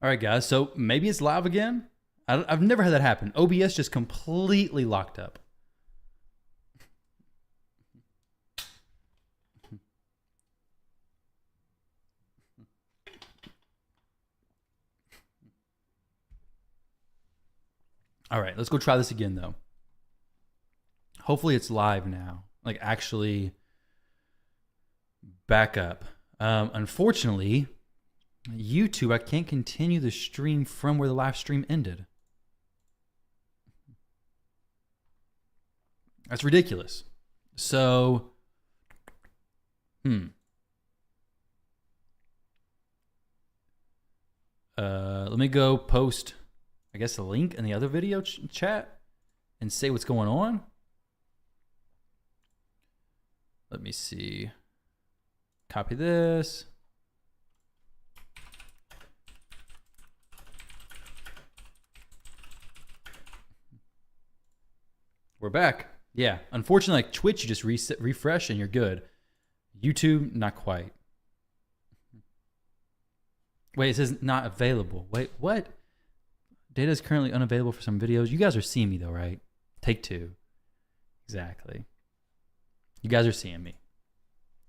All right, guys. So maybe it's live again. I've never had that happen. OBS just completely locked up. All right, let's go try this again, though. Hopefully it's live now. Like, actually back up. Unfortunately, YouTube, I can't continue the stream from where the live stream ended. That's ridiculous. So, let me go post, I guess, a link in the other video chat and say what's going on. Let me see. Copy this. We're back. Yeah, unfortunately, like Twitch, you just refresh and you're good. YouTube, not quite. Wait, it says not available. Wait, what? Data is currently unavailable for some videos. You guys are seeing me though, right? Take two. Exactly. You guys are seeing me.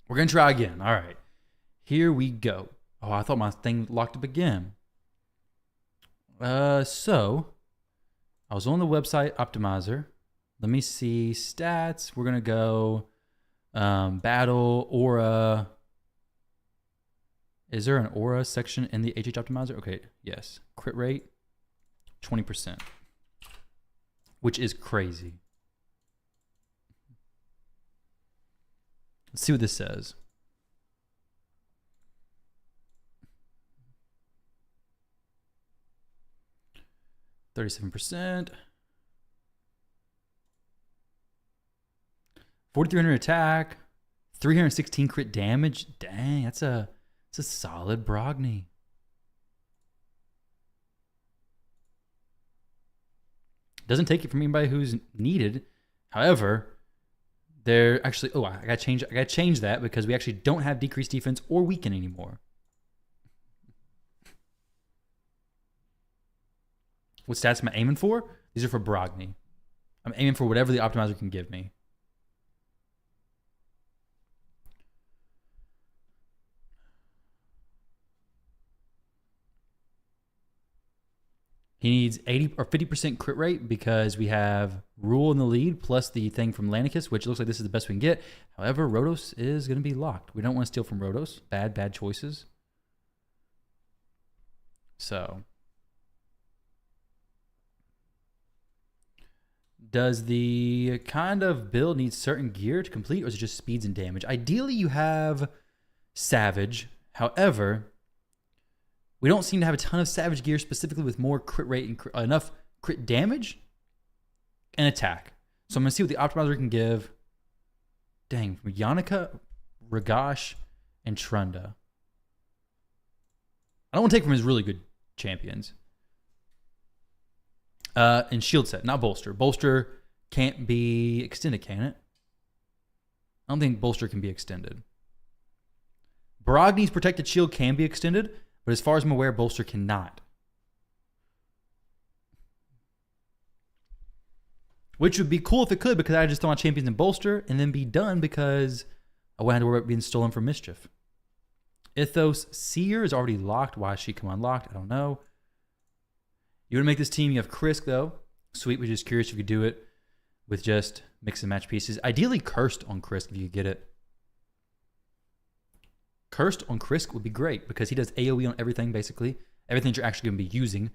We're going to try again. All right. Here we go. Oh, I thought my thing locked up again. So, I was on the website optimizer. Let me see stats. We're going to go battle, aura. Is there an aura section in the HH optimizer? Okay, yes. Crit rate, 20%, which is crazy. Let's see what this says. %, 4,300 attack, 316 crit damage. Dang, that's a solid Brogni. Doesn't take it from anybody who's needed. However, they're actually, oh, I gotta change that because we actually don't have decreased defense or weaken anymore. What stats am I aiming for? These are for Brogni. I'm aiming for whatever the optimizer can give me. He needs 80 or 50% crit rate because we have Rule in the lead plus the thing from Lanicus, which looks like this is the best we can get. However, Rotos is going to be locked. We don't want to steal from Rotos. Bad choices. So, does the kind of build need certain gear to complete, or is it just speeds and damage? Ideally, you have Savage. However, we don't seem to have a ton of Savage gear specifically with more crit rate and enough crit damage and attack. So I'm going to see what the optimizer can give. Dang, from Yannicka, Ragash, and Trunda. I don't want to take from his really good champions. And shield set, not bolster. Bolster can't be extended, can it? I don't think bolster can be extended. Brogni's protected shield can be extended, but as far as I'm aware, bolster cannot. Which would be cool if it could, because I just throw my champions in bolster and then be done because I wouldn't have to worry about being stolen from Mischief. Ithos Seer is already locked. Why is she come unlocked? I don't know. You want to make this team, you have Krisk though. Sweet, we're just curious if you could do it with just mix and match pieces. Ideally Cursed on Krisk if you could get it. Cursed on Krisk would be great because he does AoE on everything, basically. Everything that you're actually going to be using.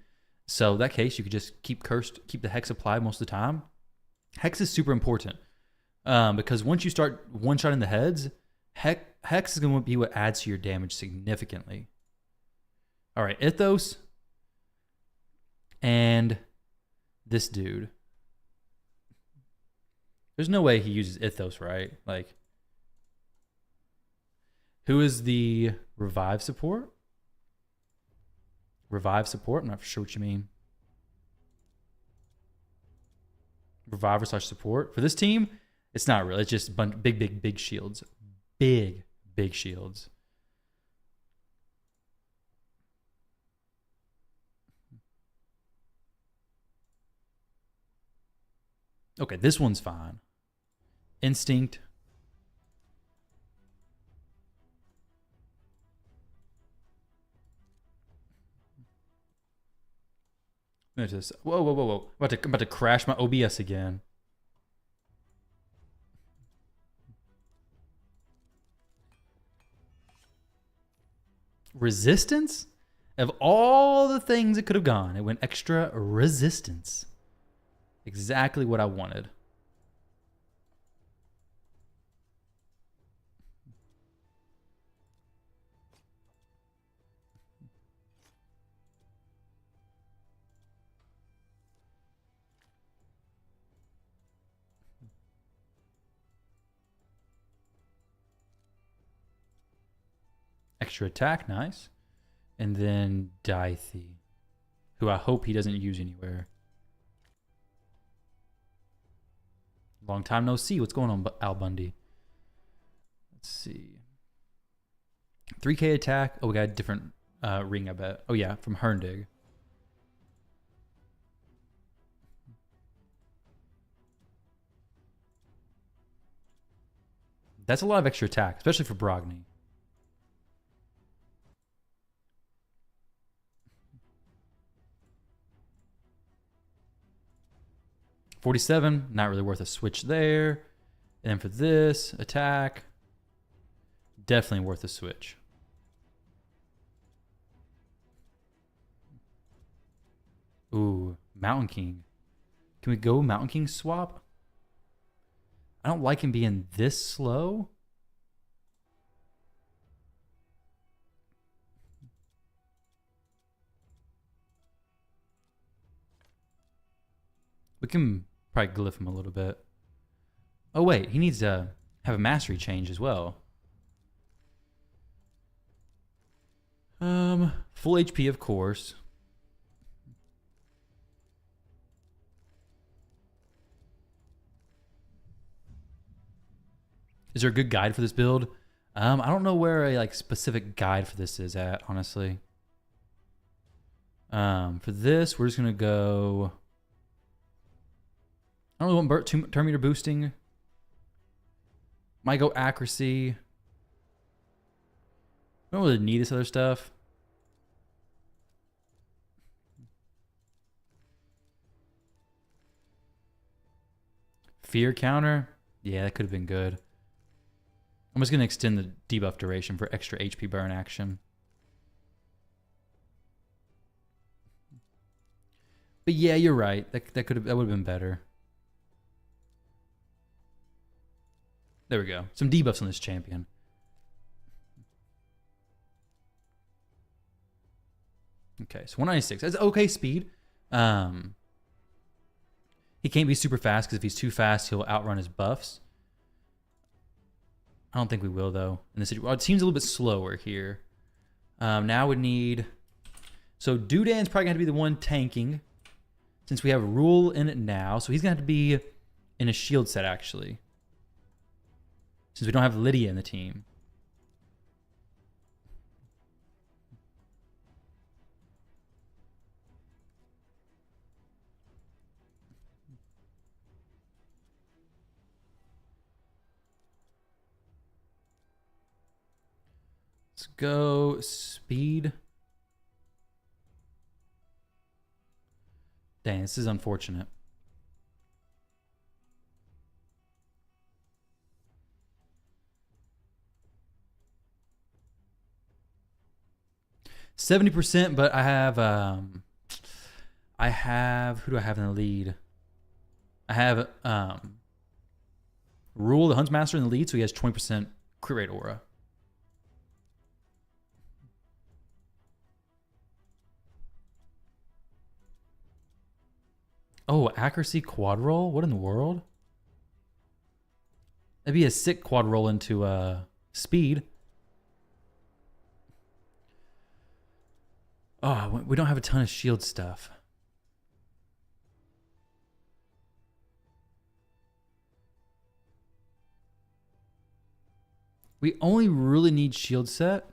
So in that case, you could just keep Cursed, keep the Hex applied most of the time. Hex is super important because once you start one-shotting the heads, Hex is going to be what adds to your damage significantly. All right, Ithos and this dude. There's no way he uses Ithos, right? Like, who is the revive support? Revive support? I'm not sure what you mean. Reviver / support. For this team, it's not real. It's just big shields. Big shields. Okay, this one's fine. Instinct. Whoa, whoa, whoa, whoa. I'm about to crash my OBS again. Resistance? Of all the things it could have gone, it went extra resistance. Exactly what I wanted. Extra attack, nice. And then Dithy, who I hope he doesn't use anywhere. Long time no see. What's going on, Al Bundy? Let's see. 3K attack. Oh, we got a different ring, I bet. Oh, yeah, from Herndig. That's a lot of extra attack, especially for Brogni. $47, not really worth a switch there. And then for this attack, definitely worth a switch. Ooh, Mountain King. Can we go Mountain King swap? I don't like him being this slow. We can probably glyph him a little bit. Oh, wait. He needs to have a mastery change as well. Full HP, of course. Is there a good guide for this build? I don't know where a specific guide for this is at, honestly. For this, we're just gonna go. I don't really want turn meter boosting. Might go accuracy. I don't really need this other stuff. Fear counter. Yeah, that could have been good. I'm just going to extend the debuff duration for extra HP burn action. But yeah, you're right. That would have been better. There we go. Some debuffs on this champion. Okay, so 196. That's okay speed. He can't be super fast because if he's too fast, he'll outrun his buffs. I don't think we will, though. In this situation, it seems a little bit slower here. Now we need... So Dudan's probably going to be the one tanking since we have Rule in it now. So he's going to have to be in a shield set, actually. Since we don't have Lydia in the team. Let's go speed. Dang, this is unfortunate. %, but I have who do I have in the lead? I have Rule, the Huntsmaster in the lead, so he has 20% crit rate aura. Oh, accuracy quad roll? What in the world? That'd be a sick quad roll into speed. Oh, we don't have a ton of shield stuff. We only really need shield set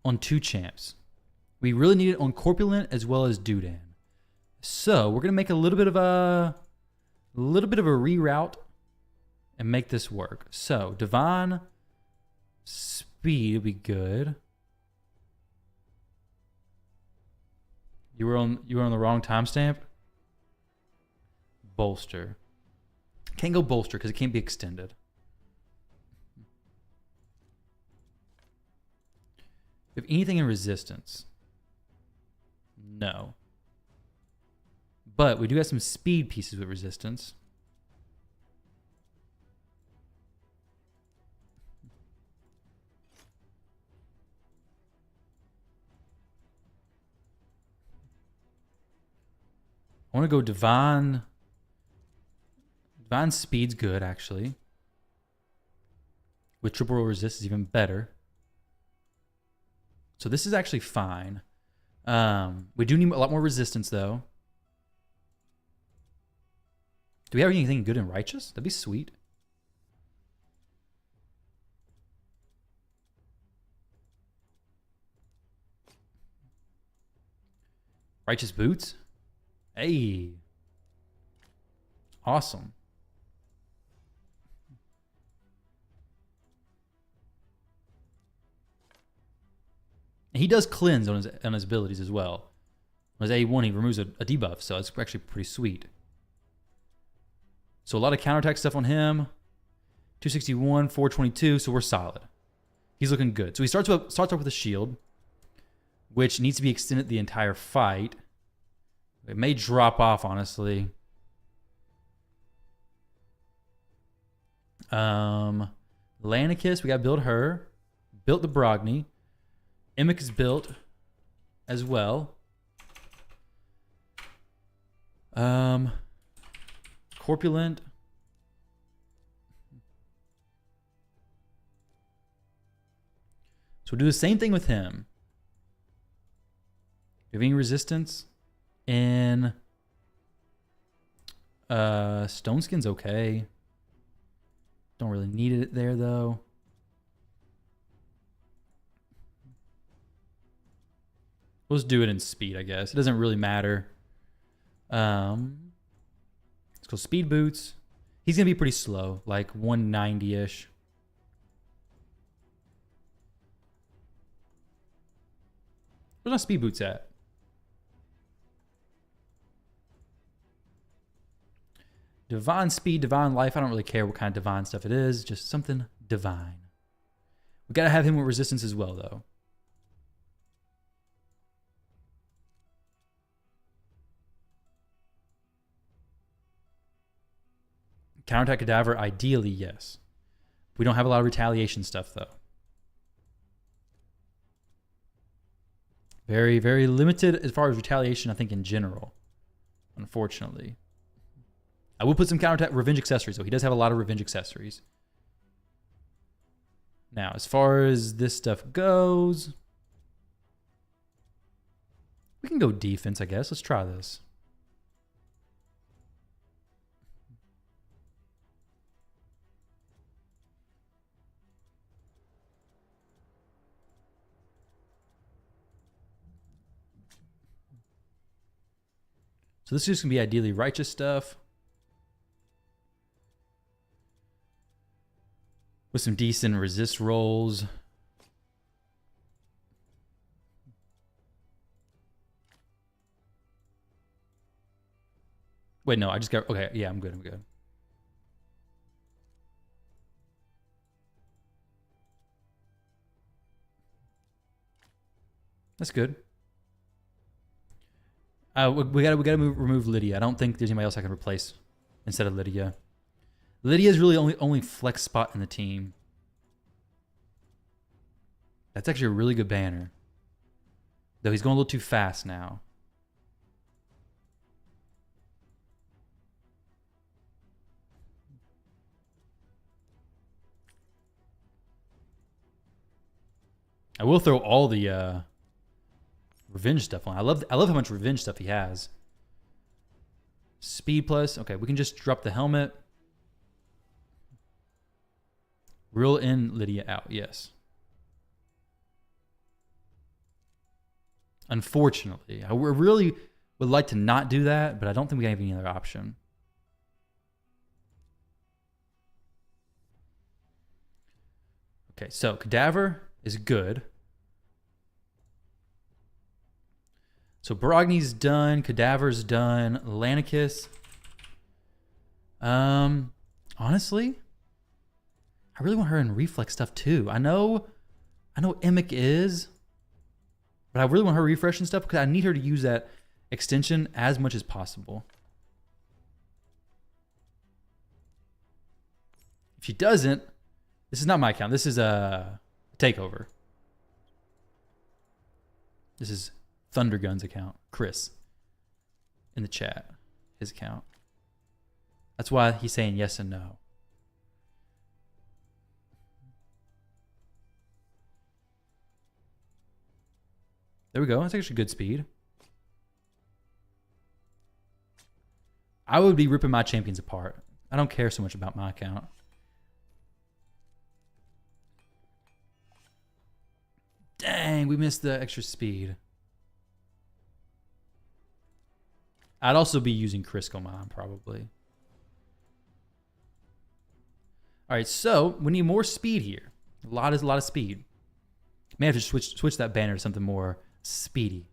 on 2 champs. We really need it on Corpulent as well as Dudan. So we're going to make a little bit of a A little bit of a reroute and make this work. So Divine Speed would be good. You were on the wrong timestamp. Bolster. Can't go bolster because it can't be extended. If anything in resistance, no. But we do have some speed pieces with resistance. I want to go Divine. Divine Speed's good, actually. With triple roll resist is even better. So this is actually fine. We do need a lot more resistance, though. Do we have anything good in Righteous? That'd be sweet. Righteous Boots? Hey. Awesome. He does cleanse on his abilities as well. On his A1, he removes a debuff, so it's actually pretty sweet. So a lot of counterattack stuff on him. 261, 422, so we're solid. He's looking good. So he starts off with a shield, which needs to be extended the entire fight. It may drop off, honestly. Lanicus, we got to build her. Built the Brogni. Emic is built as well. Corpulent. So we'll do the same thing with him. Do you have any resistance? In Stone Skin's okay. Don't really need it there though. Let's do it in speed, I guess. It doesn't really matter. Let's go speed boots. He's gonna be pretty slow, like 190-ish. Where's my speed boots at? Divine Speed, Divine Life. I don't really care what kind of divine stuff it is. Just something divine. We gotta have him with resistance as well, though. Counterattack Cadaver, ideally, yes. We don't have a lot of retaliation stuff, though. Very, very limited as far as retaliation, I think, in general. Unfortunately. I will put some counterattack revenge accessories, though. He does have a lot of revenge accessories. Now, as far as this stuff goes, we can go defense, I guess. Let's try this. So this is just going to be ideally righteous stuff. With some decent resist rolls. Wait, no, I just got... Okay, yeah, I'm good, I'm good. That's good. We gotta remove Lydia. I don't think there's anybody else I can replace instead of Lydia. Lydia's really only flex spot in the team. That's actually a really good banner. Though he's going a little too fast now. I will throw all the revenge stuff on. I love how much revenge stuff he has. Speed plus. Okay, we can just drop the helmet. Reel in, Lydia out. Yes. Unfortunately, I really would like to not do that, but I don't think we have any other option. Okay, so Cadaver is good. So Brogny's done. Cadaver's done. Lanicus. Honestly, I really want her in reflex stuff too. I know Emic is, but I really want her refreshing stuff because I need her to use that extension as much as possible. If she doesn't, this is not my account. This is a Takeover. This is Thundergun's account. Chris in the chat, his account. That's why he's saying yes and no. There we go. That's actually good speed. I would be ripping my champions apart. I don't care so much about my account. Dang, we missed the extra speed. I'd also be using Krisk on mine, probably. All right, so we need more speed here. A lot of speed. May have to switch that banner to something more speedy.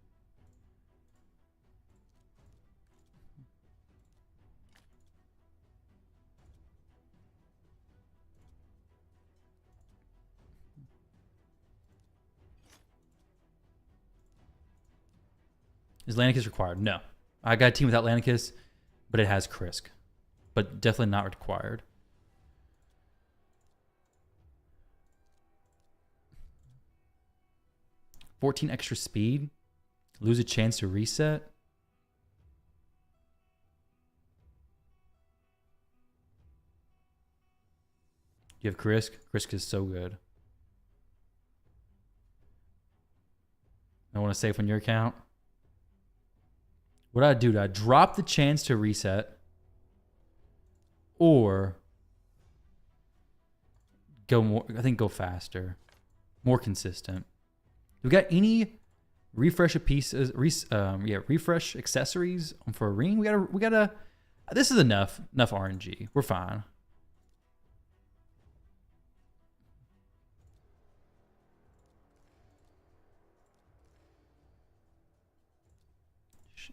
Is Lanicus required? No. I got a team without Lanicus, but it has Krisk. But definitely not required. $14 extra speed. Lose a chance to reset. You have Krisk. Krisk is so good. I want to save on your account. What do I do? Do I drop the chance to reset? Or go more? I think go faster. More consistent. Do we got any refresh pieces? Refresh accessories for a ring. We gotta. This is enough RNG. We're fine.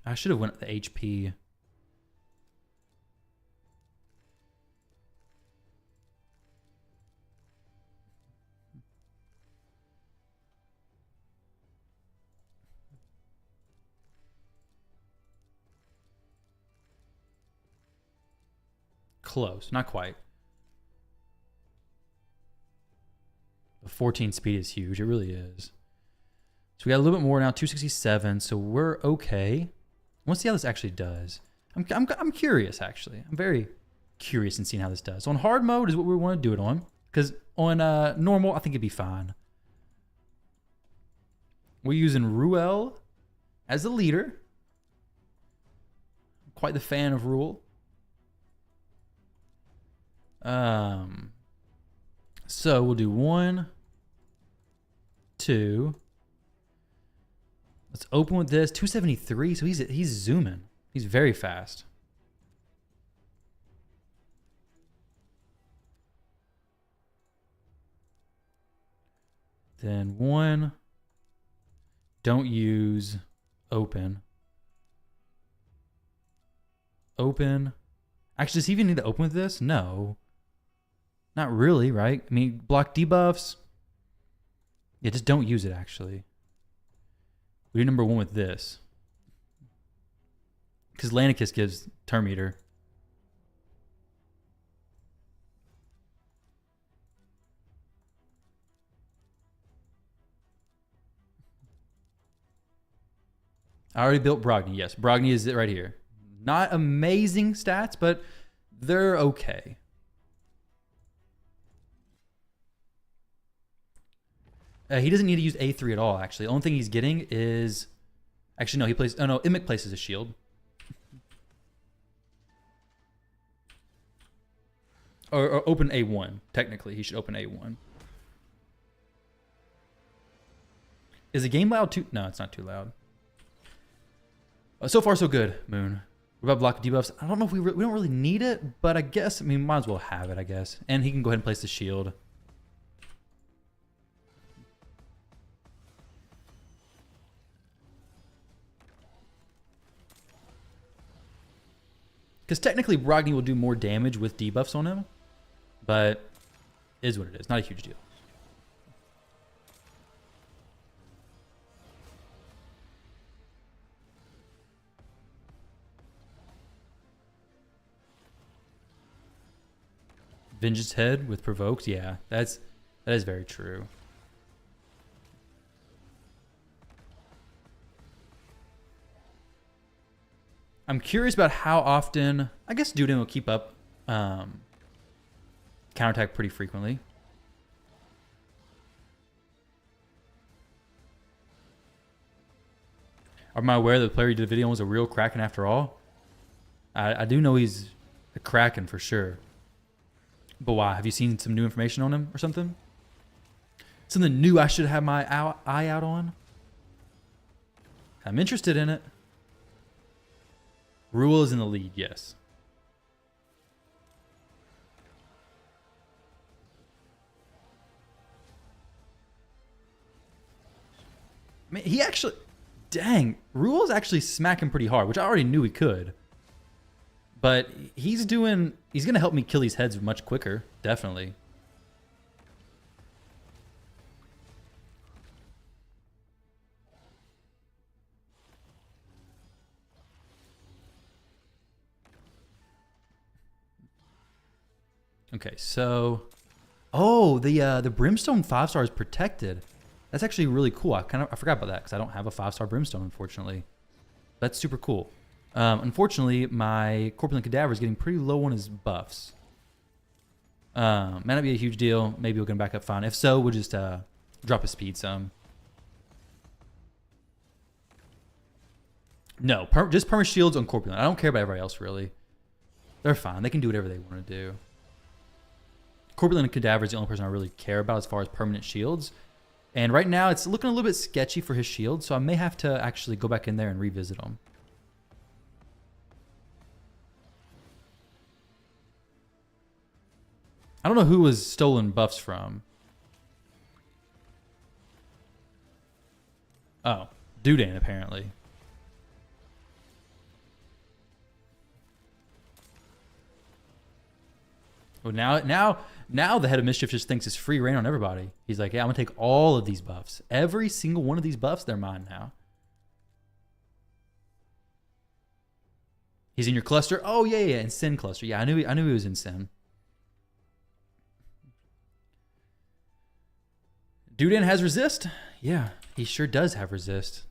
I should have went the HP. Close, not quite. The 14 speed is huge. It really is. So we got a little bit more now, 267. So we're okay. Let's see how this actually does. I'm curious, actually. I'm very curious in seeing how this does. So on hard mode is what we want to do it on. Because on normal, I think it'd be fine. We're using Ruel as the leader. Quite the fan of Ruel. So we'll do 1, 2. Let's open with this. 273. So he's zooming. He's very fast. Then 1. Don't use open. Open. Actually, does he even need to open with this? No. Not really, right? I mean, block debuffs. Yeah, just don't use it, actually. We do number 1 with this. Because Lanicus gives turn meter. I already built Brogny. Yes, Brogny is it right here. Not amazing stats, but they're okay. He doesn't need to use A3 at all, actually. The only thing he's getting is... Actually, no, he plays... Oh, no, Emic places a shield. Or open A1. Technically, he should open A1. Is the game loud too? No, it's not too loud. So far, so good, Moon. What about block debuffs? I don't know if we don't really need it, but I guess, I mean, might as well have it, I guess. And he can go ahead and place the shield. Because technically Brogni will do more damage with debuffs on him, but it is what it is. Not a huge deal. Vengeance Head with provokes, yeah, that is very true. I'm curious about how often. I guess Duden will keep up counterattack pretty frequently. Am I aware that the player who did the video was a real Kraken after all? I do know he's a Kraken for sure. But why? Have you seen some new information on him or something? Something new I should have my eye out on? I'm interested in it. Rule is in the lead, yes. I mean, he actually... Dang, Rule's actually smacking pretty hard, which I already knew he could. But he's going to help me kill these heads much quicker, definitely. Okay, so... Oh, the Brimstone 5-star is protected. That's actually really cool. I forgot about that because I don't have a 5-star Brimstone, unfortunately. That's super cool. Unfortunately, my Corpulent Cadaver is getting pretty low on his buffs. Might not be a huge deal. Maybe we'll get him back up fine. If so, we'll just drop his speed some. No, just perma shields on Corpulent. I don't care about everybody else, really. They're fine. They can do whatever they want to do. Corpulent and Cadaver is the only person I really care about as far as permanent shields. And right now, it's looking a little bit sketchy for his shield, so I may have to actually go back in there and revisit them. I don't know who was stolen buffs from. Oh, Duden, apparently. Well, now the head of mischief just thinks it's free reign on everybody. He's like, yeah, I'm gonna take all of these buffs. Every single one of these buffs, they're mine now. He's in your cluster. Oh yeah, in Sin cluster. Yeah, I knew he was in Sin. Duden has resist. Yeah, he sure does have resist.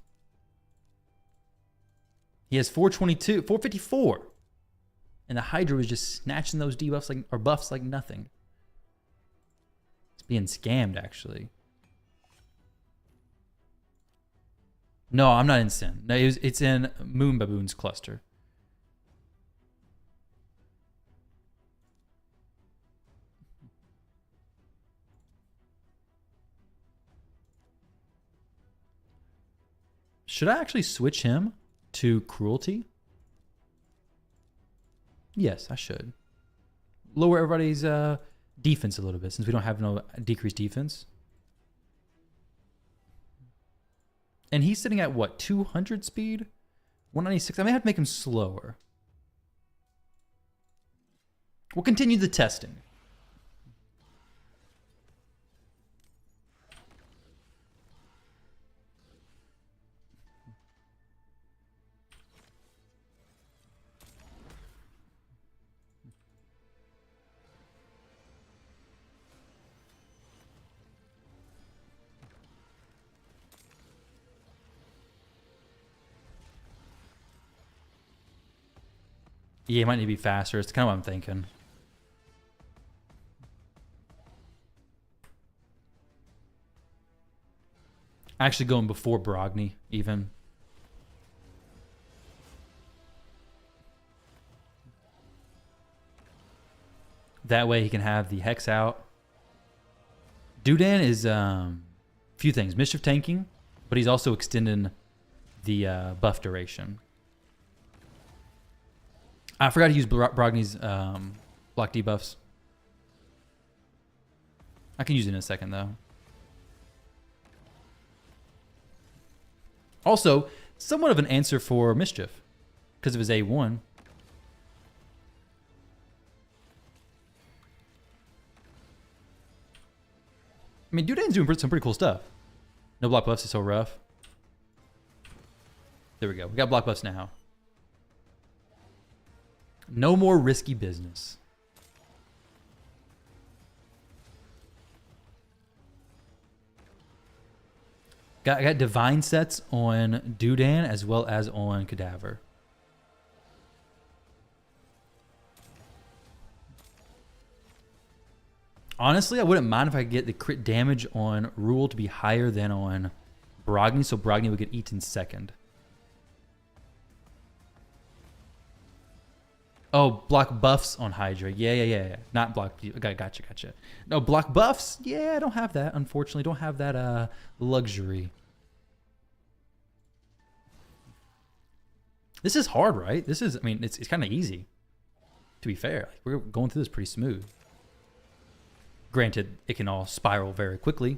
He has 422, 454. And the Hydra was just snatching those debuffs or buffs like nothing. It's being scammed, actually. No, I'm not in Sin. No, it's in Moon Baboon's cluster. Should I actually switch him to Cruelty? Yes, I should. Lower everybody's defense a little bit since we don't have no decreased defense. And he's sitting at what, 200 speed? 196. I may have to make him slower. We'll continue the testing. Yeah, it might need to be faster. It's kind of what I'm thinking. Actually going before Brogni, even. That way he can have the Hex out. Duden is a few things. Mischief tanking, but he's also extending the buff duration. I forgot to use Brogni's block debuffs. I can use it in a second, though. Also, somewhat of an answer for Mischief because of his A1. mean, Dudan's doing some pretty cool stuff. No block buffs is so rough. There we go. We got block buffs now. No more risky business. I got divine sets on Dudan as well as on Cadaver. Honestly, I wouldn't mind if I could get the crit damage on Rule to be higher than on Brogni, so Brogni would get eaten second. Oh, block buffs on Hydra. Yeah. Not block. Gotcha. No, block buffs? Yeah, I don't have that. Unfortunately, don't have that luxury. This is hard, right? This is, I mean, it's kind of easy. To be fair, like, we're going through this pretty smooth. Granted, it can all spiral very quickly.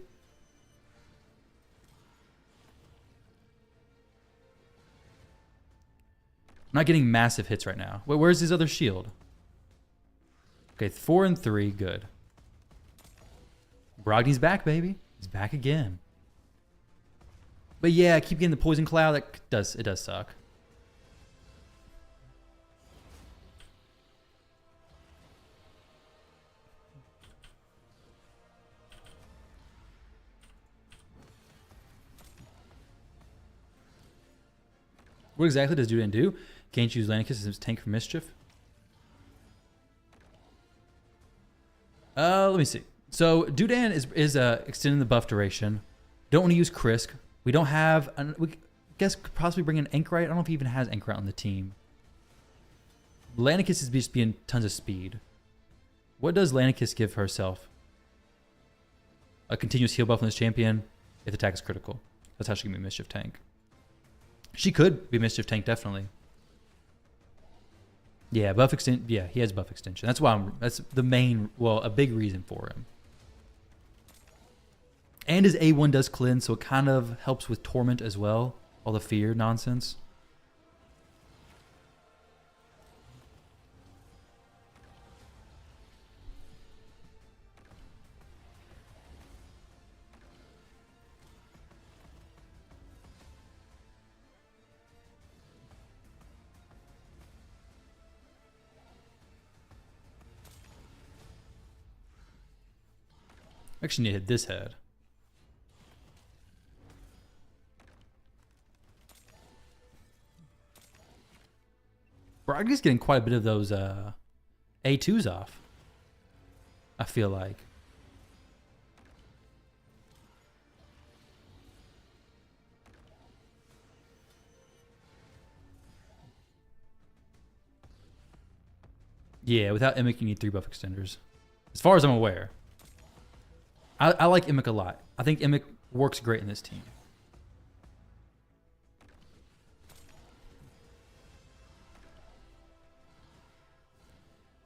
I'm not getting massive hits right now. Wait, where's his other shield? Okay, 4 and 3, good. Brogni's back, baby. He's back again. But yeah, I keep getting the poison cloud. It does suck. What exactly does Dudan do? Can't use Lanicus as his tank for mischief? Let me see. So Dudan is extending the buff duration. Don't want to use Krisk. We don't have. We guess could possibly bring in Anchorite. I don't know if he even has Anchorite on the team. Lanicus is just being tons of speed. What does Lanicus give herself? A continuous heal buff on this champion if the attack is critical. That's how she can be mischief tank. She could be mischief tank, definitely. Yeah, buff extension. Yeah, he has buff extension. That's why that's the main, well, a big reason for him. And his A1 does cleanse, so it kind of helps with torment as well. All the fear nonsense. Actually need to hit this head. Brogni's getting quite a bit of those A2s off, I feel like. Yeah, without Immic you need 3 buff extenders. As far as I'm aware. I like Immic a lot. I think Immic works great in this team.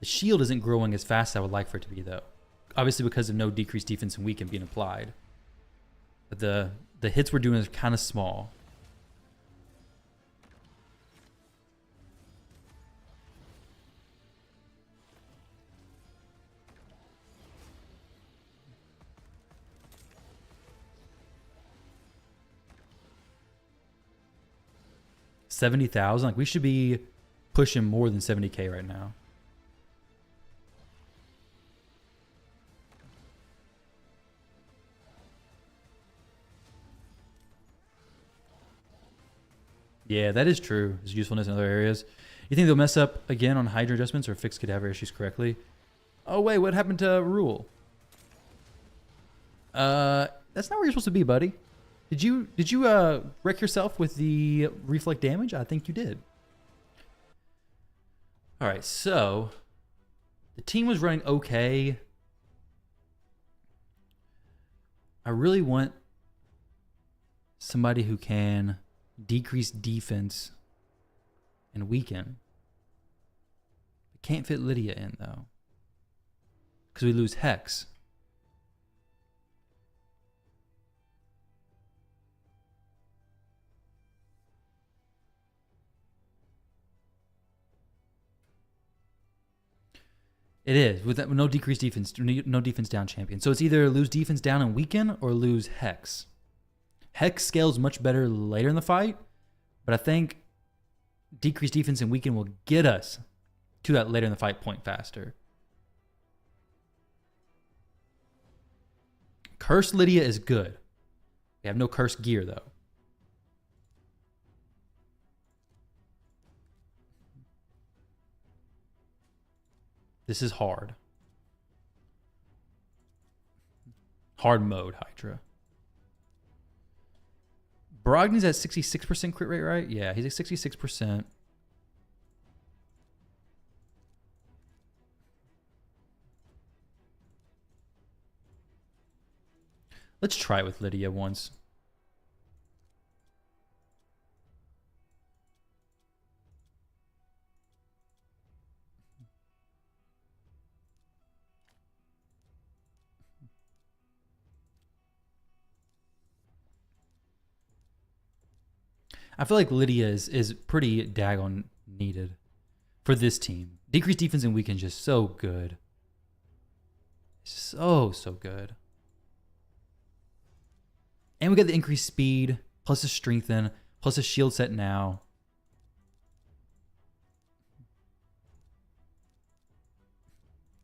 The shield isn't growing as fast as I would like for it to be, though. Obviously because of no decreased defense and weaken being applied. But the hits we're doing is kind of small. $70,000. Like we should be pushing more than 70K right now. Yeah, that is true. His usefulness in other areas. You think they'll mess up again on Hydra adjustments or fix Cadaver issues correctly? Oh wait, what happened to Rule? That's not where you're supposed to be, buddy. Did you wreck yourself with the reflect damage? I think you did. All right, so the team was running okay. I really want somebody who can decrease defense and weaken. I can't fit Lydia in though, because we lose Hex. It is with no decreased defense, no defense down champion. So it's either lose defense down and weaken or lose Hex. Hex scales much better later in the fight, but I think decreased defense and weaken will get us to that later in the fight point faster. Curse Lydia is good. We have no curse gear though. This is hard. Hard mode, Hydra. Brogdon's at 66% crit rate, right? Yeah, he's at 66%. Let's try it with Lydia once. I feel like Lydia is pretty daggone needed for this team. Decreased defense and weaken just so good. So good. And we got the increased speed, plus a strengthen, plus a shield set now.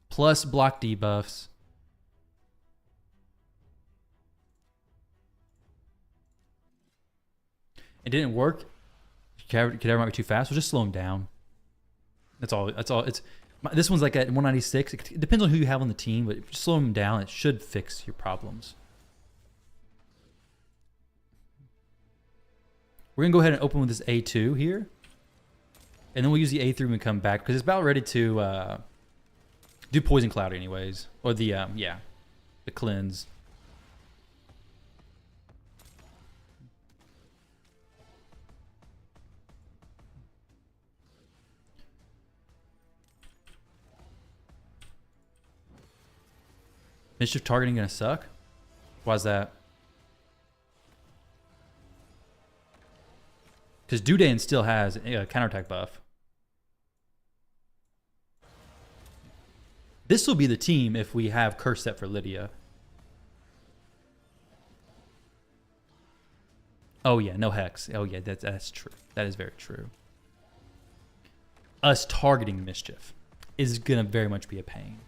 Plus block debuffs. It didn't work. Cadaver might be too fast. We'll just slow him down. That's all. This one's like at 196. It depends on who you have on the team, but if you slow him down, it should fix your problems. We're going to go ahead and open with this A2 here. And then we'll use the A3 when we come back, because it's about ready to do Poison Cloud anyways. Or the, the cleanse. Mischief targeting going to suck? Why's that? Because Dudan still has a counterattack buff. This will be the team if we have curse set for Lydia. Oh yeah, no Hex. Oh yeah, that's true. That is very true. Us targeting Mischief is going to very much be a pain.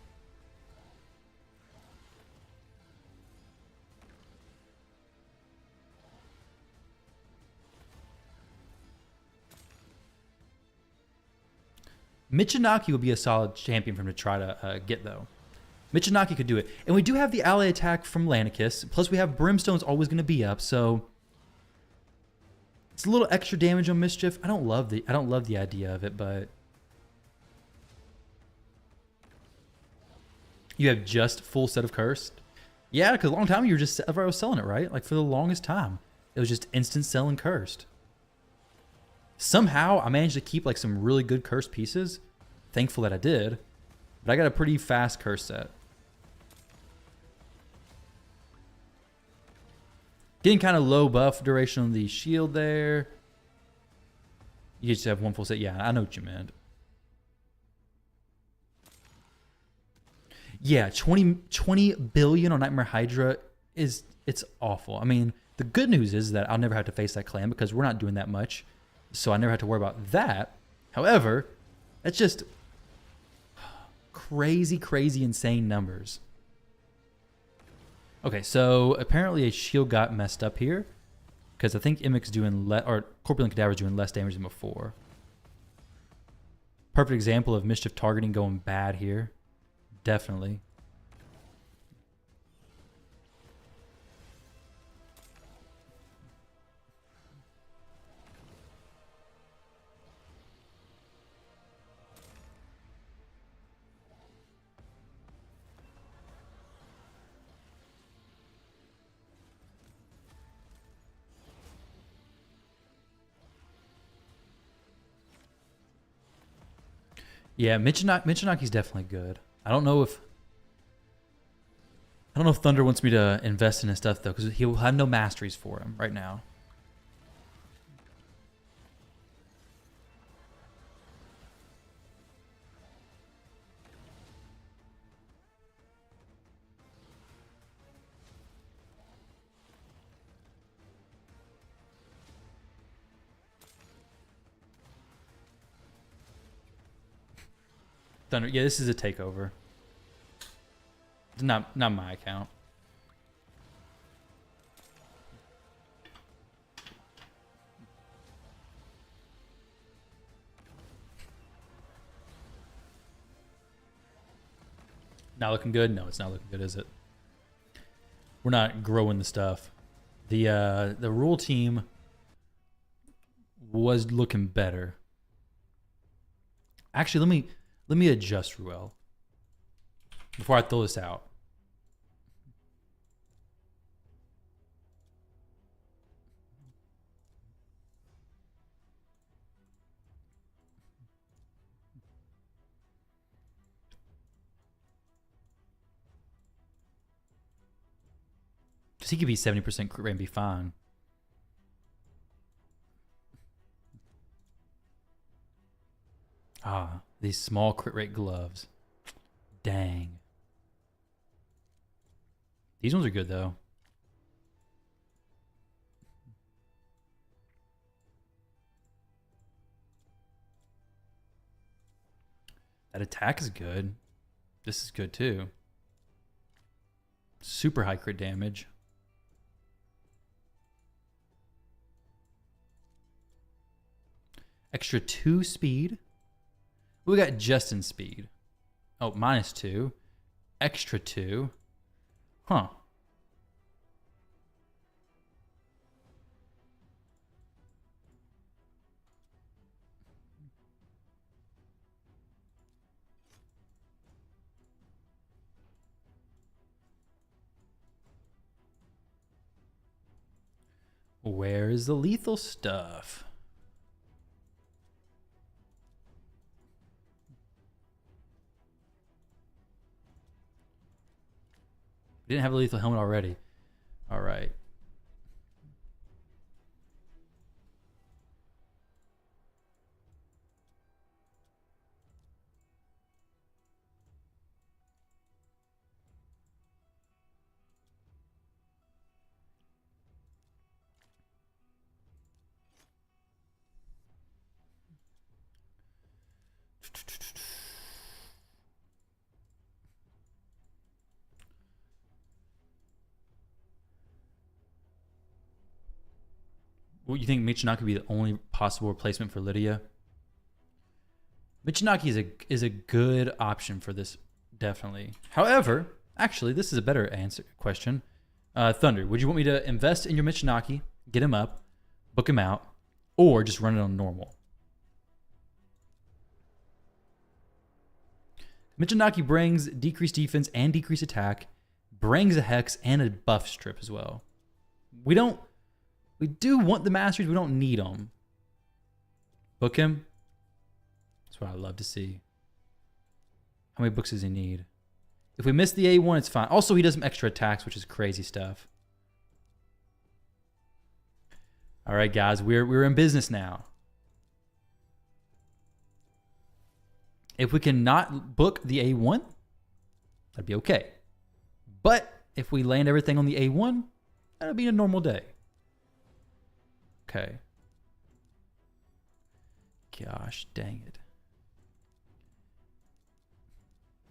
Michinaki would be a solid champion for him to try to get, though. Michinaki could do it. And we do have the ally attack from Lanicus. Plus, we have Brimstone's always going to be up, so it's a little extra damage on Mischief. I don't love the idea of it, but you have just full set of Cursed. Yeah, because a long time you were just I was selling it, right? Like for the longest time, it was just instant selling Cursed. Somehow I managed to keep like some really good Cursed pieces. Thankful that I did. But I got a pretty fast Curse set. Getting kind of low buff duration on the shield there. You just have one full set. Yeah, I know what you meant. Yeah, 20 billion on Nightmare Hydra it's awful. I mean, the good news is that I'll never have to face that clan because we're not doing that much. So I never have to worry about that. However, that's just crazy, insane numbers. Okay, so apparently a shield got messed up here because I think Imic's doing or Corpulent Cadaver's doing less damage than before. Perfect example of Mischief targeting going bad here. Definitely. Yeah, Michinaki's definitely good. I don't know if Thunder wants me to invest in his stuff though, because he'll have no masteries for him right now. Thunder. Yeah, this is a takeover. It's not my account. Not looking good? No, it's not looking good, is it? We're not growing the stuff. The rule team was looking better. Actually, let me adjust Ruel before I throw this out. Because he could be 70% crit rate and be fine. Ah, these small crit rate gloves. Dang. These ones are good, though. That attack is good. This is good, too. Super high crit damage. Extra 2 speed. We got Justin speed. Oh, -2. Extra 2. Huh. Where is the lethal stuff? We didn't have a lethal helmet already. All right. What, you think Michinaki would be the only possible replacement for Lydia? Michinaki is a good option for this, definitely. However, actually, this is a better question. Thunder, would you want me to invest in your Michinaki, get him up, book him out, or just run it on normal? Michinaki brings decreased defense and decreased attack, brings a hex and a buff strip as well. We do want the masteries, we don't need them. Book him. That's what I love to see. How many books does he need? If we miss the A1, it's fine. Also, he does some extra attacks, which is crazy stuff. All right, guys, we're in business now. If we cannot book the A1, that'd be okay. But if we land everything on the A1, that'll be a normal day. Okay. Gosh, dang it.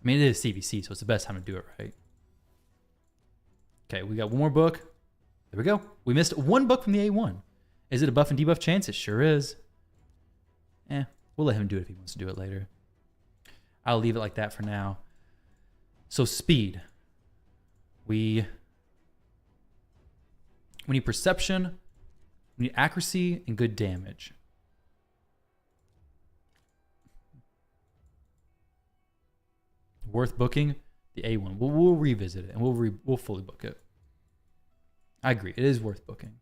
I mean, it is CVC, so it's the best time to do it, right? Okay, we got one more book. There we go. We missed one book from the A1. Is it a buff and debuff chance? It sure is. We'll let him do it if he wants to do it later. I'll leave it like that for now. So speed. We need perception. We need accuracy and good damage. Worth booking the A1. We'll revisit it and we'll fully book it. I agree. It is worth booking.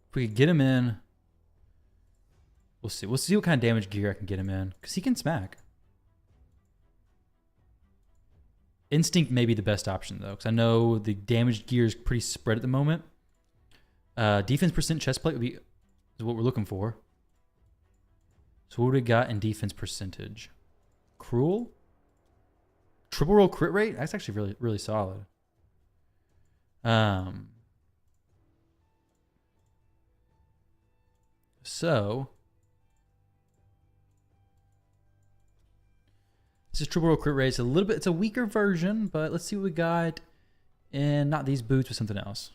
If we could get him in, we'll see. We'll see what kind of damage gear I can get him in, because he can smack. Instinct may be the best option, though, because I know the damage gear is pretty spread at the moment. Defense percent chest plate is what we're looking for. So what do we got in defense percentage? Cruel? triple roll crit rate. That's actually really, really solid. So this is triple roll crit rate. It's a little bit, it's a weaker version, but let's see what we got. And not these boots, but something else.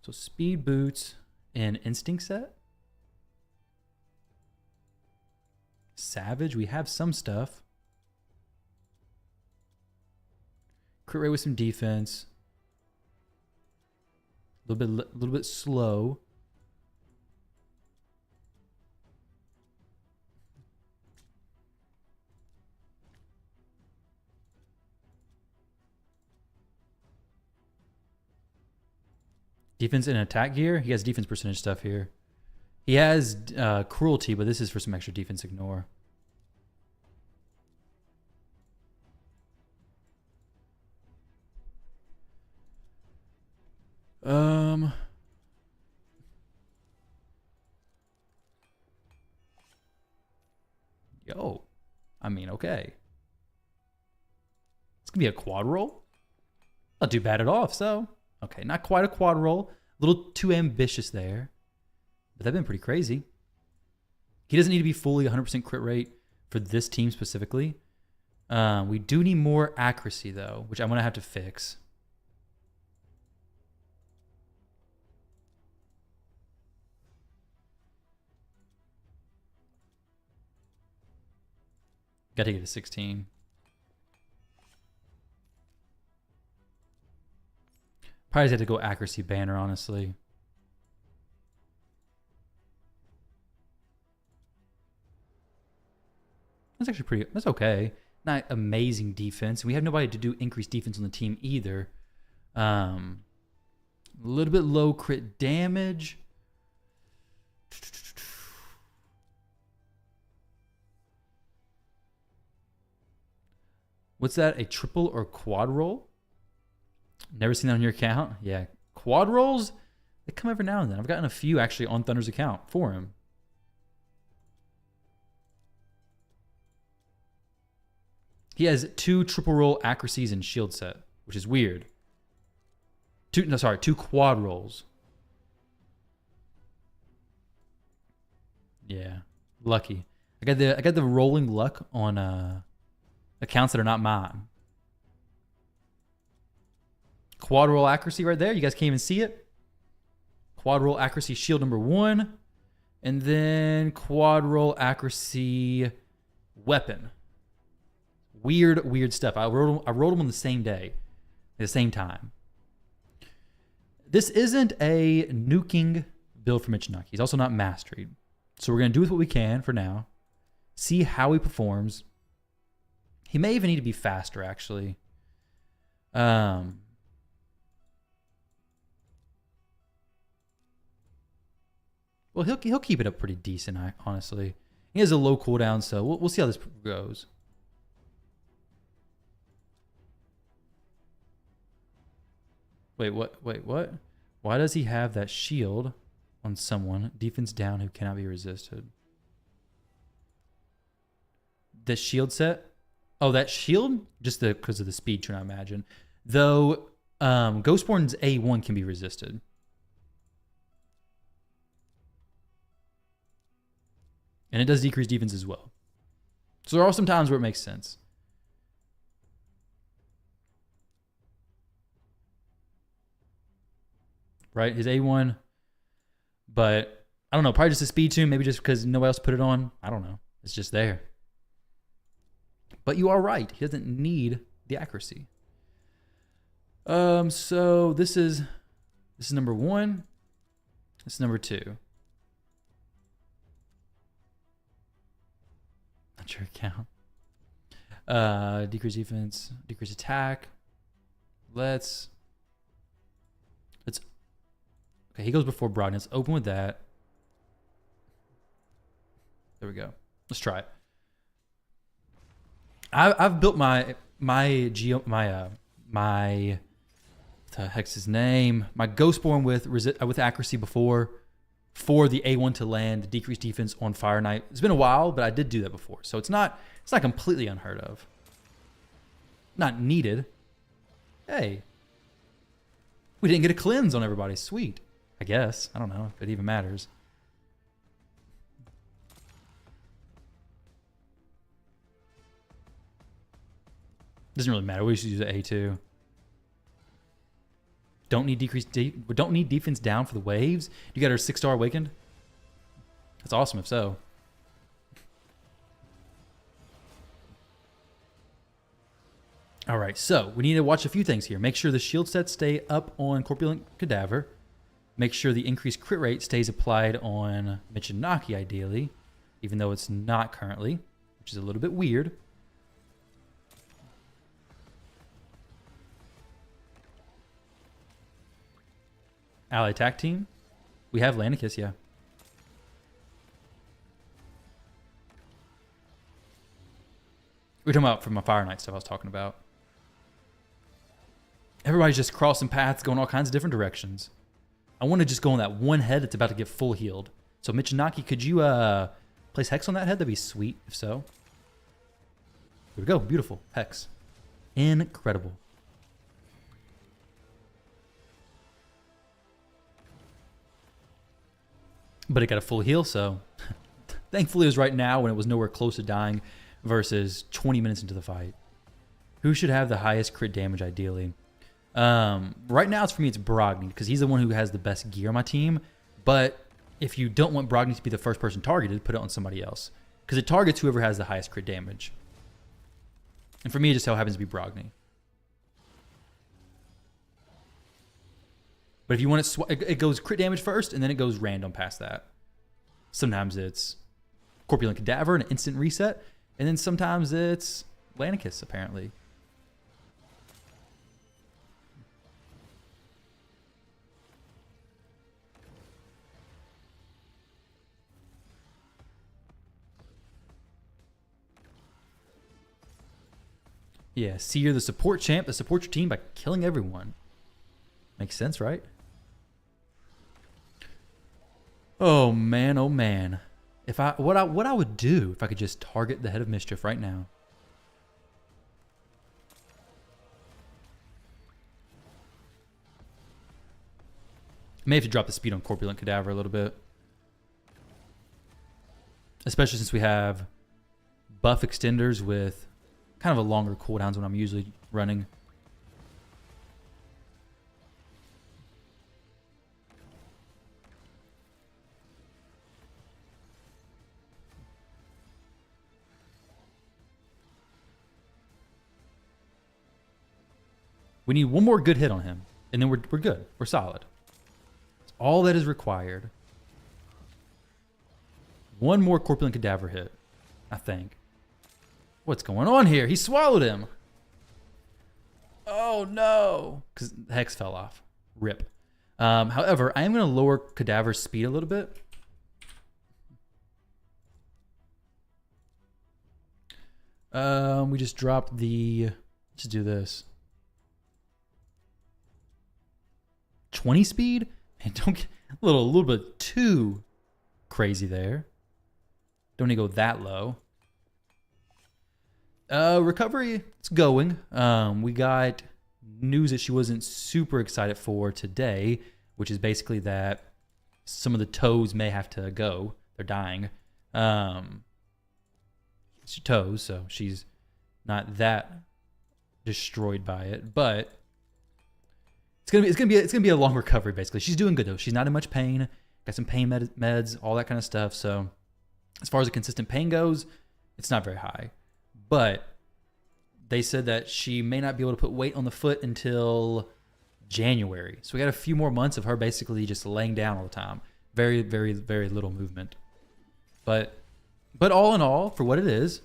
So speed boots and instinct set. Savage, we have some stuff. Crit rate with some defense. A little bit slow. Defense and attack gear. He has defense percentage stuff here. He has cruelty, but this is for some extra defense ignore. Yo. I mean, okay. It's gonna be a quad roll. Not too bad at all, so. Okay, not quite a quad roll. A little too ambitious there. But that'd been pretty crazy. He doesn't need to be fully 100% crit rate for this team specifically. We do need more accuracy, though, which I'm going to have to fix. Got to get to 16. Probably just had to go accuracy banner, honestly. That's actually pretty, that's okay. Not amazing defense. We have nobody to do increased defense on the team either. A little bit low crit damage. What's that? A triple or quad roll? Never seen that on your account? Yeah. Quad rolls, they come every now and then. I've gotten a few actually on Thunder's account for him. He has 2 triple roll accuracies and shield set, which is weird. 2 quad rolls. Yeah, lucky. I got the rolling luck on accounts that are not mine. Quad roll accuracy right there. You guys can't even see it. Quad roll accuracy shield number 1, and then quad roll accuracy weapon. Weird stuff. I rolled them on the same day, at the same time. This isn't a nuking build for Michinoku. He's also not mastered. So we're going to do with what we can for now. See how he performs. He may even need to be faster, actually. Well, he'll keep it up pretty decent, honestly. He has a low cooldown, so we'll see how this goes. Wait, what? Why does he have that shield on someone? Defense down who cannot be resisted. The shield set? Oh, that shield? Just because of the speed turn, I imagine. Though, Ghostborn's A1 can be resisted. And it does decrease defense as well. So there are some times where it makes sense. Right? His A1. But I don't know. Probably just a speed tune. Maybe just because nobody else put it on. I don't know. It's just there. But you are right. He doesn't need the accuracy. So this is number 1. This is number 2. Not your account. Decrease defense, decrease attack. Let's okay, he goes before Broad. Let's open with that. There we go. Let's try it. I've built my what the heck's his name? My Ghostborn with accuracy before for the A1 to land, the decreased defense on Fire Knight. It's been a while, but I did do that before. So it's not completely unheard of. Not needed. Hey. We didn't get a cleanse on everybody. Sweet. I guess. I don't know if it even matters. Doesn't really matter. We should use A2. Don't need don't need defense down for the waves. You got her 6-star awakened. That's awesome if so. All right, so we need to watch a few things here. Make sure the shield sets stay up on Corpulent Cadaver. Make sure the increased crit rate stays applied on Michinaki, ideally, even though it's not currently, which is a little bit weird. Ally attack team. We have Lanicus, yeah. We're talking about from my Fire Knight stuff I was talking about. Everybody's just crossing paths, going all kinds of different directions. I want to just go on that one head that's about to get full healed. So Michinaki, could you place Hex on that head? That'd be sweet, if so. Here we go. Beautiful. Hex. Incredible. But it got a full heal, so thankfully it was right now when it was nowhere close to dying versus 20 minutes into the fight. Who should have the highest crit damage ideally? Right now, for me, it's Brogni because he's the one who has the best gear on my team. But if you don't want Brogni to be the first person targeted, put it on somebody else because it targets whoever has the highest crit damage. And for me, it just so happens to be Brogni. But if you want it goes crit damage first, and then it goes random past that. Sometimes it's Corpulent Cadaver and an instant reset, and then sometimes it's Lanicus, apparently. Yeah, see, you're the support champ that supports your team by killing everyone. Makes sense, right? Oh man, oh man. What I would do if I could just target the Head of Mischief right now. May have to drop the speed on Corpulent Cadaver a little bit. Especially since we have buff extenders with kind of a longer cooldowns when I'm usually running. We need one more good hit on him, and then we're good. We're solid. That's all that is required. One more Corpulent Cadaver hit, I think. What's going on here? He swallowed him. Oh, no. Because the Hex fell off. Rip. However, I am going to lower Cadaver's speed a little bit. We just dropped the... Let's do this. 20 speed? Man, don't get a little bit too crazy there. Don't need to go that low. Recovery, it's going. We got news that she wasn't super excited for today, which is basically that some of the toes may have to go. They're dying. It's toes, so she's not that destroyed by it, but it's gonna be a long recovery. Basically, she's doing good though. She's not in much pain. Got some pain meds, all that kind of stuff. So, as far as the consistent pain goes, it's not very high. But they said that she may not be able to put weight on the foot until January. So we got a few more months of her basically just laying down all the time. Very, very, very little movement. But all in all, for what it is,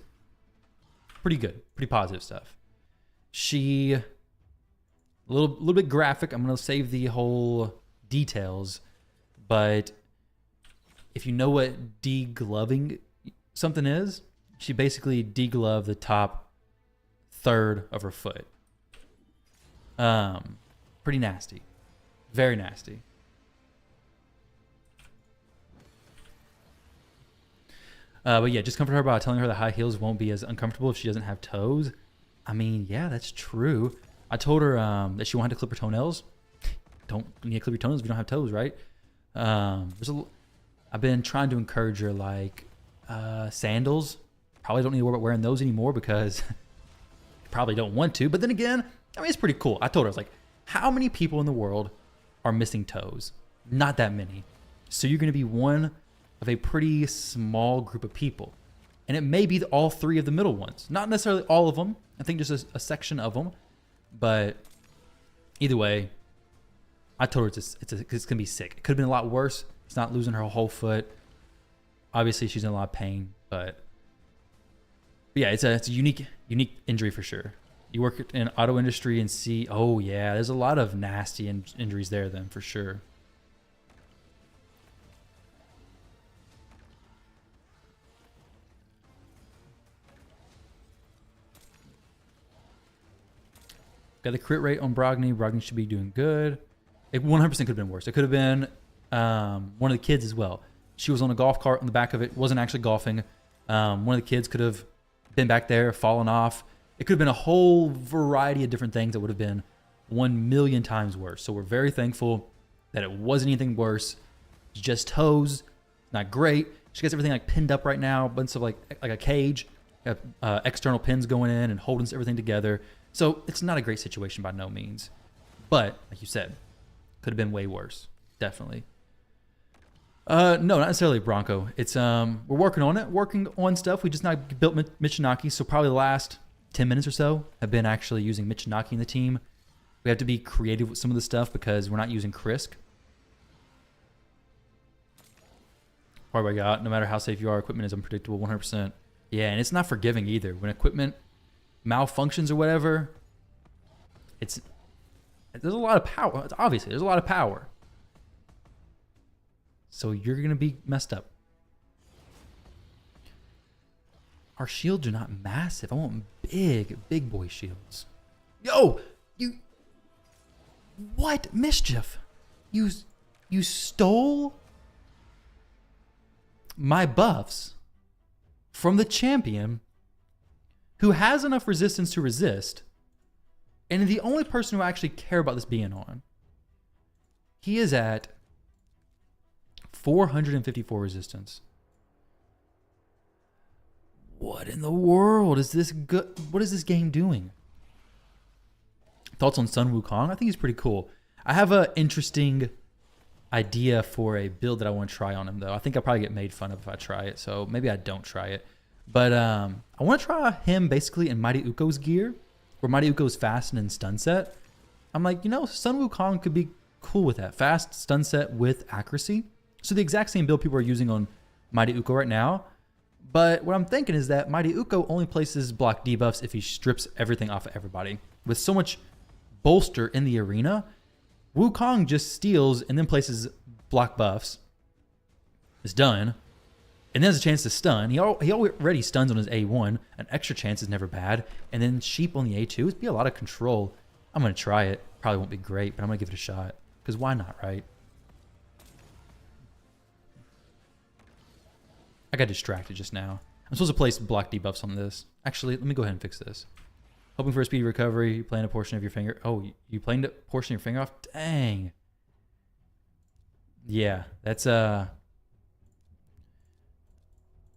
pretty good, pretty positive stuff. She a little bit graphic. I'm gonna save the whole details, but if you know what degloving something is, she basically degloved the top third of her foot. Pretty nasty, very nasty. But yeah, just comfort her by telling her the high heels won't be as uncomfortable if she doesn't have toes. I mean, yeah, that's true. I told her that she wanted to clip her toenails. Don't need to clip your toenails if you don't have toes, right? I've been trying to encourage her, like sandals. Probably don't need to worry about wearing those anymore because you probably don't want to. But then again, I mean, it's pretty cool. I told her, I was like, how many people in the world are missing toes? Not that many. So you're going to be one of a pretty small group of people. And it may be all three of the middle ones. Not necessarily all of them. I think just a section of them. But either way, I told her it's going to be sick. It could have been a lot worse. It's not losing her whole foot. Obviously, she's in a lot of pain. But yeah, it's a unique injury for sure. You work in auto industry and see, oh yeah, there's a lot of nasty injuries there then for sure. Got the crit rate on Brogni. Brogni should be doing good. It 100% could have been worse. It could have been one of the kids as well. She was on a golf cart on the back of it. Wasn't actually golfing. One of the kids could have been back there, fallen off. It could have been a whole variety of different things that would have been 1,000,000 times worse. So we're very thankful that it wasn't anything worse. It's just toes. Not great. She gets everything like pinned up right now. A bunch of like a cage. External pins going in and holding everything together. So it's not a great situation by no means. But, like you said, could have been way worse. Definitely. No, not necessarily Bronco. It's we're working on it, working on stuff. We just not built Michinaki, so probably the last 10 minutes or so have been actually using Michinaki in the team. We have to be creative with some of the stuff because we're not using Krisk. Part I got, no matter how safe you are, equipment is unpredictable 100%. Yeah, and it's not forgiving either. When equipment malfunctions or whatever, there's a lot of power. Obviously, there's a lot of power. So you're going to be messed up. Our shields are not massive. I want big boy shields. Yo, you... What mischief? You stole my buffs from the champion who has enough resistance to resist, and the only person who I actually care about this being on. He is at 454 resistance. What in the world is this good? What is this game doing? Thoughts on Sun Wukong? I think he's pretty cool. I have an interesting idea for a build that I want to try on him, though. I think I'll probably get made fun of if I try it, so maybe I don't try it. But I want to try him basically in Mighty Uko's gear, where Mighty Uko's fast and in stun set. I'm like, Sun Wukong could be cool with that. Fast, stun set with accuracy. So the exact same build people are using on Mighty Uko right now. But what I'm thinking is that Mighty Uko only places block debuffs if he strips everything off of everybody. With so much bolster in the arena, Wukong just steals and then places block buffs. It's done. And then has a chance to stun. He already stuns on his A1. An extra chance is never bad. And then Sheep on the A2. It'd be a lot of control. I'm going to try it. Probably won't be great, but I'm going to give it a shot. Because why not, right? I got distracted just now. I'm supposed to place block debuffs on this. Actually, let me go ahead and fix this. Hoping for a speedy recovery. You planned a portion of your finger. Oh, you planned a portion of your finger off? Dang. Yeah, that's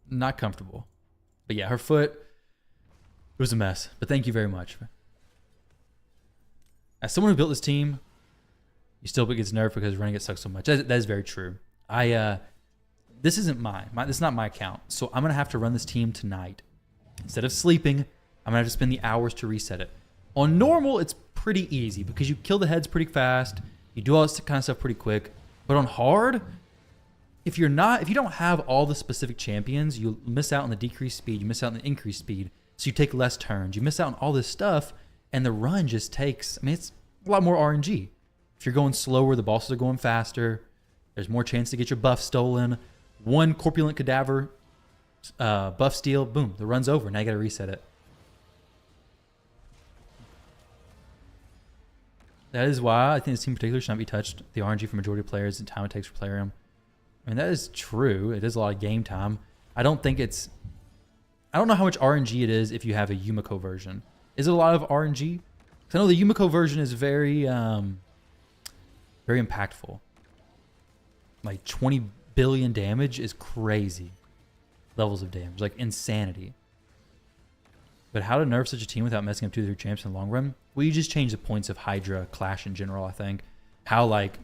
not comfortable. But yeah, her foot, it was a mess. But thank you very much. As someone who built this team, you still gets nerfed because running it sucks so much. That is very true. This isn't mine. This is not my account. So I'm going to have to run this team tonight. Instead of sleeping, I'm going to have to spend the hours to reset it. On normal, it's pretty easy because you kill the heads pretty fast. You do all this kind of stuff pretty quick. But on hard, if you don't have all the specific champions, you miss out on the decreased speed. You miss out on the increased speed. So you take less turns. You miss out on all this stuff. And the run just takes, it's a lot more RNG. If you're going slower, the bosses are going faster. There's more chance to get your buff stolen. One corpulent cadaver buff steal, boom, the run's over. Now you got to reset it. That is why I think this team in particular should not be touched. The RNG for majority of players and time it takes for player them. I mean, that is true. It is a lot of game time. I don't think it's... I don't know how much RNG it is if you have a Yumiko version. Is it a lot of RNG? Because I know the Yumiko version is very, very impactful. Like 20 billion damage is crazy. Levels of damage, like insanity. But how to nerf such a team without messing up 2-3 champs in the long run? Well, you just change the points of Hydra Clash in general, I think. How, like,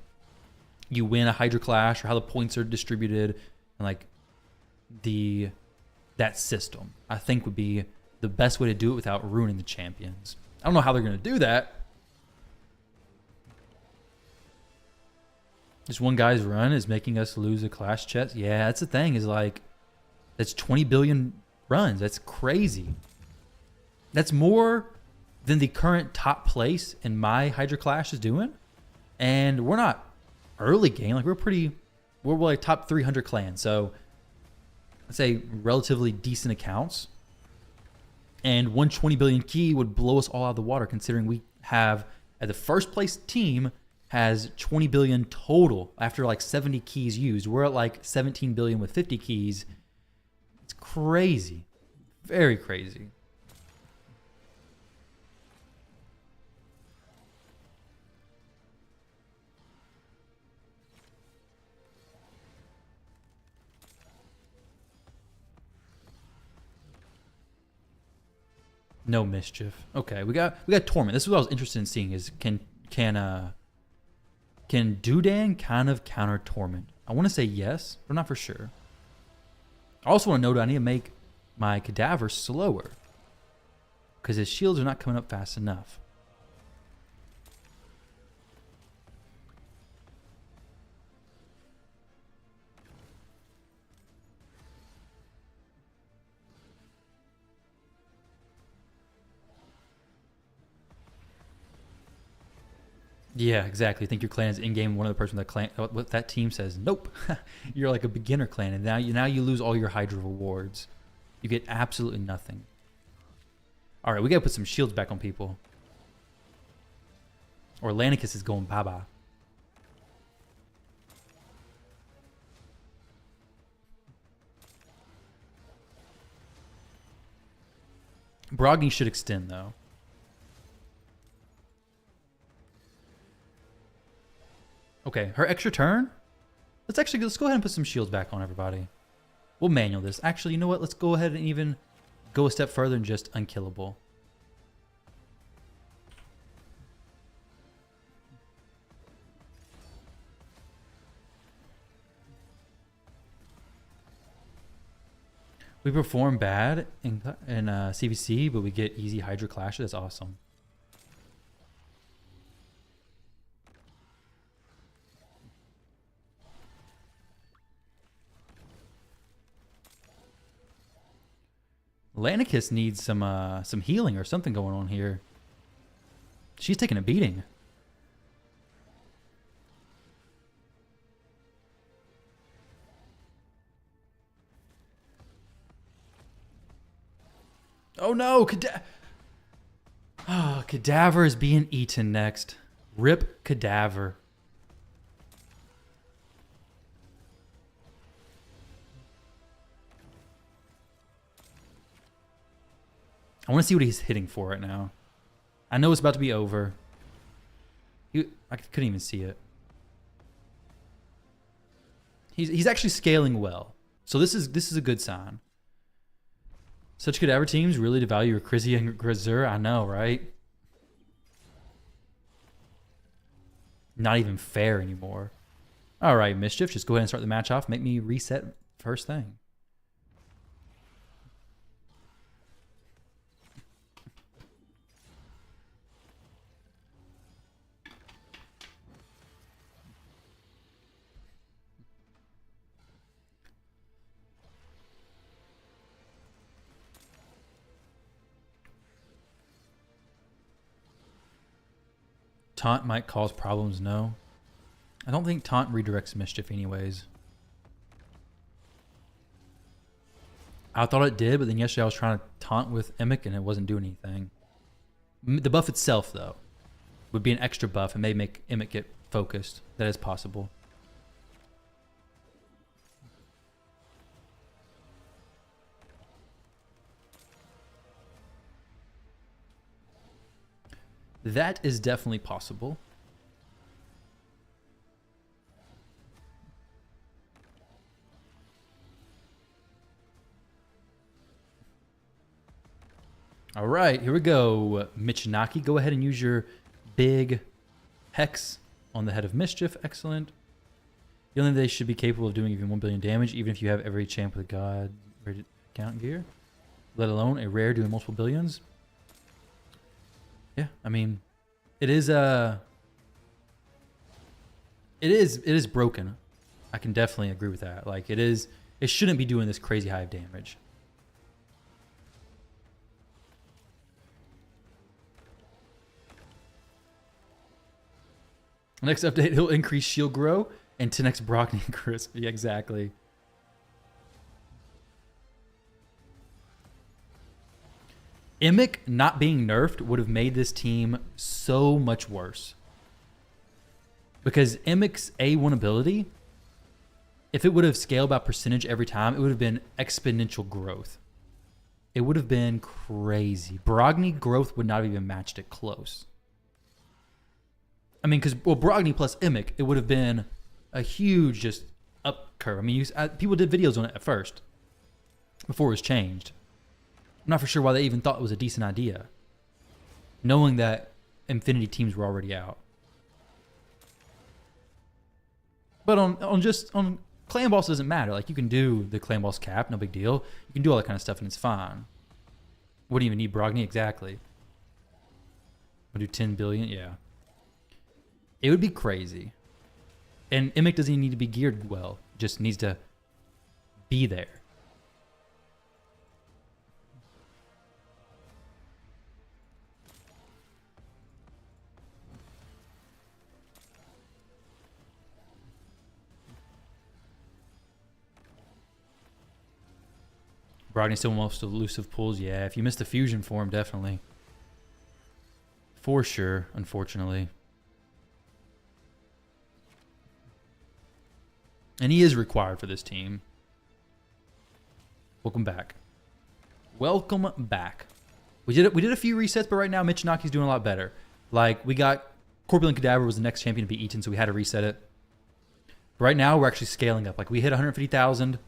you win a Hydra Clash, or how the points are distributed, and, like, that system, I think, would be the best way to do it without ruining the champions. I don't know how they're going to do that. Just one guy's run is making us lose a Clash chest. Yeah, that's the thing, is like, that's 20 billion runs. That's crazy. That's more than the current top place in my Hydra Clash is doing. And we're not early game. Like, we're like top 300 clan. So let's say relatively decent accounts. And 120 billion key would blow us all out of the water, considering we have, at the first place team, has 20 billion total after like 70 keys used. We're at like 17 billion with 50 keys. It's crazy. Very crazy. No mischief. Okay, we got Torment. This is what I was interested in seeing, is can Dudan kind of counter Torment? I want to say yes, but I'm not for sure. I also want to note I need to make my Cadaver slower, because his shields are not coming up fast enough. Yeah, exactly. Think your clan is in-game. One of the person that clan, what that team says, nope, you're like a beginner clan, and now you lose all your Hydra rewards. You get absolutely nothing. All right, we gotta put some shields back on people. Or Lanicus is going bye-bye. Brogni should extend though. Okay, her extra turn? Let's go ahead and put some shields back on everybody. We'll manual this. Actually, you know what? Let's go ahead and even go a step further and just unkillable. We perform bad in CVC, but we get easy Hydra clashes. That's awesome. Lanicus needs some healing or something going on here. She's taking a beating. Oh no, Cadaver is being eaten next. Rip Cadaver. I want to see what he's hitting for right now. I know it's about to be over. I couldn't even see it. He's actually scaling well. So this is a good sign. Such Cadaver teams really devalue your Krizzy and Grazur. I know, right? Not even fair anymore. All right, Mischief. Just go ahead and start the match off. Make me reset first thing. Taunt might cause problems, no. I don't think Taunt redirects Mischief anyways. I thought it did, but then yesterday I was trying to taunt with Emic and it wasn't doing anything. The buff itself, though, would be an extra buff and may make Emic get focused. That is possible. That is definitely possible. All right, here we go. Michinaki, go ahead and use your big hex on the head of Mischief. Excellent. The only they should be capable of doing even 1 billion damage, even if you have every champ with God rated count gear, let alone a rare doing multiple billions. Yeah, I mean, it is broken. I can definitely agree with that. Like it shouldn't be doing this crazy high of damage. Next update, he'll increase shield grow and 10x Brockney and Krisk. Yeah, exactly. Immic not being nerfed would have made this team so much worse. Because Immic's A1 ability, if it would have scaled by percentage every time, it would have been exponential growth. It would have been crazy. Brockney growth would not have even matched it close. I mean, because, well, Brockney plus Immic, it would have been a huge just up curve. I mean, people did videos on it at first before it was changed. I'm not for sure why they even thought it was a decent idea, knowing that Infinity teams were already out. But on clan boss doesn't matter. Like, you can do the clan boss cap, no big deal. You can do all that kind of stuff and it's fine. Wouldn't even need Brockney, exactly. We'll do 10 billion, yeah. It would be crazy. And Immic doesn't even need to be geared well. Just needs to be there. Brockney's still most elusive pulls. Yeah, if you missed the fusion form, definitely. For sure, unfortunately. And he is required for this team. Welcome back. Welcome back. We did a few resets, but right now Michinaki's doing a lot better. Like, we got Corpulent Cadaver was the next champion to be eaten, so we had to reset it. Right now, we're actually scaling up. Like, we hit 150,000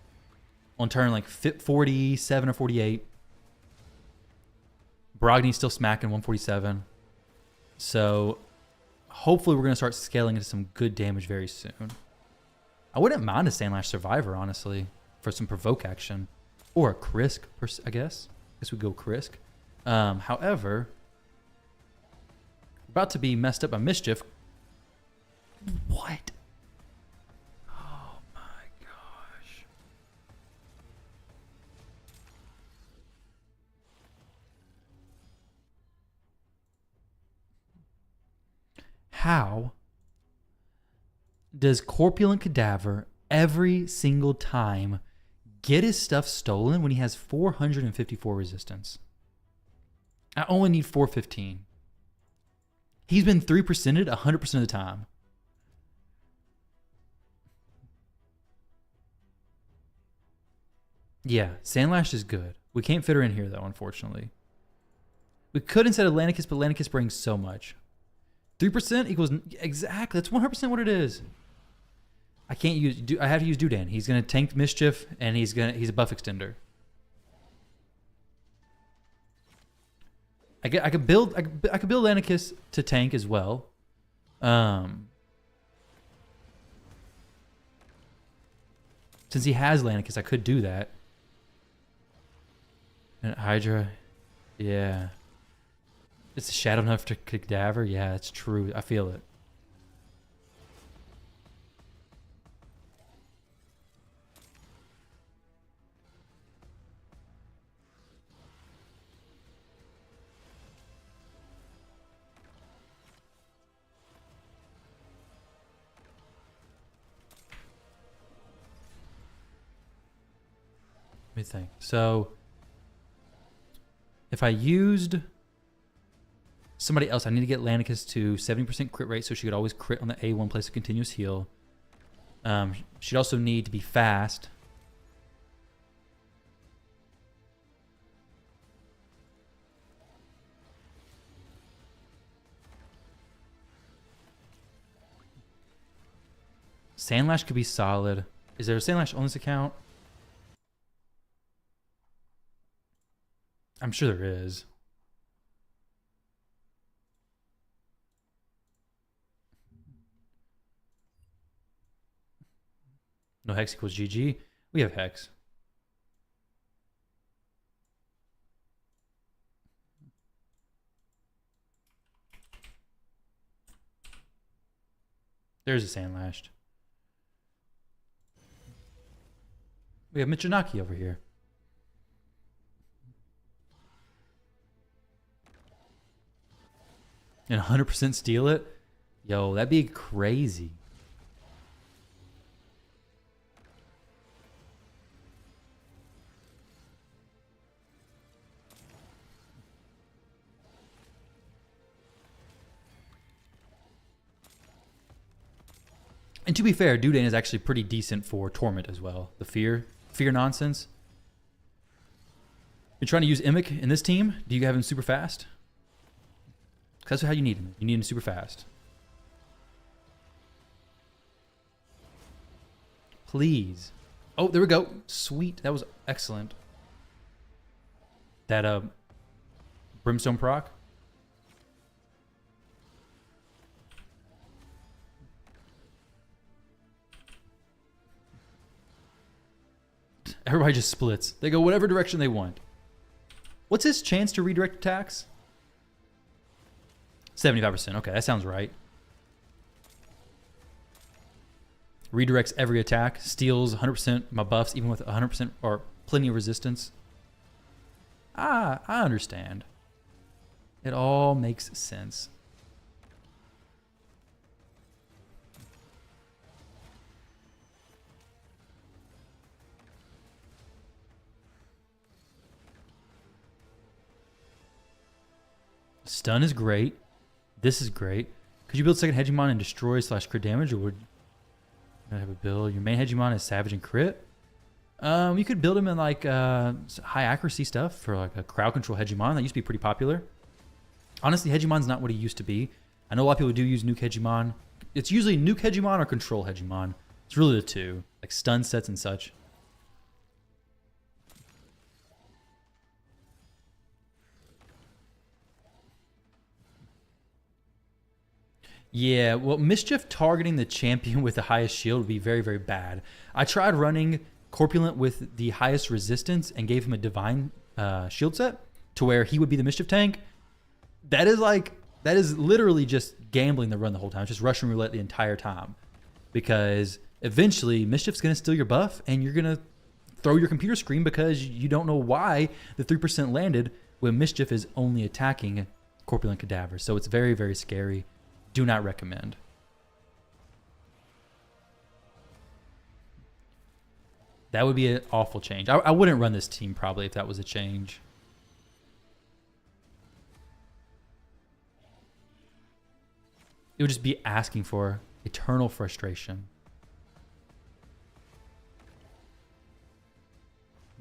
on turn like 47 or 48. Brockney's still smacking 147. So hopefully we're going to start scaling into some good damage very soon. I wouldn't mind a Sandlash Survivor, honestly, for some provoke action. Or a Krisk, I guess. I guess we go Krisk. However, we're about to be messed up by Mischief. What? Oh my gosh. How does Corpulent Cadaver every single time get his stuff stolen when he has 454 resistance? I only need 415. He's been 3%ed 100% of the time. Yeah, Sandlash is good. We can't fit her in here, though, unfortunately. We could instead of Lanicus, but Lanicus brings so much. 3% equals... Exactly, that's 100% what it is. I can't use... I have to use Dudan. He's going to tank Mischief, and he's a buff extender. I could build Lanicus to tank as well. Since he has Lanicus, I could do that. And Hydra, yeah. It's a shadow enough to Cadaver. Yeah, that's true. I feel it. Let me think. So, if I used somebody else, I need to get Lanicus to 70% crit rate so she could always crit on the A1 place of continuous heal. She'd also need to be fast. Sandlash could be solid. Is there a Sandlash on this account? I'm sure there is. No Hex equals GG. We have Hex. There's a Sandlashed. We have Michinaki over here. And 100% steal it? Yo, that'd be crazy. And to be fair, Dudane is actually pretty decent for Torment as well. The fear nonsense. You're trying to use Immic in this team? Do you have him super fast? That's how you need him. You need him super fast. Please. Oh, there we go. Sweet. That was excellent. That Brimstone proc. Everybody just splits. They go whatever direction they want. What's his chance to redirect attacks? 75%. Okay, that sounds right. Redirects every attack. Steals 100% my buffs, even with 100% or plenty of resistance. I understand. It all makes sense. Stun is great. This is great. Could you build second Hegemon and destroy / crit damage, or would you have a build? Your main Hegemon is Savage and crit. You could build him in like high accuracy stuff for like a crowd control Hegemon. That used to be pretty popular. Honestly, Hegemon's not what he used to be. I know a lot of people do use Nuke Hegemon. It's usually Nuke Hegemon or Control Hegemon. It's really the two, like stun sets and such. Yeah, well, Mischief targeting the champion with the highest shield would be very, very bad. I tried running Corpulent with the highest resistance and gave him a Divine shield set to where he would be the Mischief tank. That is literally just gambling the run the whole time. It's just Russian roulette the entire time. Because eventually, Mischief's going to steal your buff and you're going to throw your computer screen because you don't know why the 3% landed when Mischief is only attacking Corpulent Cadaver. So it's very, very scary. Do not recommend. That would be an awful change. I wouldn't run this team probably if that was a change. It would just be asking for eternal frustration.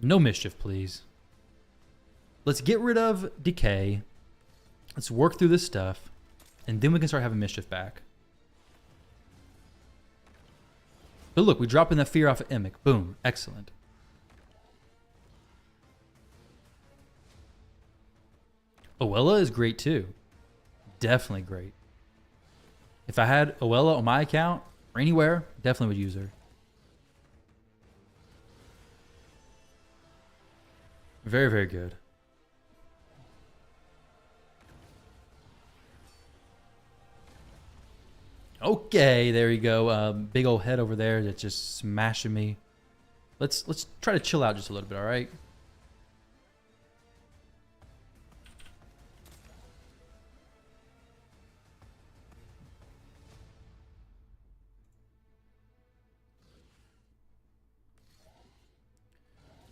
No Mischief, please. Let's get rid of Decay. Let's work through this stuff. And then we can start having Mischief back. But look, we drop in that fear off of Immic. Boom. Excellent. Oella is great too. Definitely great. If I had Oella on my account or anywhere, definitely would use her. Very, very good. Okay, there you go. Big old head over there that's just smashing me. Let's try to chill out just a little bit, all right?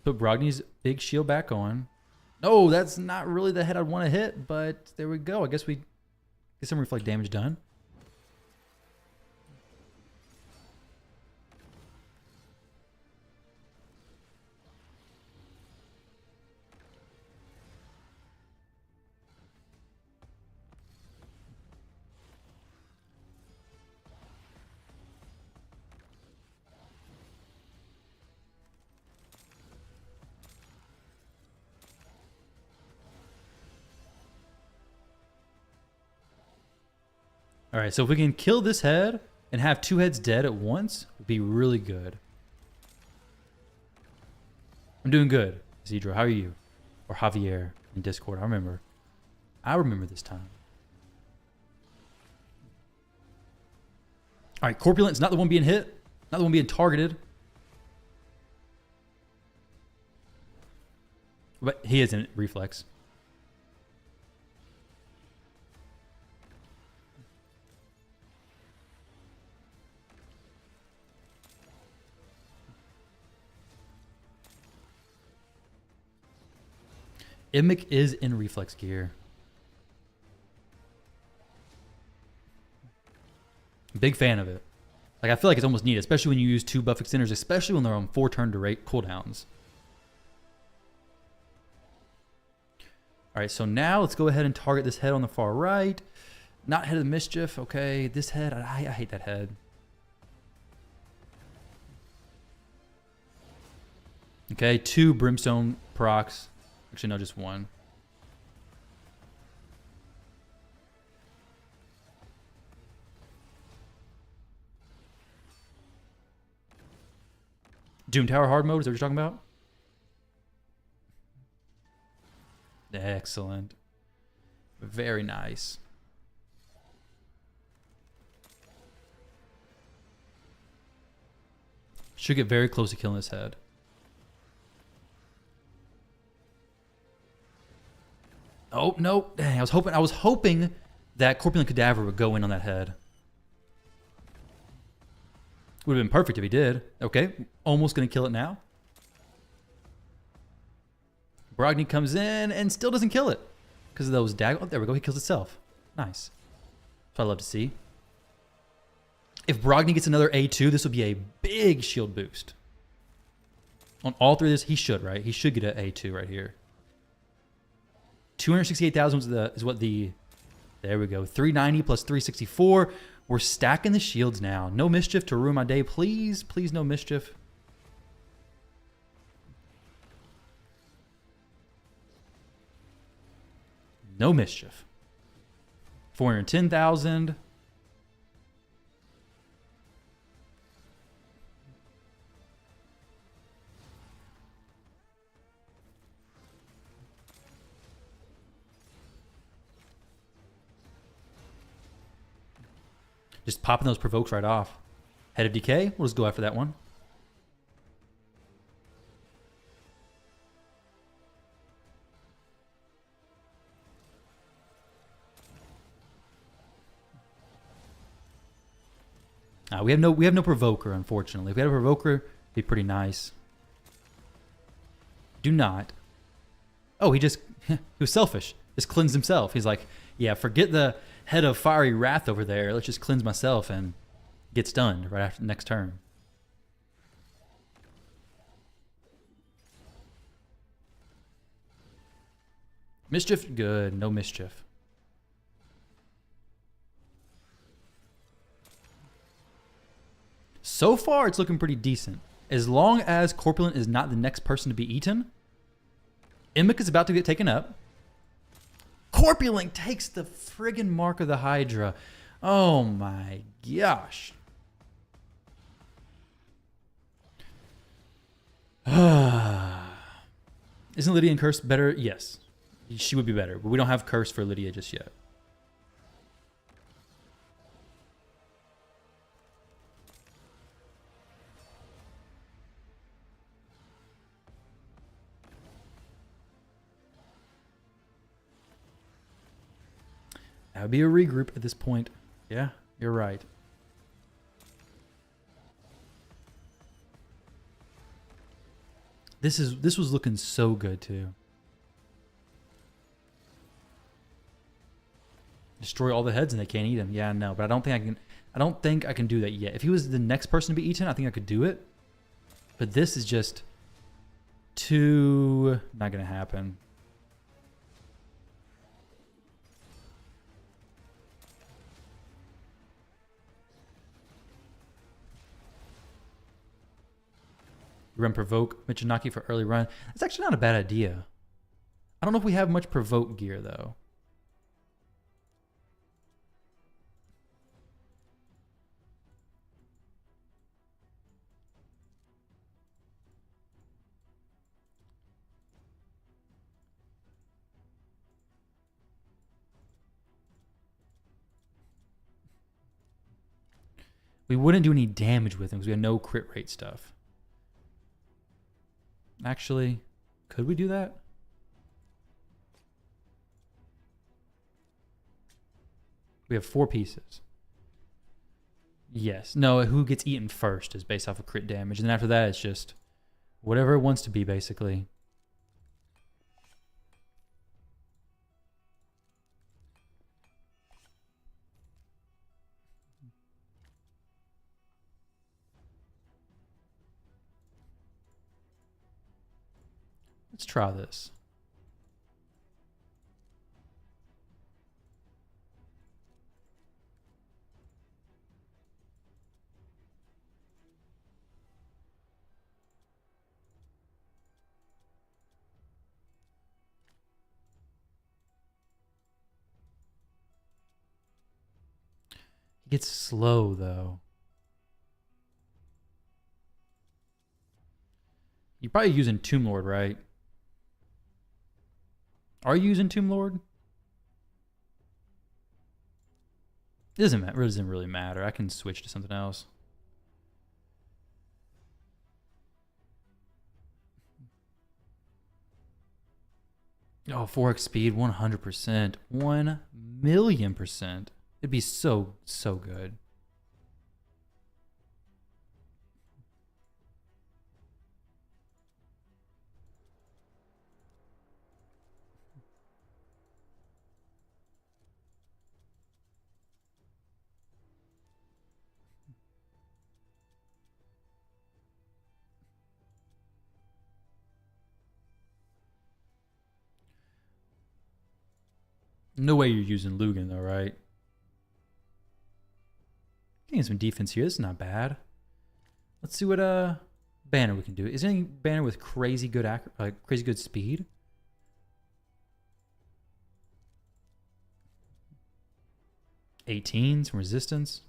Put Brogny's big shield back on. No, that's not really the head I'd want to hit, but there we go. I guess we get some reflect damage done. All right, so if we can kill this head and have 2 heads dead at once, would be really good. I'm doing good, Zedro. How are you? Or Javier in Discord. I remember. I remember this time. All right, Corpulent's not the one being hit. Not the one being targeted. But he isn't reflex. Immic is in reflex gear. Big fan of it. Like, I feel like it's almost needed, especially when you use 2 buff extenders, especially when they're on 4 turn cooldowns. All right, so now let's go ahead and target this head on the far right. Not Head of the Mischief. Okay, this head, I hate that head. Okay, 2 Brimstone procs. Actually, no, just 1. Doom Tower hard mode, is that what you're talking about? Excellent. Very nice. Should get very close to killing this head. Oh, no. Dang, I was hoping that Corpulent Cadaver would go in on that head. Would have been perfect if he did. Okay, almost going to kill it now. Brogni comes in and still doesn't kill it because of those daggers. Oh, there we go. He kills itself. Nice. That's what I love to see. If Brogni gets another A2, this will be a big shield boost. On all 3 of this, he should, right? He should get an A2 right here. 268,000 is what the... There we go. 390 plus 364. We're stacking the shields now. No mischief to ruin my day. Please, please no mischief. No mischief. 410,000. Just popping those provokes right off. Head of Decay. We'll just go after that one. We have no provoker, unfortunately. If we had a provoker, it'd be pretty nice. Do not. Oh, he was selfish. Just cleansed himself. He's like, yeah, forget the head of fiery wrath over there. Let's just cleanse myself and get stunned right after the next turn. Mischief, good. No mischief. So far, it's looking pretty decent. As long as Corpulent is not the next person to be eaten, Immic is about to get taken up. Corpulent takes the friggin' mark of the Hydra. Oh my gosh. Isn't Lydia and Curse better? Yes. She would be better, but we don't have Curse for Lydia just yet. That would be a regroup at this point. Yeah, you're right. This was looking so good too. Destroy all the heads and they can't eat them. Yeah, no, but I don't think I can do that yet. If he was the next person to be eaten, I think I could do it. But this is just too not gonna happen. Run provoke Michinaki for early run. That's actually not a bad idea. I don't know if we have much provoke gear though. We wouldn't do any damage with him because we have no crit rate stuff. Actually, could we do that? We have 4 pieces. Yes. No, who gets eaten first is based off of crit damage. And then after that, it's just whatever it wants to be, basically. Let's try this. He gets slow, though. You're probably using Tomb Lord, right? Are you using Tomb Lord? It doesn't really matter. I can switch to something else. Oh, 4x speed, 100%. 1,000,000%. It'd be so good. No way you're using Lugan, though, right? Getting some defense here. This is not bad. Let's see what banner we can do. Is there any banner with crazy good crazy good speed? '18s from resistance.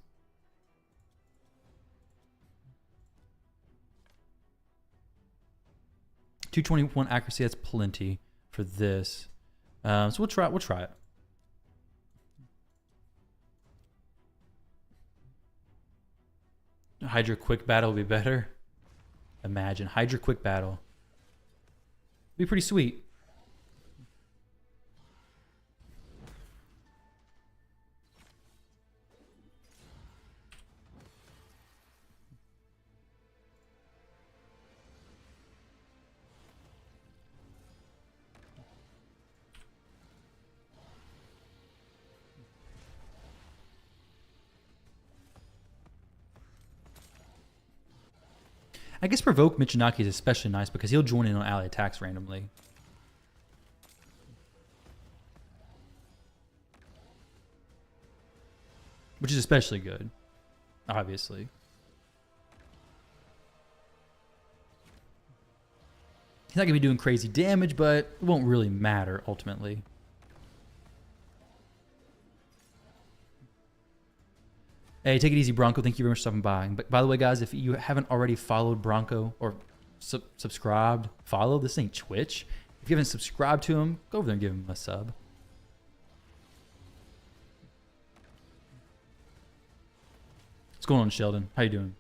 .221 accuracy. That's plenty for this. So we'll try it. Hydra quick battle will be better. Imagine Hydra quick battle. Be pretty sweet. I guess Provoke Michinaki is especially nice because he'll join in on ally attacks randomly. Which is especially good, obviously. He's not going to be doing crazy damage, but it won't really matter ultimately. Hey, take it easy, Bronco. Thank you very much for stopping by. But by the way, guys, if you haven't already followed Bronco or subscribed, follow. This ain't Twitch. If you haven't subscribed to him, go over there and give him a sub. What's going on, Sheldon? How you doing?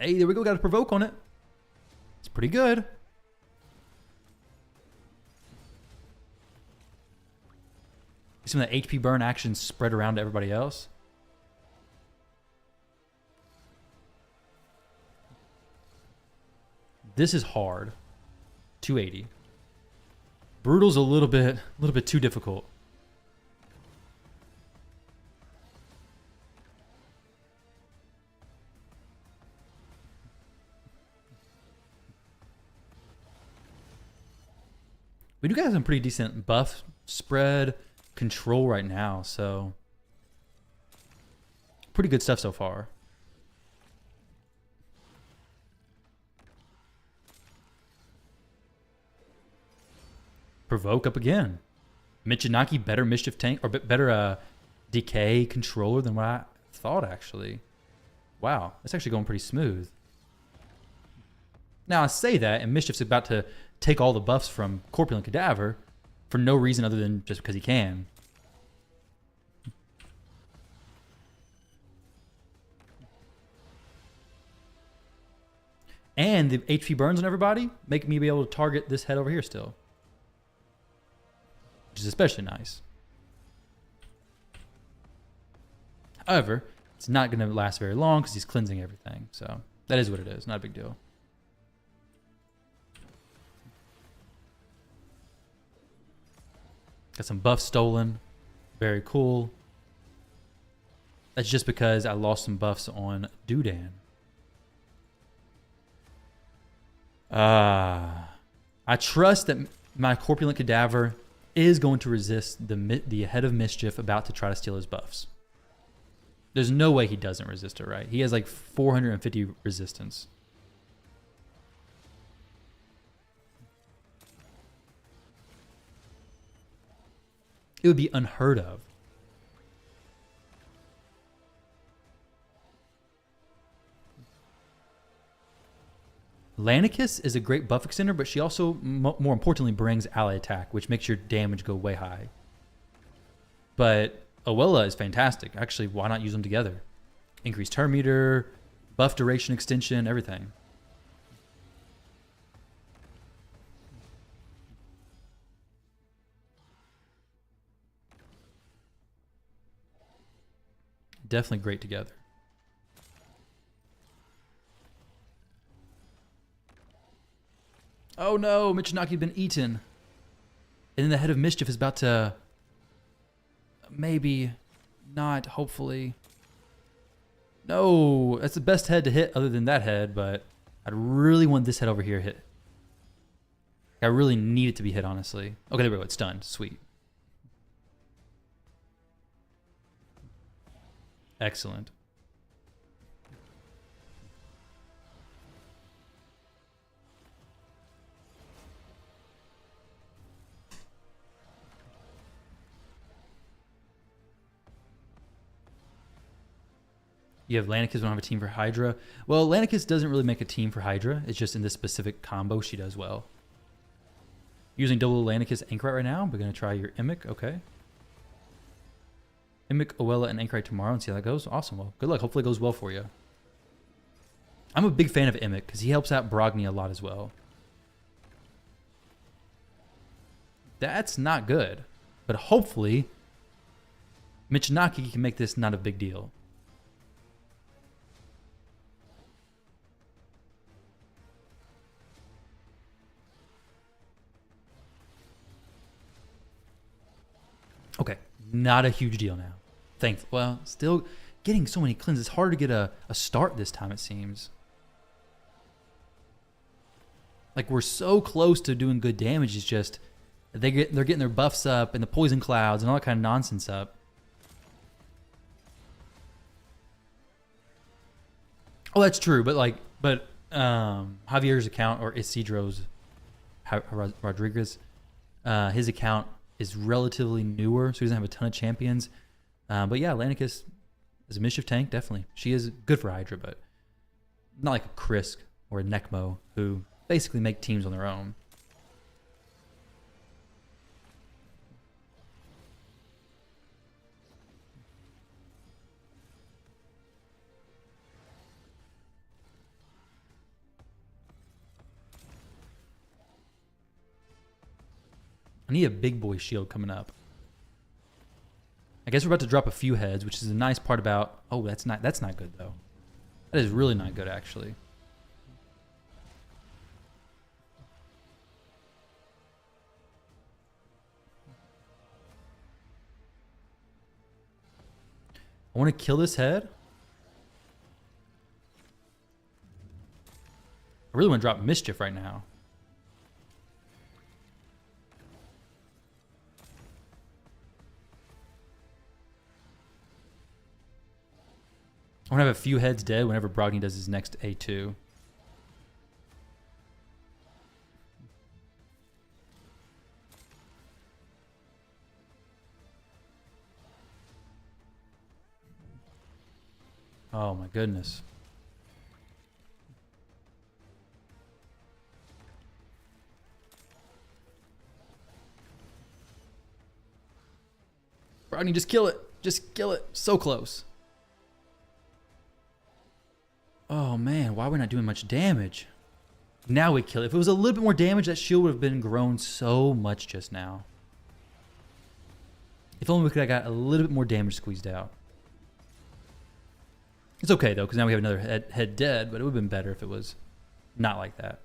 Hey, there we go. Got a provoke on it. It's pretty good. Some of the HP burn action spread around to everybody else. This is hard. 280. Brutal's a little bit too difficult. We do got some pretty decent buff spread control right now, so pretty good stuff so far. Provoke up again. Michinaki better mischief tank or better decay controller than what I thought actually. Wow, that's actually going pretty smooth. Now I say that, and Mischief's about to take all the buffs from Corpulent Cadaver for no reason other than just because he can. And the HP burns on everybody make me be able to target this head over here still, which is especially nice. However, it's not going to last very long because he's cleansing everything. So that is what it is. Not a big deal. Got some buffs stolen. Very cool. That's just because I lost some buffs on Doodan. I trust that my Corpulent Cadaver is going to resist the Head of Mischief about to try to steal his buffs. There's no way he doesn't resist it, right? He has like 450 resistance. It would be unheard of. Lanicus is a great buff extender, but she also, more importantly, brings ally attack, which makes your damage go way high. But Oella is fantastic. Actually, why not use them together? Increased turn meter, buff duration extension, everything. Definitely great together. Oh no, Michinaki's been eaten. And then the Head of Mischief is about to... Maybe not, hopefully. No, that's the best head to hit other than that head, but I'd really want this head over here hit. I really need it to be hit, honestly. Okay, there we go. It's stunned. Sweet. Excellent. You have Lanicus, we don't have a team for Hydra. Well, Lanicus doesn't really make a team for Hydra. It's just in this specific combo she does well. Using double Lanicus Anchorite right now. We're going to try your Immic. Okay. Immic, Oella, and Anchorite tomorrow and see how that goes. Awesome. Well, good luck. Hopefully it goes well for you. I'm a big fan of Immic because he helps out Brogni a lot as well. That's not good. But hopefully Michinaki can make this not a big deal. Okay, not a huge deal now. Thankful. Well, still getting so many cleanses. It's hard to get a start this time, it seems. Like, we're so close to doing good damage. It's just they're getting their buffs up and the poison clouds and all that kind of nonsense up. Oh, that's true. But Javier's account, or Isidro's Rodriguez, his account is relatively newer, so he doesn't have a ton of champions. But yeah, Lanicus is a Mischief tank, definitely. She is good for Hydra, but not like a Krisk or a Necmo, who basically make teams on their own. I need a big boy shield coming up. I guess we're about to drop a few heads, which is a nice part about... Oh, that's not good, though. That is really not good, actually. I want to kill this head. I really want to drop Mischief right now. I want to have a few heads dead whenever Brogni does his next A2. Oh my goodness. Brogni, just kill it. Just kill it. So close. Oh, man. Why are we not doing much damage? Now we kill it. If it was a little bit more damage, that shield would have been grown so much just now. If only we could have got a little bit more damage squeezed out. It's okay, though, because now we have another head dead, but it would have been better if it was not like that.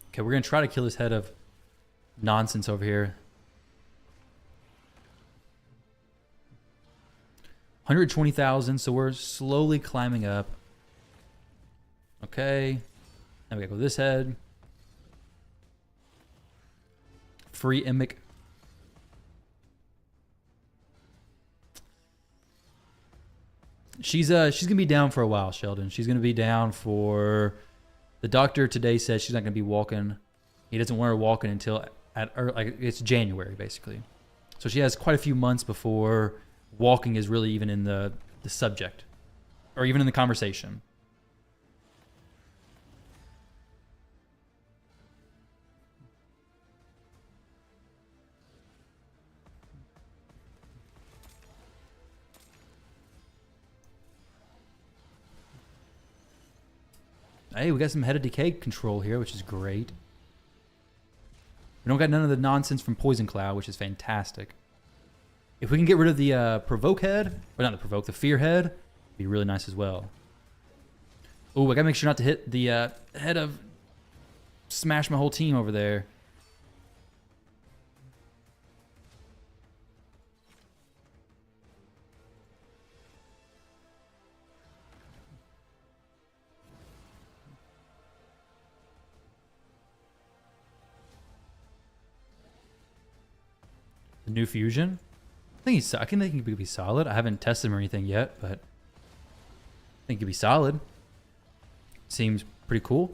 Okay, we're going to try to kill this head of nonsense over here. 120,000, so we're slowly climbing up. Okay. Now we gotta go this head. Free Emic. She's gonna be down for a while, Sheldon. She's gonna be down for... The doctor today says she's not gonna be walking. He doesn't want her walking until it's January, basically. So she has quite a few months before walking is really even in the subject, or even in the conversation. Hey, we got some head of decay control here, which is great. We don't got none of the nonsense from Poison Cloud, which is fantastic. If we can get rid of the provoke head, or not the provoke, the fear head, it'd be really nice as well. Oh, I gotta make sure not to hit the head of smash my whole team over there. The new fusion. I think he could be solid. I haven't tested him or anything yet, but I think he could be solid. Seems pretty cool.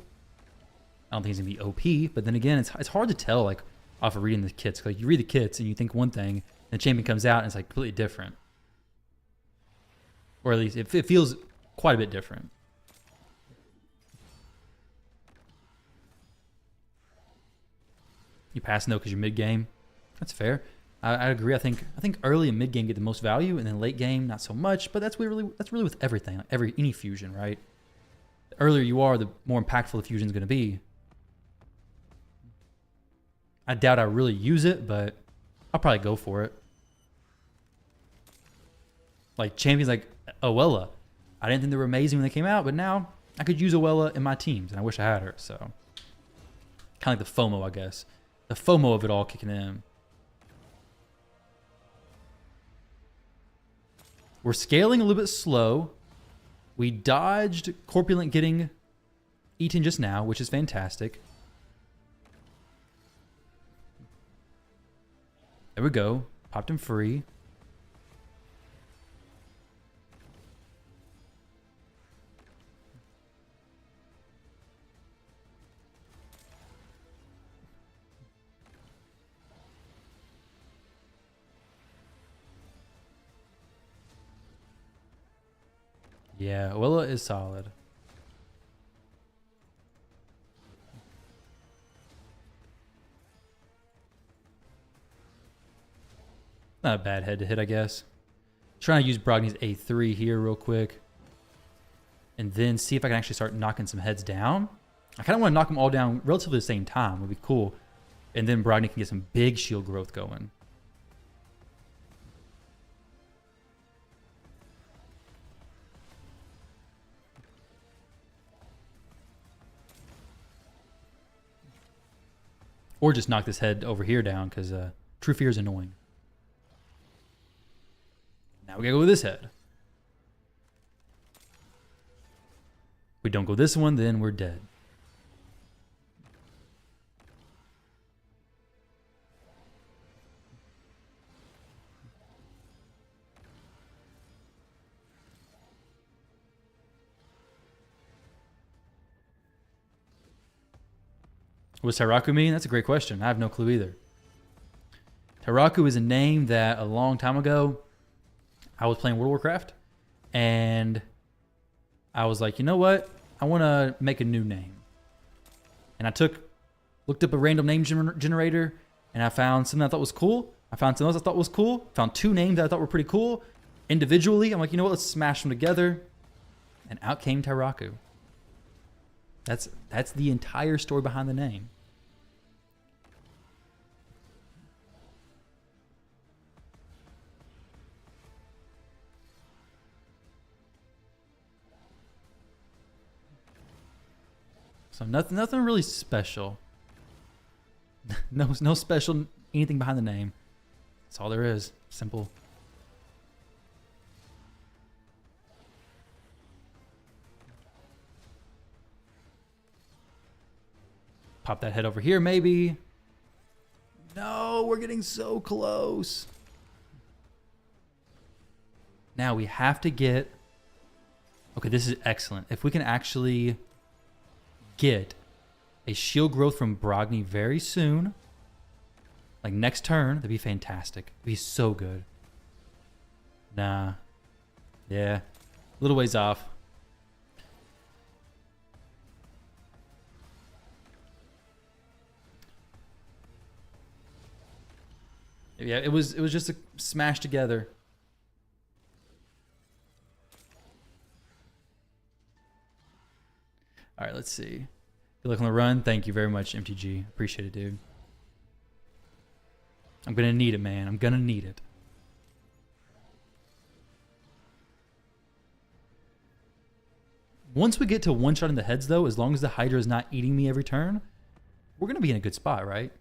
I don't think he's gonna be OP, but then again, it's hard to tell like off of reading the kits. Like you read the kits and you think one thing, and the champion comes out and it's like completely different, or at least it feels quite a bit different. You passing though because you're mid game. That's fair. I agree. I think early and mid game get the most value, and then late game not so much. But that's really with everything, like any fusion, right? The earlier you are, the more impactful the fusion is going to be. I doubt I really use it, but I'll probably go for it. Like champions like Oella, I didn't think they were amazing when they came out, but now I could use Oella in my teams, and I wish I had her. So kind of like the FOMO, I guess. The FOMO of it all kicking in. We're scaling a little bit slow. We dodged Corpulent getting eaten just now, which is fantastic. There we go. Popped him free. Yeah, Oella is solid. Not a bad head to hit, I guess. Trying to use Brogni's A3 here real quick. And then see if I can actually start knocking some heads down. I kind of want to knock them all down relatively the same time. Would be cool. And then Brogni can get some big shield growth going. Or just knock this head over here down, because True Fear is annoying. Now we gotta go with this head. If we don't go this one, then we're dead. What does Taraku mean? That's a great question. I have no clue either. Taraku is a name that a long time ago I was playing World of Warcraft, and I was like, you know what? I want to make a new name. And I looked up a random name generator, and I found something I thought was cool. I found something else I thought was cool. Found two names that I thought were pretty cool. Individually, I'm like, you know what? Let's smash them together. And out came Tyraku. That's the entire story behind the name. So nothing really special. No special anything behind the name. That's all there is. Simple. Pop that head over here, maybe. No, we're getting so close. Now we have to get... Okay, this is excellent. If we can actually get a shield growth from Brogni very soon, like next turn, that'd be fantastic. It'd be so good. Nah. Yeah. A little ways off. Yeah, it was just a smash together. All right, let's see. Good luck on the run. Thank you very much, MTG. Appreciate it, dude. I'm going to need it, man. I'm going to need it. Once we get to one shot in the heads, though, as long as the Hydra is not eating me every turn, we're going to be in a good spot, right?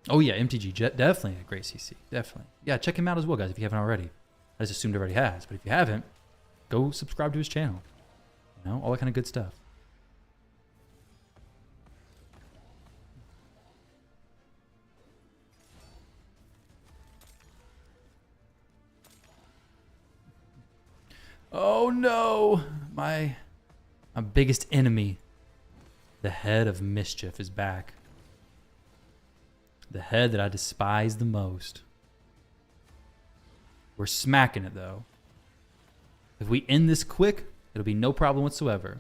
Oh, yeah, MTG, definitely a great CC. Definitely. Yeah, check him out as well, guys, if you haven't already. I just assumed everybody has. But if you haven't, go subscribe to his channel. You know, all that kind of good stuff. Oh, no. My biggest enemy, the head of mischief, is back. The head that I despise the most. We're smacking it, though. If we end this quick, it'll be no problem whatsoever.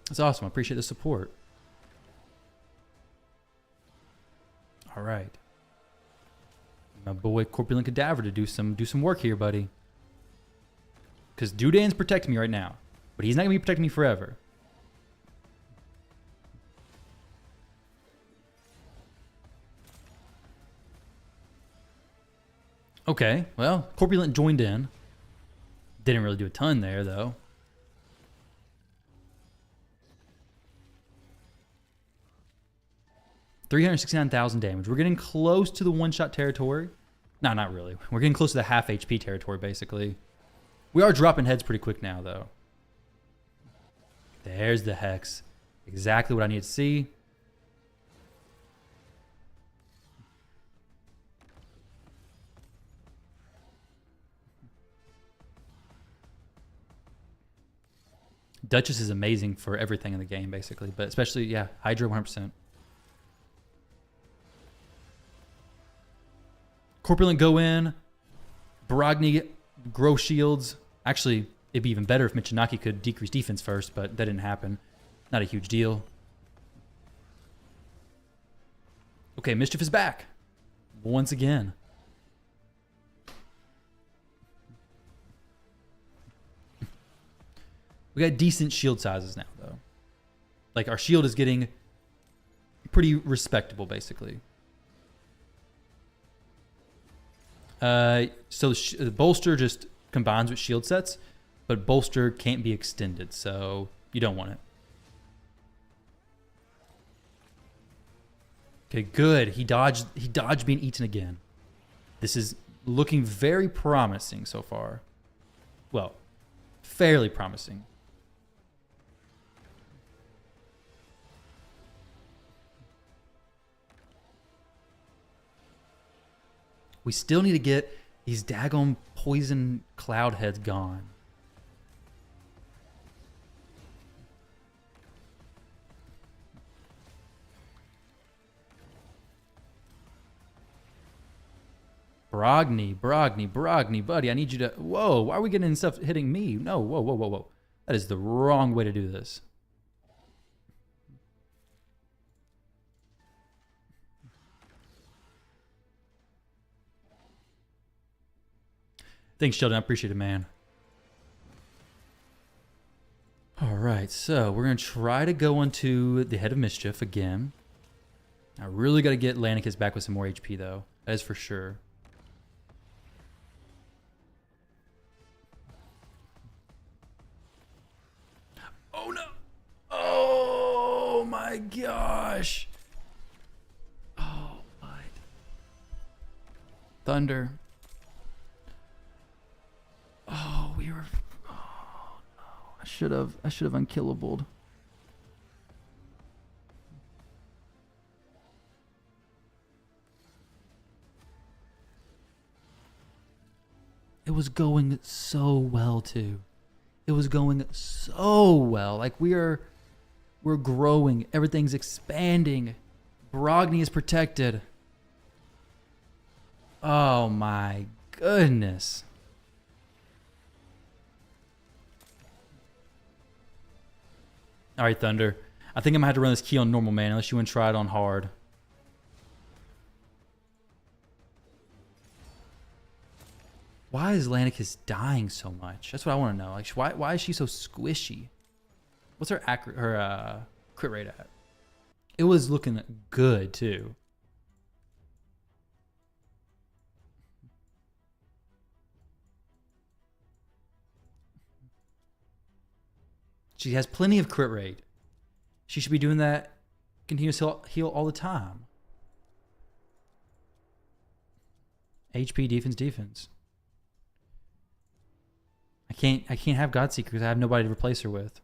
That's awesome. I appreciate the support. All right. My boy Corpulent Cadaver to do some work here, buddy. Because Dudan's protecting me right now. But he's not going to be protecting me forever. Okay, well, Corpulent joined in. Didn't really do a ton there, though. $369,000 damage. We're getting close to the one-shot territory. No, not really. We're getting close to the half HP territory, basically. We are dropping heads pretty quick now, though. There's the Hex. Exactly what I need to see. Duchess is amazing for everything in the game, basically. But especially, yeah, Hydra 100%. Corpulent go in. Brogni grow shields. Actually, it'd be even better if Michinaki could decrease defense first, but that didn't happen. Not a huge deal. Okay, Mischief is back. Once again. We got decent shield sizes now, though. Like, our shield is getting pretty respectable, basically. So the bolster just combines with shield sets, but bolster can't be extended, so you don't want it. Okay, good. He dodged being eaten again. This is looking very promising so far. Well, fairly promising. We still need to get these daggone poison cloud heads gone. Brogni, buddy, I need you to... Whoa, why are we getting stuff hitting me? No, whoa. That is the wrong way to do this. Thanks, Sheldon. I appreciate it, man. All right, so we're going to try to go into the Head of Mischief again. I really got to get Lanicus back with some more HP, though. That is for sure. Oh, no. Oh, my gosh. Oh, my. Thunder. Oh, we were... Oh, no. I should have unkillable. It was going so well, too. It was going so well. Like, we're growing. Everything's expanding. Brogni is protected. Oh, my goodness. All right, Thunder. I think I'm going to have to run this key on normal, man, unless you want to try it on hard. Why is Lanicus dying so much? That's what I want to know. Like, why is she so squishy? What's her crit rate at? It was looking good, too. She has plenty of crit rate. She should be doing that continuous heal all the time. HP, defense. I can't have Godseeker because I have nobody to replace her with.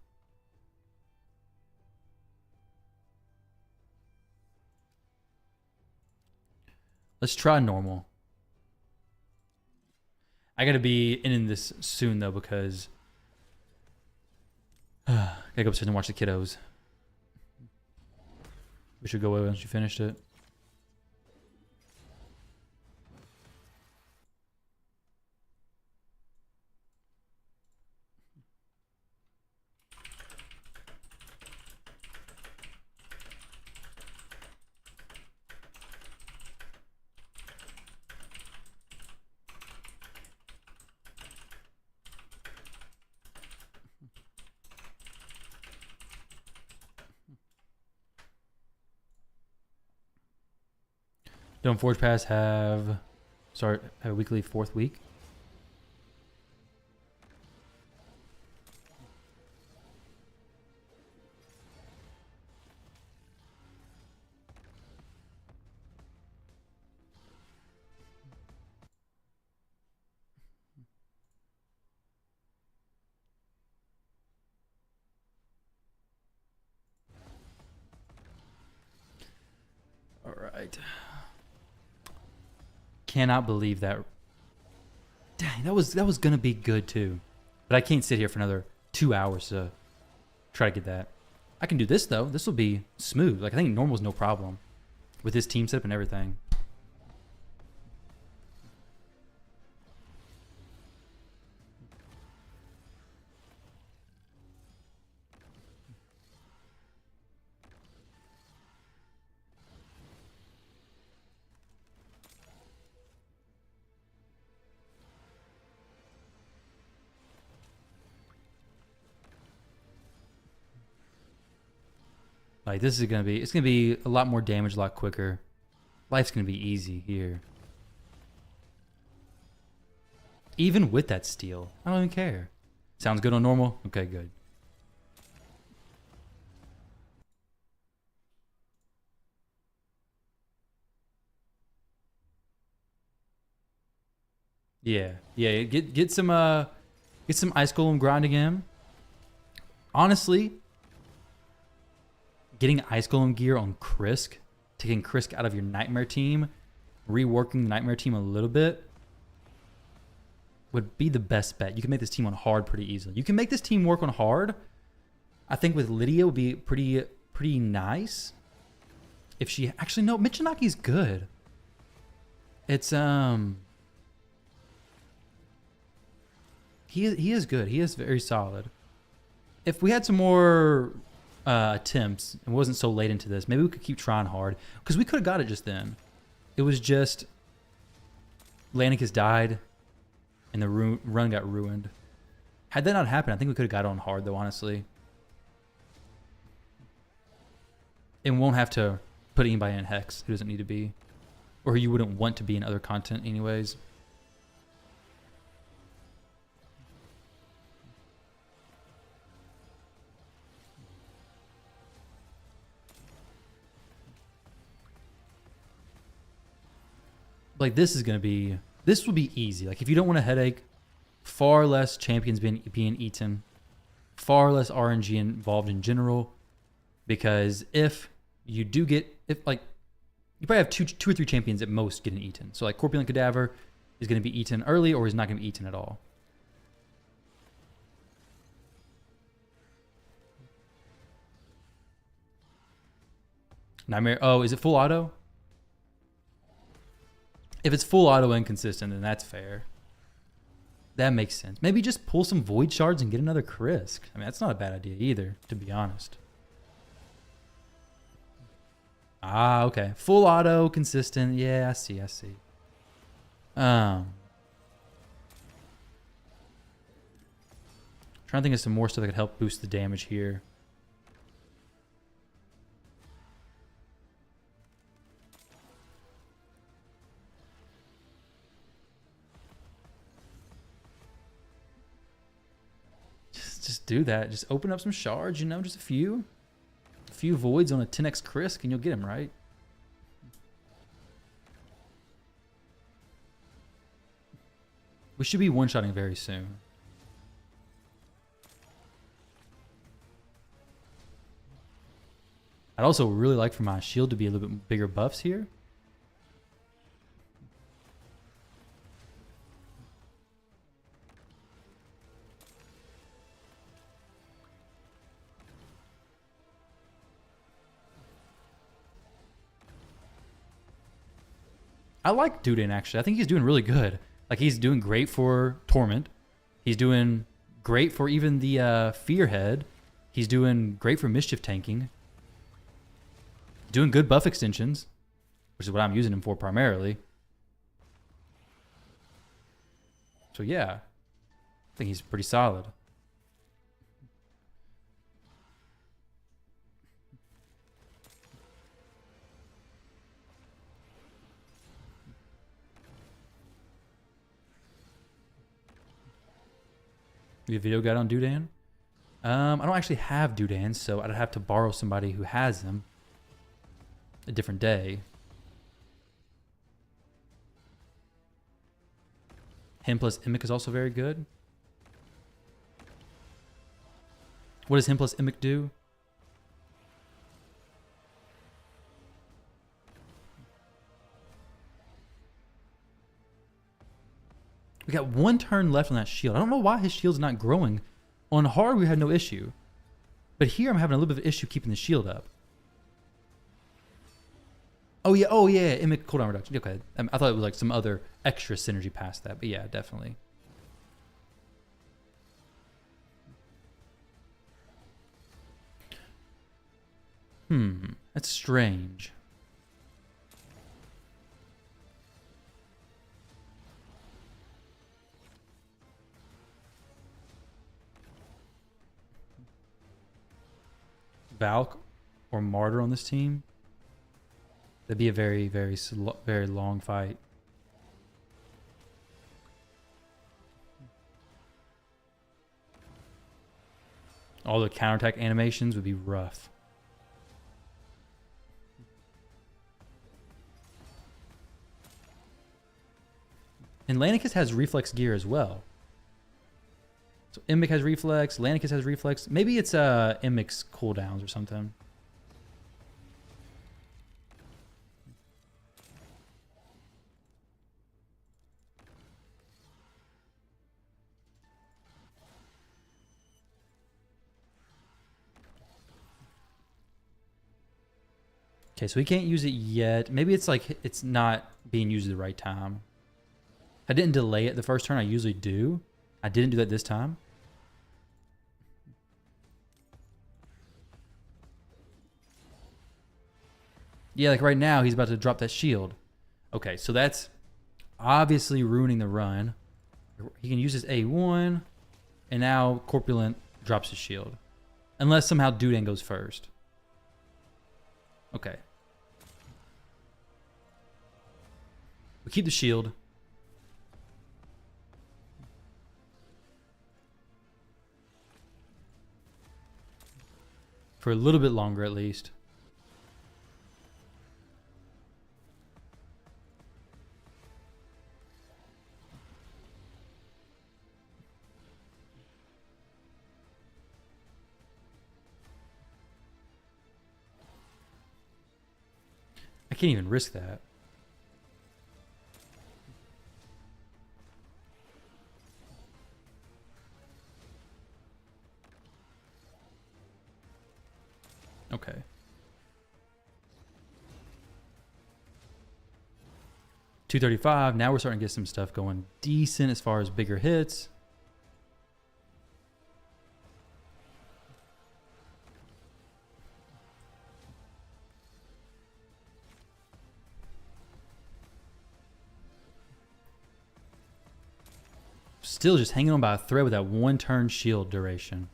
Let's try normal. I gotta be in this soon though because gotta go upstairs and watch the kiddos. We should go away once you finished it. Don't Forge Pass have a weekly 4th week? All right. Cannot believe that. Dang, that was gonna be good too, but I can't sit here for another 2 hours to try to get that. I can do this though. This will be smooth. Like I think normal's no problem with this team setup and everything. Like this is it's gonna be a lot more damage, a lot quicker. Life's gonna be easy here. Even with that steal, I don't even care. Sounds good on normal? Okay, good. Yeah, get some ice golem grinding in. Honestly, getting ice golem gear on Krisk, taking Krisk out of your nightmare team, reworking the Nightmare team a little bit would be the best bet. You can make this team on hard pretty easily. You can make this team work on hard. I think with Lydia would be pretty nice. If she actually no, Michinaki's good. It's he is good. He is very solid. If we had some more attempts and wasn't so late into this, maybe we could keep trying hard because we could have got it just then. It was just Lanicus died and the run got ruined. Had that not happened, I think we could have got it on hard though, honestly. And won't have to put anybody in Hex who doesn't need to be, or who you wouldn't want to be in other content anyways. Like this will be easy. Like if you don't want a headache, far less champions being eaten, far less RNG involved in general. Because if you do get, you probably have two or three champions at most getting eaten. So like Corpulent Cadaver is going to be eaten early or is not going to be eaten at all. Nightmare, oh, is it full auto? If it's full auto inconsistent, then that's fair. That makes sense. Maybe just pull some Void Shards and get another Krisk. I mean, that's not a bad idea either, to be honest. Ah, okay. Full auto, consistent. Yeah, I see. Trying to think of some more stuff that could help boost the damage here. Just do that. Just open up some shards, you know, just a few voids on a 10x Krisk and you'll get him, right? We should be one-shotting very soon. I'd also really like for my shield to be a little bit bigger buffs here. I like Dudan actually. I think he's doing really good. Like he's doing great for Torment. He's doing great for even the Fearhead. He's doing great for Mischief tanking. Doing good buff extensions, which is what I'm using him for primarily. So yeah, I think he's pretty solid. You have a video guide on Dudan? I don't actually have Dudan, so I'd have to borrow somebody who has them a different day. Him plus Immic is also very good. What does him plus Immic do? We got one turn left on that shield. I don't know why his shield's not growing. On hard, we had no issue. But here, I'm having a little bit of issue keeping the shield up. Oh, yeah. Immic cooldown reduction. Okay. I thought it was like some other extra synergy past that. But yeah, definitely. That's strange. Valk or Martyr on this team, that'd be a very, very long fight. All the counterattack animations would be rough. And Lanicus has reflex gear as well. So Immic has reflex, Lanicus has reflex. Maybe it's Immic's cooldowns or something. Okay, so he can't use it yet. Maybe it's like it's not being used at the right time. I didn't delay it the first turn. I usually do. I didn't do that this time. Yeah, like right now, he's about to drop that shield. Okay, so that's obviously ruining the run. He can use his A1, and now Corpulent drops his shield. Unless somehow Dudan goes first. Okay. We keep the shield. For a little bit longer, at least. I can't even risk that. Okay. $235. Now we're starting to get some stuff going decent as far as bigger hits. Still just hanging on by a thread with that one turn shield duration.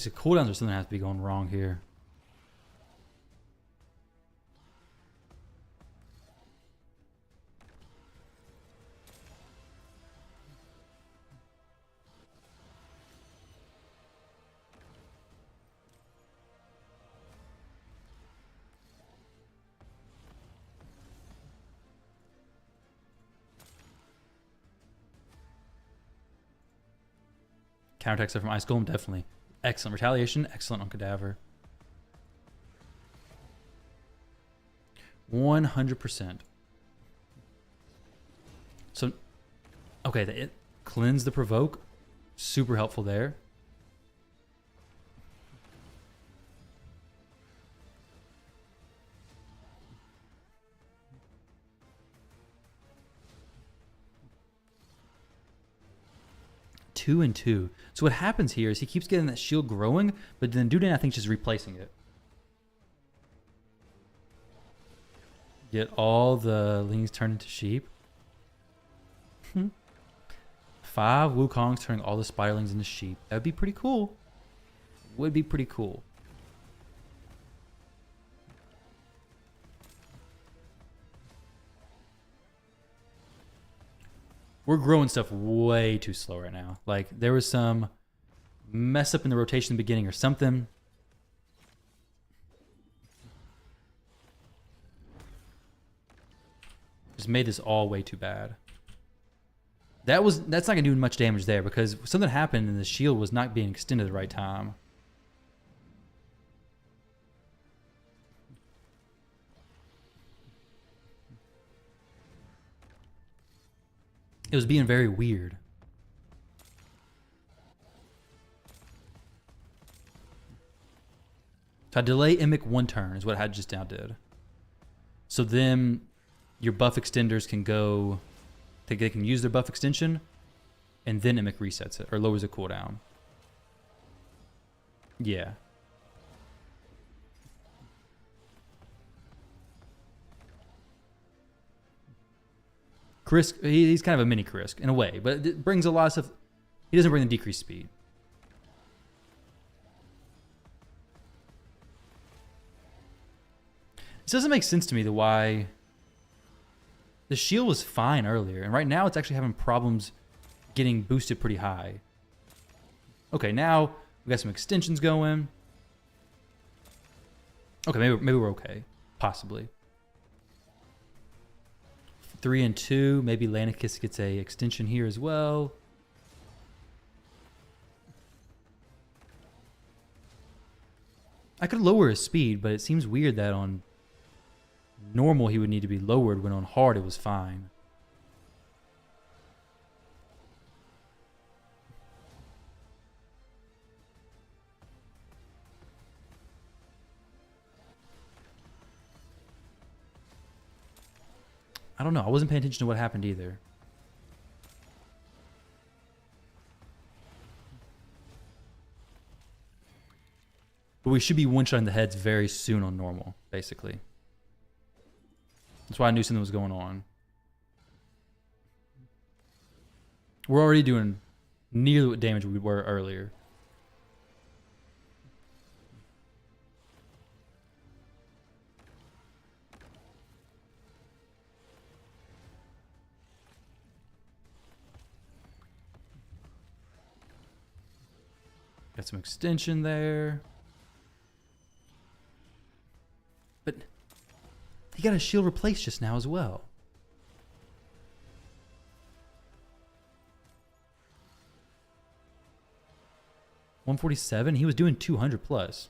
The cooldowns or something has to be going wrong here. Counterattacks from Ice Golem, definitely. Excellent. Retaliation, excellent on Cadaver. 100%. So, okay, it cleanse the provoke. Super helpful there. Two and two. So what happens here is he keeps getting that shield growing, but then Dudan, I think, is just replacing it. Get all the lings turned into sheep. 5 Wukongs turning all the spiderlings into sheep. That would be pretty cool. Would be pretty cool. We're growing stuff way too slow right now. Like, there was some mess up in the rotation in the beginning or something. Just made this all way too bad. That's not gonna do much damage there because something happened and the shield was not being extended at the right time. It was being very weird. So I delay Mimic 1 turn is what I just now did. So then your buff extenders can go, they can use their buff extension, and then Mimic resets it or lowers the cooldown. Yeah. Krisk, he's kind of a mini Krisk in a way, but it brings a lot of stuff. He doesn't bring the decreased speed. This doesn't make sense to me, why the shield was fine earlier, and right now it's actually having problems getting boosted pretty high. Okay, now we got some extensions going. Okay, maybe we're okay. Possibly. 3 and 2. Maybe Lanicus gets a extension here as well. I could lower his speed, but it seems weird that on normal he would need to be lowered when on hard it was fine. I don't know. I wasn't paying attention to what happened either. But we should be one-shotting the heads very soon on normal, basically. That's why I knew something was going on. We're already doing nearly what damage we were earlier. Got some extension there. But he got his shield replaced just now as well. $147? He was doing 200 plus.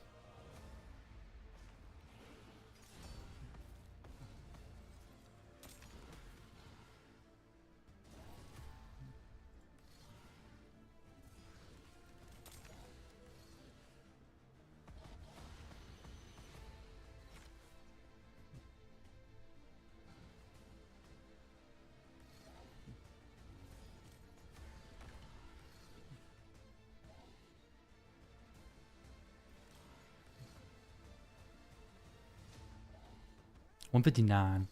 $159.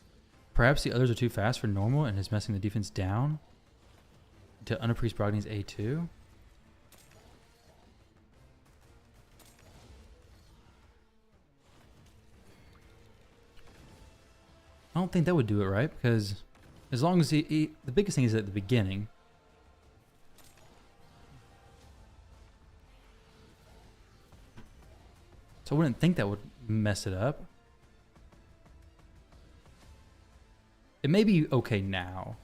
Perhaps the others are too fast for normal and is messing the defense down to Unappriest Brogny's A2. I don't think that would do it, right? Because as long as the biggest thing is at the beginning. So I wouldn't think that would mess it up. It may be okay now.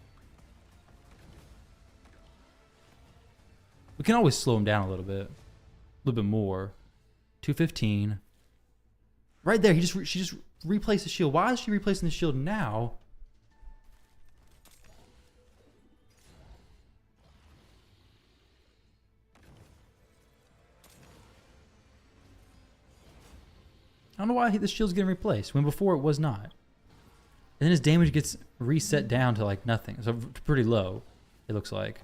We can always slow him down a little bit more. 215. Right there, she just replaced the shield. Why is she replacing the shield now? I don't know why the shield's getting replaced when before it was not. And then his damage gets reset down to like nothing. So pretty low, it looks like.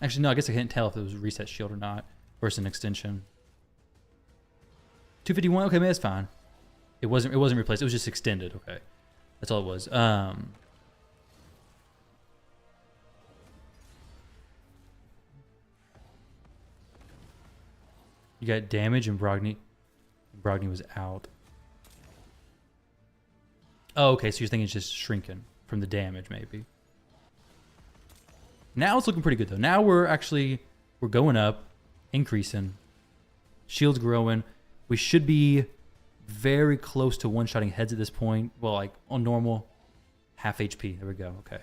Actually, no, I guess I can't tell if it was reset shield or not. Versus an extension. 251, okay, man, that's fine. It wasn't replaced, it was just extended, okay. That's all it was. You got damage and Brogny was out. Oh, okay, so you're thinking it's just shrinking from the damage, maybe. Now it's looking pretty good, though. Now we're going up, increasing. Shield's growing. We should be very close to one-shotting heads at this point. Well, like, on normal, half HP. There we go, okay.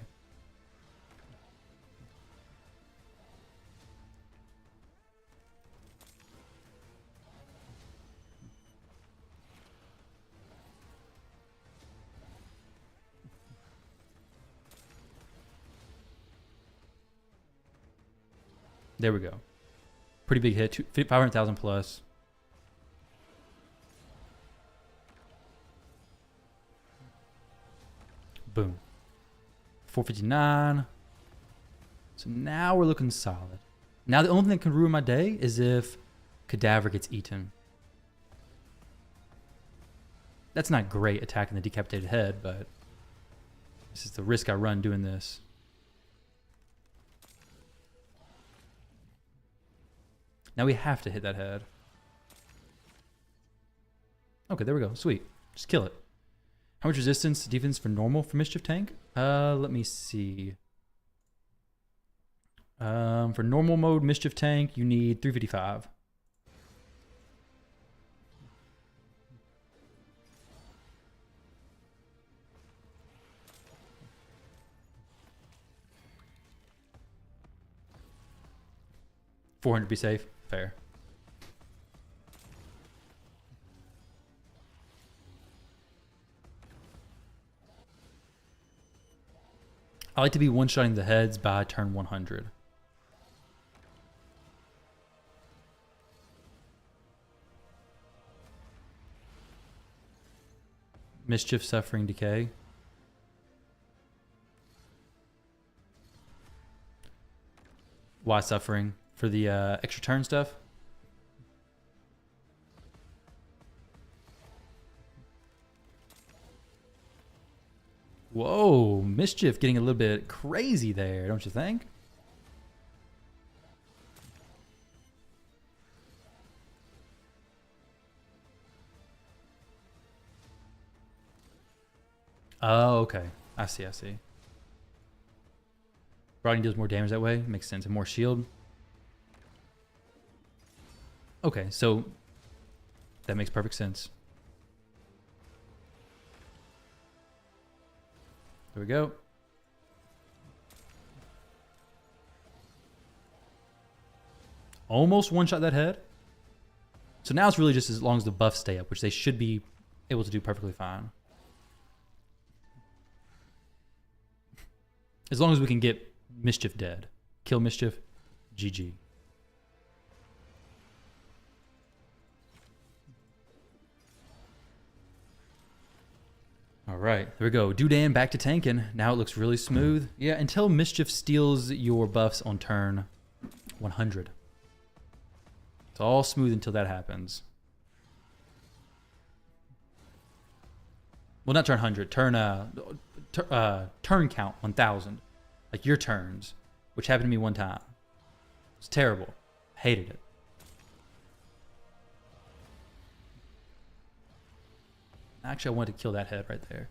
There we go. Pretty big hit. 500,000 plus. Boom. 459. So now we're looking solid. Now the only thing that can ruin my day is if Cadaver gets eaten. That's not great attacking the decapitated head, but this is the risk I run doing this. Now we have to hit that head. Okay, there we go. Sweet. Just kill it. How much resistance defense for normal for Mischief Tank? Let me see. For normal mode Mischief Tank, you need 355. $400 be safe. Fair. I like to be one-shotting the heads by turn 100. Mischief, Suffering, Decay. Why Suffering? For the extra turn stuff? Whoa, Mischief getting a little bit crazy there, don't you think? Oh, okay. I see, I see. Broadening deals more damage that way. Makes sense. And more shield. Okay, so that makes perfect sense. There we go. Almost one-shot that head. So now it's really just as long as the buffs stay up, which they should be able to do perfectly fine. As long as we can get Mischief dead. Kill Mischief, GG. All right, there we go. Dudan back to tanking. Now it looks really smooth. Yeah, until Mischief steals your buffs on turn 100. It's all smooth until that happens. Well, not turn 100. Turn count 1,000. Like your turns, which happened to me one time. It's terrible. Hated it. Actually, I wanted to kill that head right there.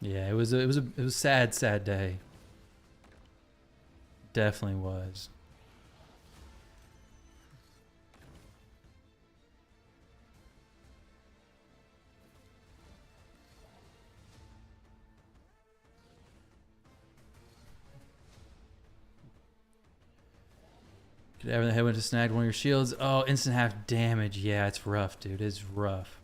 Yeah, it was a sad day. Definitely was. Cadaver in the head went to snag one of your shields. Oh, instant half damage. Yeah, it's rough, dude. It's rough.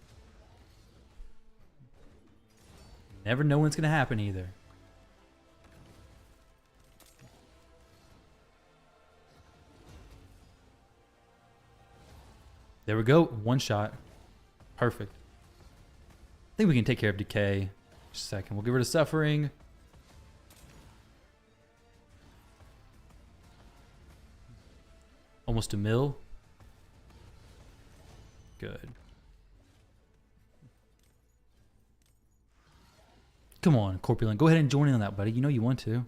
Never know when it's going to happen either. There we go. One shot. Perfect. I think we can take care of Decay. Just a second. We'll get rid of Suffering. Almost a mil. Good. Come on, Corpulent. Go ahead and join in on that, buddy. You know you want to.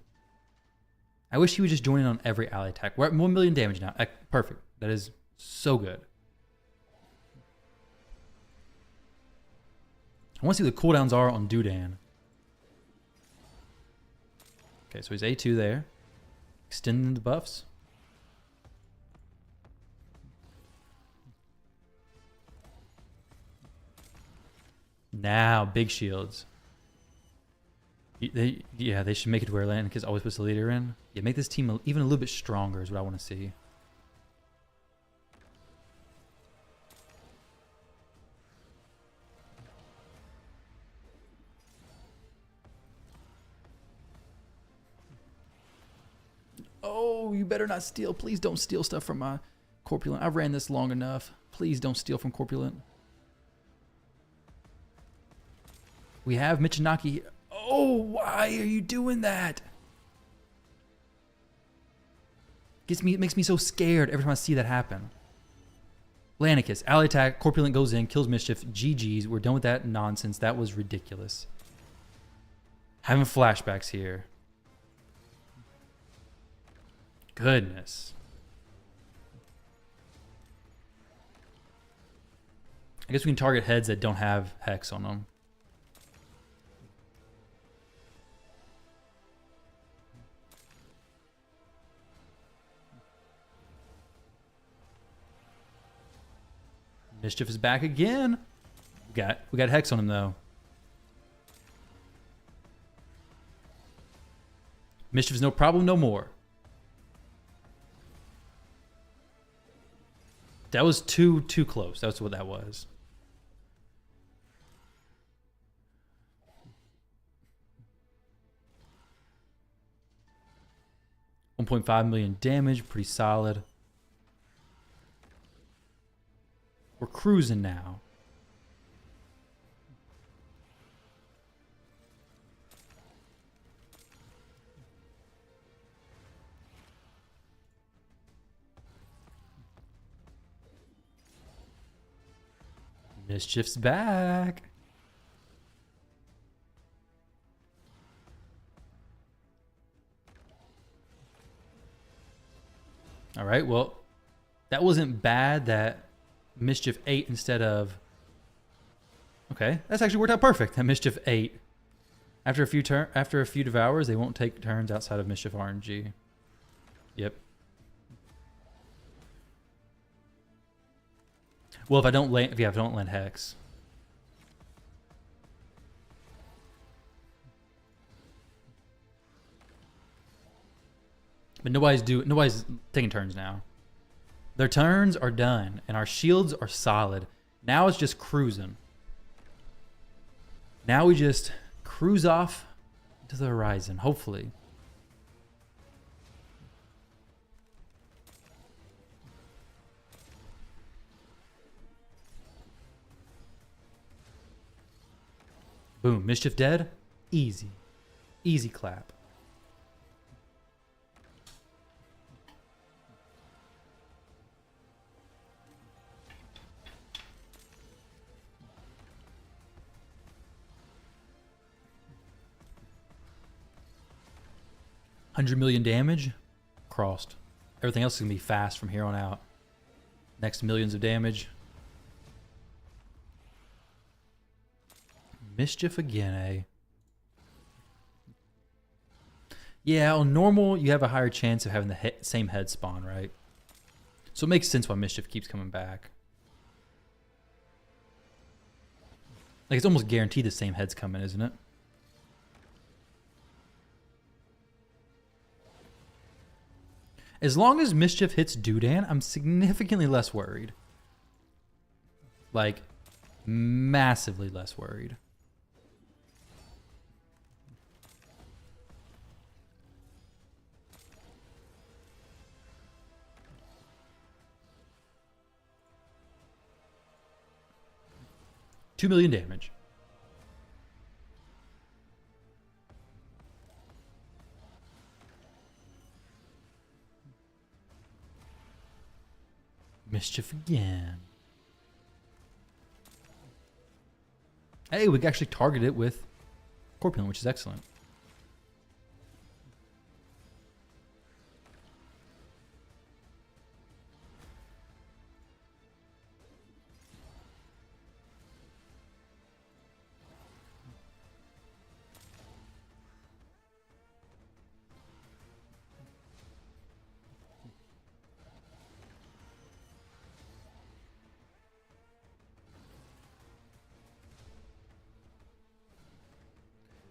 I wish he would just join in on every ally attack. We're at 1 million damage now. Perfect. That is so good. I want to see what the cooldowns are on Dudan. Okay, so he's A2 there. Extending the buffs. Now, big shields. They should make it to where Atlantic always puts the leader in. Yeah, make this team even a little bit stronger is what I want to see. Oh, you better not steal. Please don't steal stuff from my Corpulent. I've ran this long enough. Please don't steal from Corpulent. We have Michinaki. Oh, why are you doing that? It makes me so scared every time I see that happen. Lanicus, ally attack, Corpulent goes in, kills Mischief. GG's. We're done with that nonsense. That was ridiculous. Having flashbacks here. Goodness. I guess we can target heads that don't have Hex on them. Mischief is back again. We got Hex on him though. Mischief is no problem no more. That was too close. That's what that was. $1.5 million damage, pretty solid. We're cruising now. Mischief's back. All right, well, that wasn't bad that Mischief ate instead of... Okay, that's actually worked out perfect. That Mischief ate. After a few devours, they won't take turns outside of Mischief RNG. Yep. Well, if I don't land Hex. But nobody's taking turns now. Their turns are done, and our shields are solid. Now it's just cruising. Now we just cruise off to the horizon, hopefully. Boom, Mischief dead. Easy. Easy clap. $100 million damage. Crossed. Everything else is going to be fast from here on out. Next millions of damage. Mischief again, eh? Yeah, on normal, you have a higher chance of having the same head spawn, right? So it makes sense why Mischief keeps coming back. Like, it's almost guaranteed the same head's coming, isn't it? As long as Mischief hits Dudan, I'm significantly less worried. Like, massively less worried. $2 million damage. Mischief again. Hey, we can actually target it with Scorpion, which is excellent.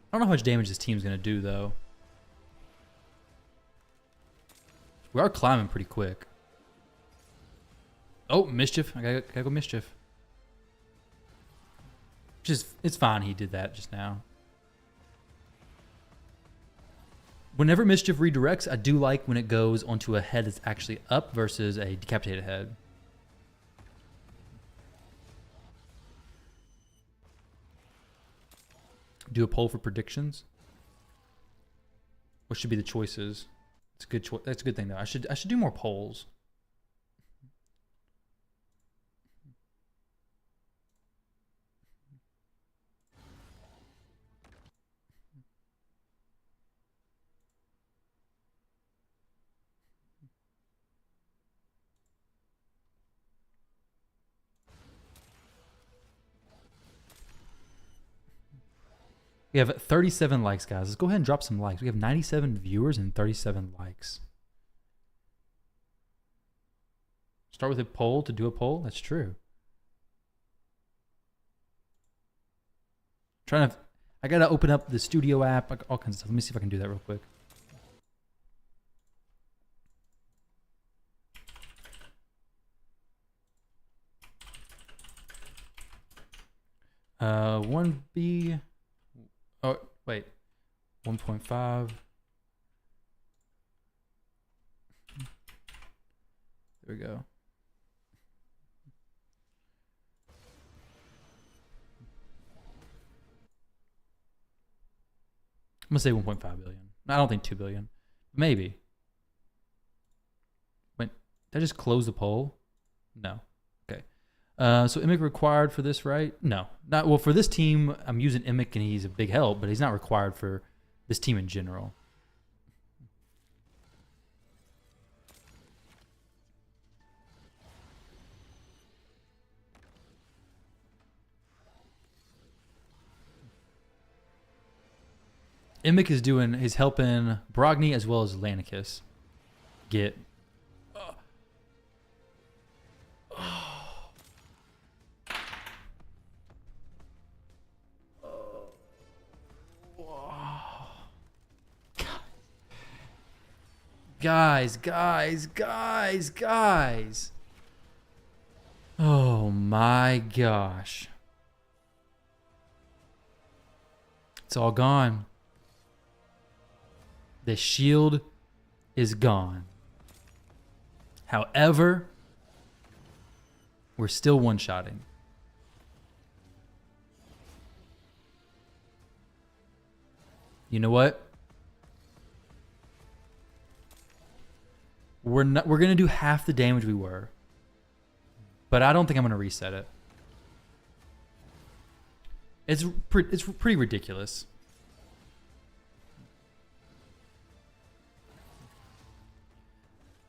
I don't know how much damage this team's going to do, though. We are climbing pretty quick. Oh, Mischief. I gotta go Mischief. It's fine he did that just now. Whenever Mischief redirects, I do like when it goes onto a head that's actually up versus a decapitated head. Do a poll for predictions. What should be the choices? It's a good choice. That's a good thing though. I should do more polls. We have 37 likes, guys. Let's go ahead and drop some likes. We have 97 viewers and 37 likes. Start with a poll to do a poll. That's true. I gotta open up the studio app, like all kinds of stuff. Let me see if I can do that real quick. One B. Oh wait, 1.5. There we go. I'm gonna say 1.5 billion. I don't think 2 billion. Maybe. Wait, did I just close the poll? No. Okay. So Immic required for this, right? No. Not well for this team. I'm using Immic and he's a big help, but he's not required for this team in general. Immic is helping Brogni as well as Lanicus get. Guys. Oh my gosh. It's all gone. The shield is gone. However, we're still one-shotting. You know what? We're going to do half the damage we were. But I don't think I'm going to reset it. It's pretty ridiculous.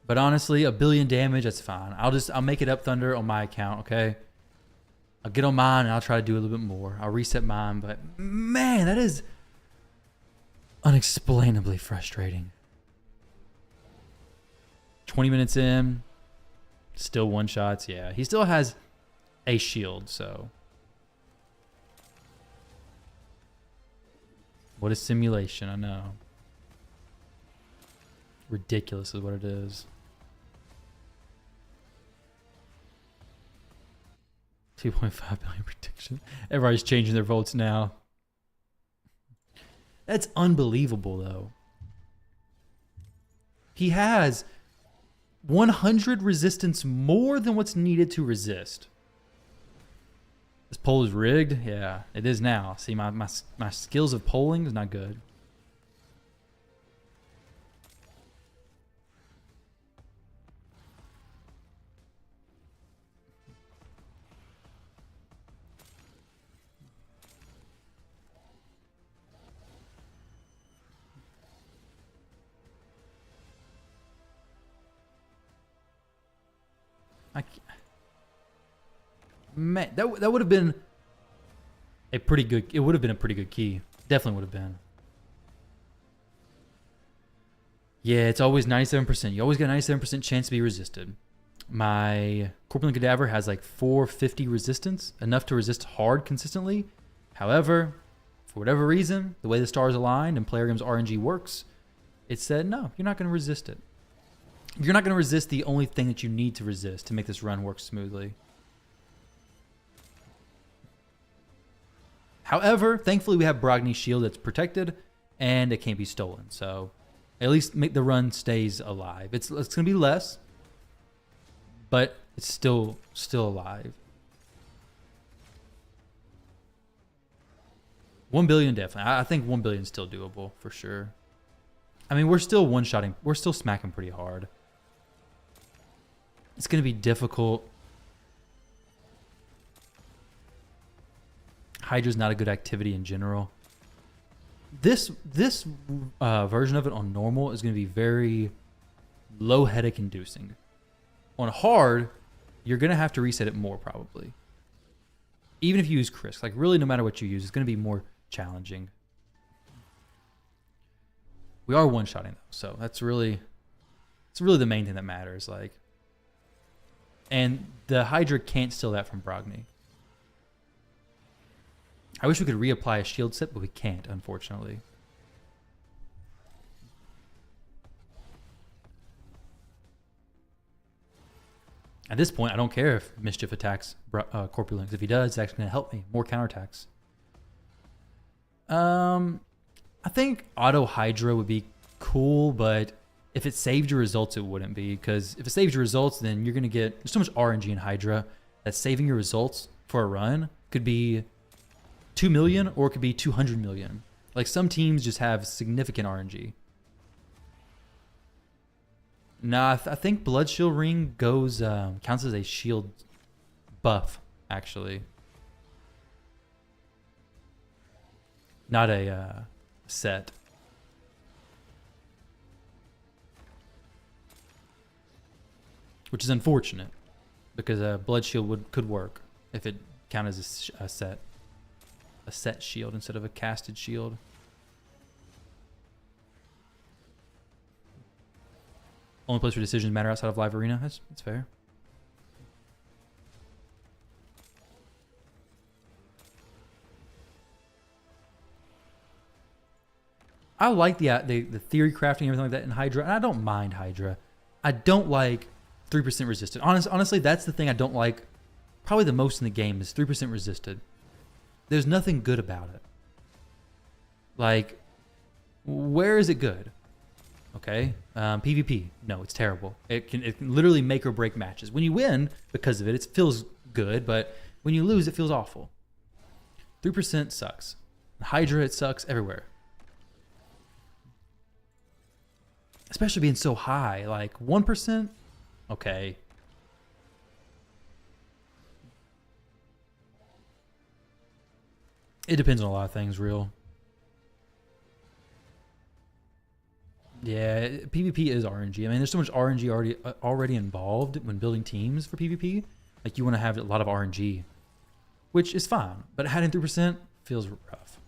But honestly, 1 billion damage, that's fine. I'll make it up Thunder on my account, okay? I'll get on mine and I'll try to do a little bit more. I'll reset mine, but man, that is unexplainably frustrating. 20 minutes in, still one shots. Yeah, he still has a shield, so. What a simulation, I know. Ridiculous is what it is. 2.5 billion prediction. Everybody's changing their votes now. That's unbelievable, though. He has 100 resistance more than what's needed to resist. This poll is rigged? Yeah, it is now. See, my skills of polling is not good. Man, that would have been a pretty good. It would have been a pretty good key. Definitely would have been. Yeah, it's always 97%. You always get a 97% chance to be resisted. My Corpulent Cadaver has like 450 resistance, enough to resist hard consistently. However, for whatever reason, the way the stars aligned and Player Games RNG works, it said no, you're not going to resist it. You're not going to resist the only thing that you need to resist to make this run work smoothly. However, thankfully we have Brogni's shield that's protected and it can't be stolen. So at least make the run stays alive. It's going to be less, but it's still alive. 1 billion definitely. I think 1 billion is still doable for sure. I mean, we're still one-shotting. We're still smacking pretty hard. It's going to be difficult. Hydra's not a good activity in general. This version of it on normal is going to be very low headache inducing. On hard, you're going to have to reset it more probably. Even if you use Krisk, like really no matter what you use, it's going to be more challenging. We are one-shotting though, so it's really the main thing that matters. Like, and the Hydra can't steal that from Brogni. I wish we could reapply a shield set, but we can't, unfortunately. At this point, I don't care if Mischief attacks Corpulence. If he does, it's actually going to help me. More counterattacks. I think auto Hydra would be cool, but if it saved your results, it wouldn't be. Because if it saves your results, then you're going to get... There's so much RNG in Hydra that saving your results for a run could be 2 million or it could be 200 million. Like, some teams just have significant RNG. Nah, I think Blood Shield Ring goes counts as a shield buff, actually. Not a set. Which is unfortunate, because a Blood Shield could work if it counted as a set shield instead of a casted shield. Only place where decisions matter outside of live arena. That's fair. I like the theory crafting and everything like that in Hydra, and I don't mind Hydra. I don't like 3% resisted. Honestly, that's the thing I don't like probably the most in the game is 3% resisted. There's nothing good about it. Like, where is it good? Okay, PvP, no, it's terrible. It can literally make or break matches. When you win because of it, it feels good, but when you lose, it feels awful. 3% sucks. Hydra, it sucks everywhere. Especially being so high, like 1%, okay. It depends on a lot of things, real. Yeah, PvP is RNG. I mean, there's so much RNG already involved when building teams for PvP. Like, you want to have a lot of RNG, which is fine, but adding 3% feels rough.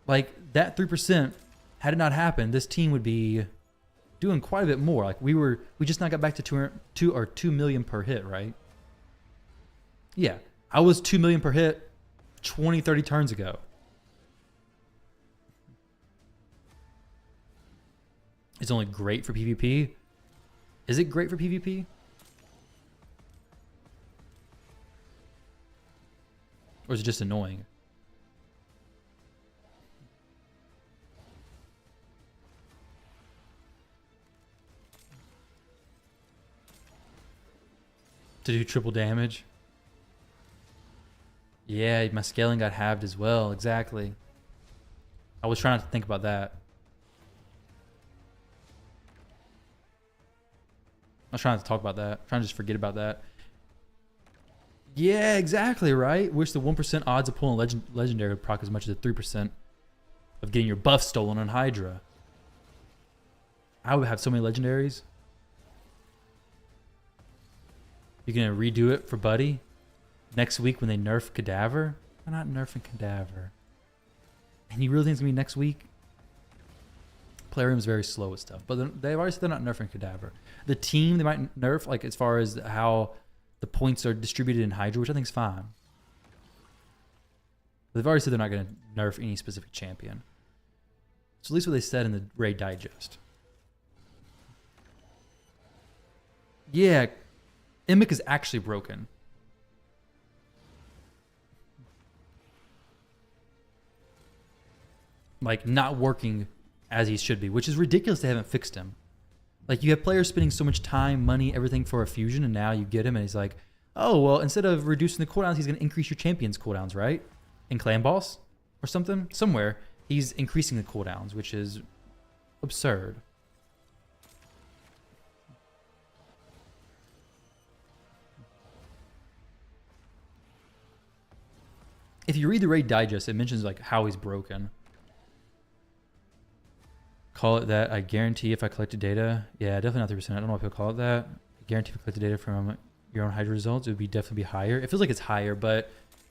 Like, that 3%, had it not happened, this team would be doing quite a bit more. Like, we just not got back to 2 million per hit, right? Yeah, I was 2 million per hit 20, 30 turns ago. It's only great for PvP. Is it great for PvP? Or is it just annoying? To do triple damage? Yeah, my scaling got halved as well. Exactly. I was trying not to think about that. I was trying not to talk about that. I'm trying to just forget about that. Yeah, exactly, right? Wish the 1% odds of pulling legendary would proc as much as the 3% of getting your buff stolen on Hydra. I would have so many legendaries. You're going to redo it for Buddy next week when they nerf Cadaver? They're not nerfing Cadaver. And you really think it's going to be next week? Plarium's very slow with stuff, but they've already said they're not nerfing Cadaver. The team they might nerf, like as far as how the points are distributed in Hydra, which I think is fine. But they've already said they're not going to nerf any specific champion. So at least what they said in the Raid Digest. Yeah, Immic is actually broken. Like, not working as he should be, which is ridiculous they haven't fixed him. Like, you have players spending so much time, money, everything for a fusion, and now you get him and he's like, oh, well, instead of reducing the cooldowns, he's going to increase your champion's cooldowns, right? In Clan Boss or something? Somewhere, he's increasing the cooldowns, which is absurd. If you read the Raid Digest, it mentions like how he's broken. Call it that. I guarantee if I collected data, yeah, definitely not 3%. I don't know if you'll call it that. I guarantee if I collected data from your own Hydra results, it would definitely be higher. It feels like it's higher, but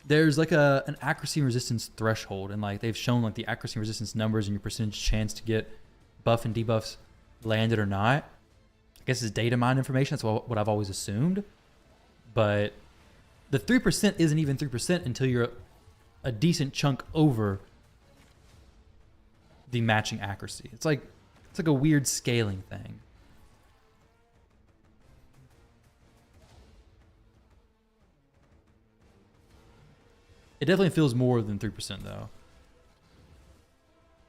there's like an accuracy and resistance threshold, and like they've shown like the accuracy and resistance numbers and your percentage chance to get buff and debuffs landed or not. I guess it's data mined information. That's what I've always assumed. But the 3% isn't even 3% until you're a decent chunk over the matching accuracy. It's like a weird scaling thing. It definitely feels more than 3% though.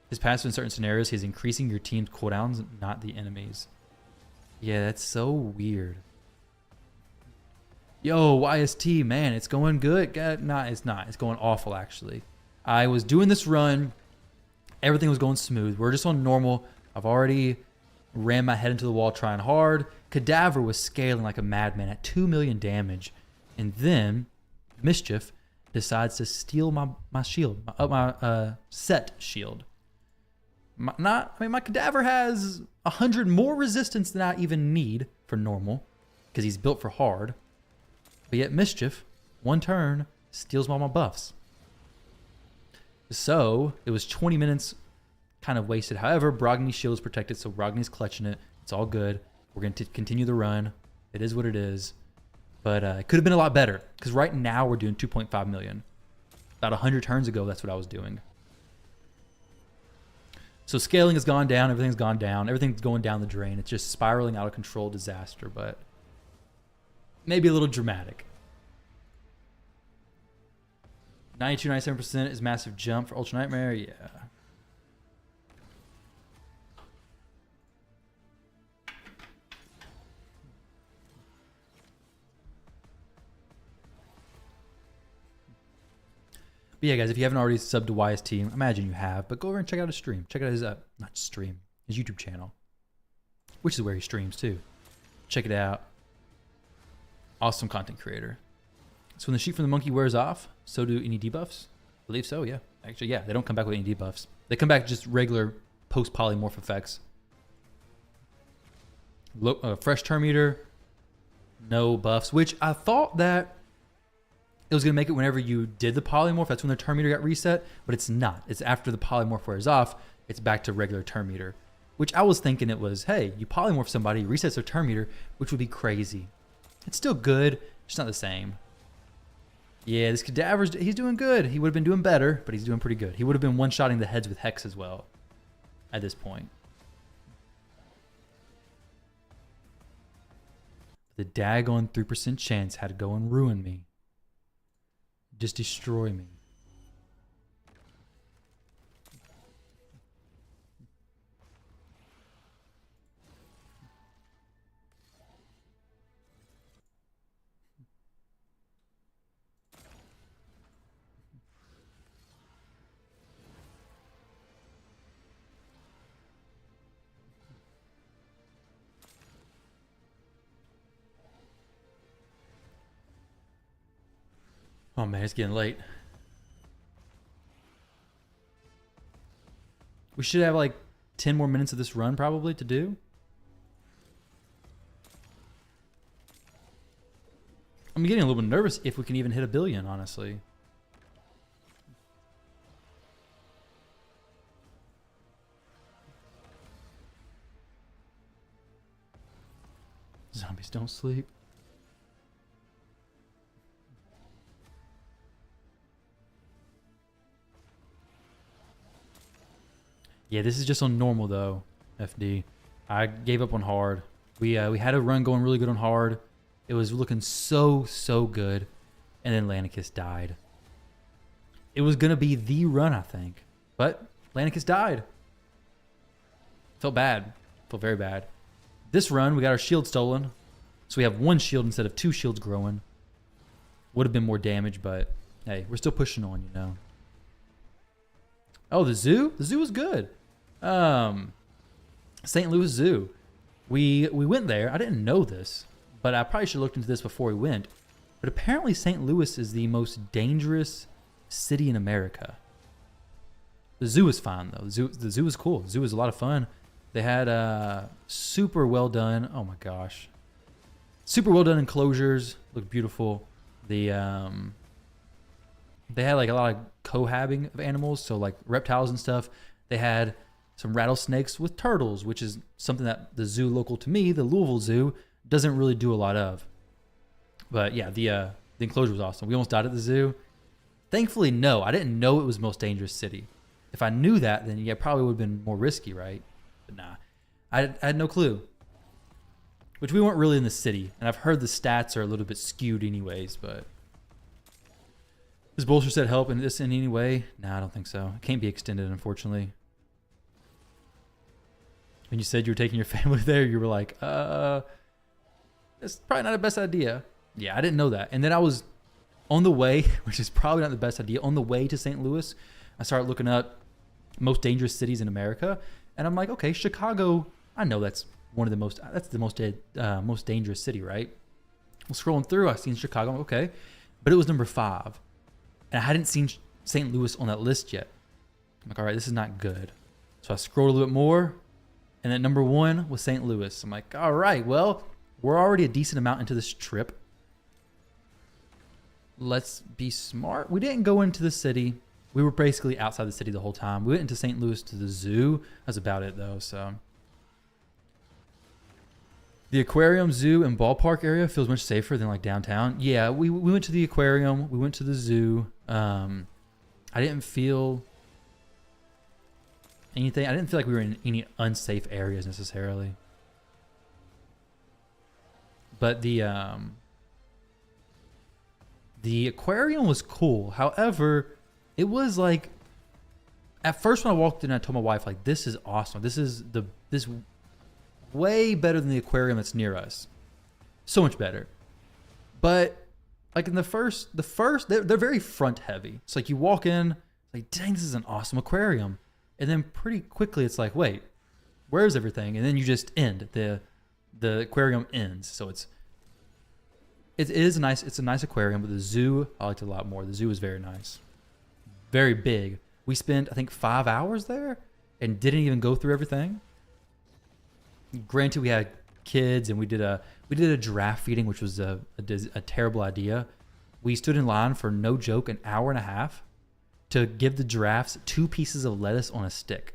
His passive in certain scenarios, he's increasing your team's cooldowns, not the enemies. Yeah, that's so weird. Yo, YST, man, it's going good. Nah, it's not. It's going awful, actually. I was doing this run. Everything was going smooth. We're just on normal. I've already ran my head into the wall trying hard. Cadaver was scaling like a madman at 2 million damage. And then Mischief decides to steal my shield, my set shield. My Cadaver has 100 more resistance than I even need for normal because he's built for hard. But yet Mischief, one turn, steals all my buffs. So it was 20 minutes kind of wasted. However, Brogny's shield is protected, so Brogny's clutching it. It's all good. We're going to continue the run. It is what it is. But it could have been a lot better because right now we're doing 2.5 million. About 100 turns ago, that's what I was doing. So scaling has gone down. Everything's gone down. Everything's going down the drain. It's just spiraling out of control disaster, but maybe a little dramatic. 92, 97% is massive jump for Ultra Nightmare. Yeah. But yeah, guys, if you haven't already subbed to YST, imagine you have, but go over and check out his stream. Check out his, not stream, his YouTube channel, which is where he streams too. Check it out. Awesome content creator. So when the sheet from the monkey wears off, so do any debuffs? I believe so, yeah. Actually, yeah, they don't come back with any debuffs. They come back just regular post-polymorph effects. Fresh turn meter, no buffs, which I thought that it was going to make it whenever you did the polymorph. That's when the turn meter got reset, but it's not. It's after the polymorph wears off, it's back to regular turn meter, which I was thinking it was, hey, you polymorph somebody, resets their turn meter, which would be crazy. It's still good, just not the same. Yeah, this Cadaver's, he's doing good. He would have been doing better, but he's doing pretty good. He would have been one-shotting the heads with Hex as well at this point. The daggone 3% chance had to go and ruin me. Just destroy me. Oh man, it's getting late. We should have like 10 more minutes of this run probably to do. I'm getting a little bit nervous if we can even hit 1 billion, honestly. Zombies don't sleep. Yeah, this is just on normal though, FD. I gave up on hard. We had a run going really good on hard. It was looking so good, and then Lanicus died. It was gonna be the run, I think, but Lanicus died. Felt bad. Felt very bad. This run, we got our shield stolen, so we have 1 shield instead of 2 shields growing. Would have been more damage, but hey, we're still pushing on, you know. Oh, the zoo? The zoo was good. St. Louis Zoo. We went there. I didn't know this, but I probably should have looked into this before we went. But apparently St. Louis is the most dangerous city in America. The zoo is fine though. The zoo is cool. The zoo was a lot of fun. They had super well done. Oh my gosh. Super well done enclosures. Looked beautiful. The They had like a lot of cohabiting of animals, so like reptiles and stuff. They had some rattlesnakes with turtles, which is something that the zoo local to me, the Louisville Zoo, doesn't really do a lot of. But yeah, the enclosure was awesome. We almost died at the zoo. Thankfully, no, I didn't know it was the most dangerous city. If I knew that, then yeah, probably would have been more risky, right? But nah, I had no clue. Which we weren't really in the city, and I've heard the stats are a little bit skewed anyways, but... Does Bolster set help in this in any way? Nah, I don't think so. It can't be extended, unfortunately. When you said you were taking your family there, you were like, that's probably not the best idea. Yeah, I didn't know that. And then I was on the way, which is probably not the best idea, on the way to St. Louis, I started looking up most dangerous cities in America, and I'm like, okay, Chicago, I know that's one of the most, that's the most dangerous city, right? Well, scrolling through, I seen Chicago, okay, but it was number 5, and I hadn't seen St. Louis on that list yet. I'm like, all right, this is not good. So I scrolled a little bit more, and then number 1 was St. Louis. I'm like, all right, well, we're already a decent amount into this trip. Let's be smart. We didn't go into the city. We were basically outside the city the whole time. We went into St. Louis to the zoo. That's about it, though. So the aquarium, zoo, and ballpark area feels much safer than like downtown. Yeah, we went to the aquarium. We went to the zoo. I didn't feel anything. I didn't feel like we were in any unsafe areas necessarily. But the aquarium was cool. However, it was like, at first when I walked in, I told my wife, like, this is awesome. This is way better than the aquarium that's near us. So much better. But like in the first, they're very front heavy. It's like you walk in, like, dang, this is an awesome aquarium. And then pretty quickly it's like, wait, where's everything? And then you just end. The aquarium ends. So it is nice. It's a nice aquarium, but the zoo, I liked it a lot more. The zoo was very nice. Very big. We spent, I think, 5 hours there and didn't even go through everything. Granted, we had kids and we did a giraffe feeding, which was a terrible idea. We stood in line for, no joke, an hour and a half to give the giraffes 2 pieces of lettuce on a stick.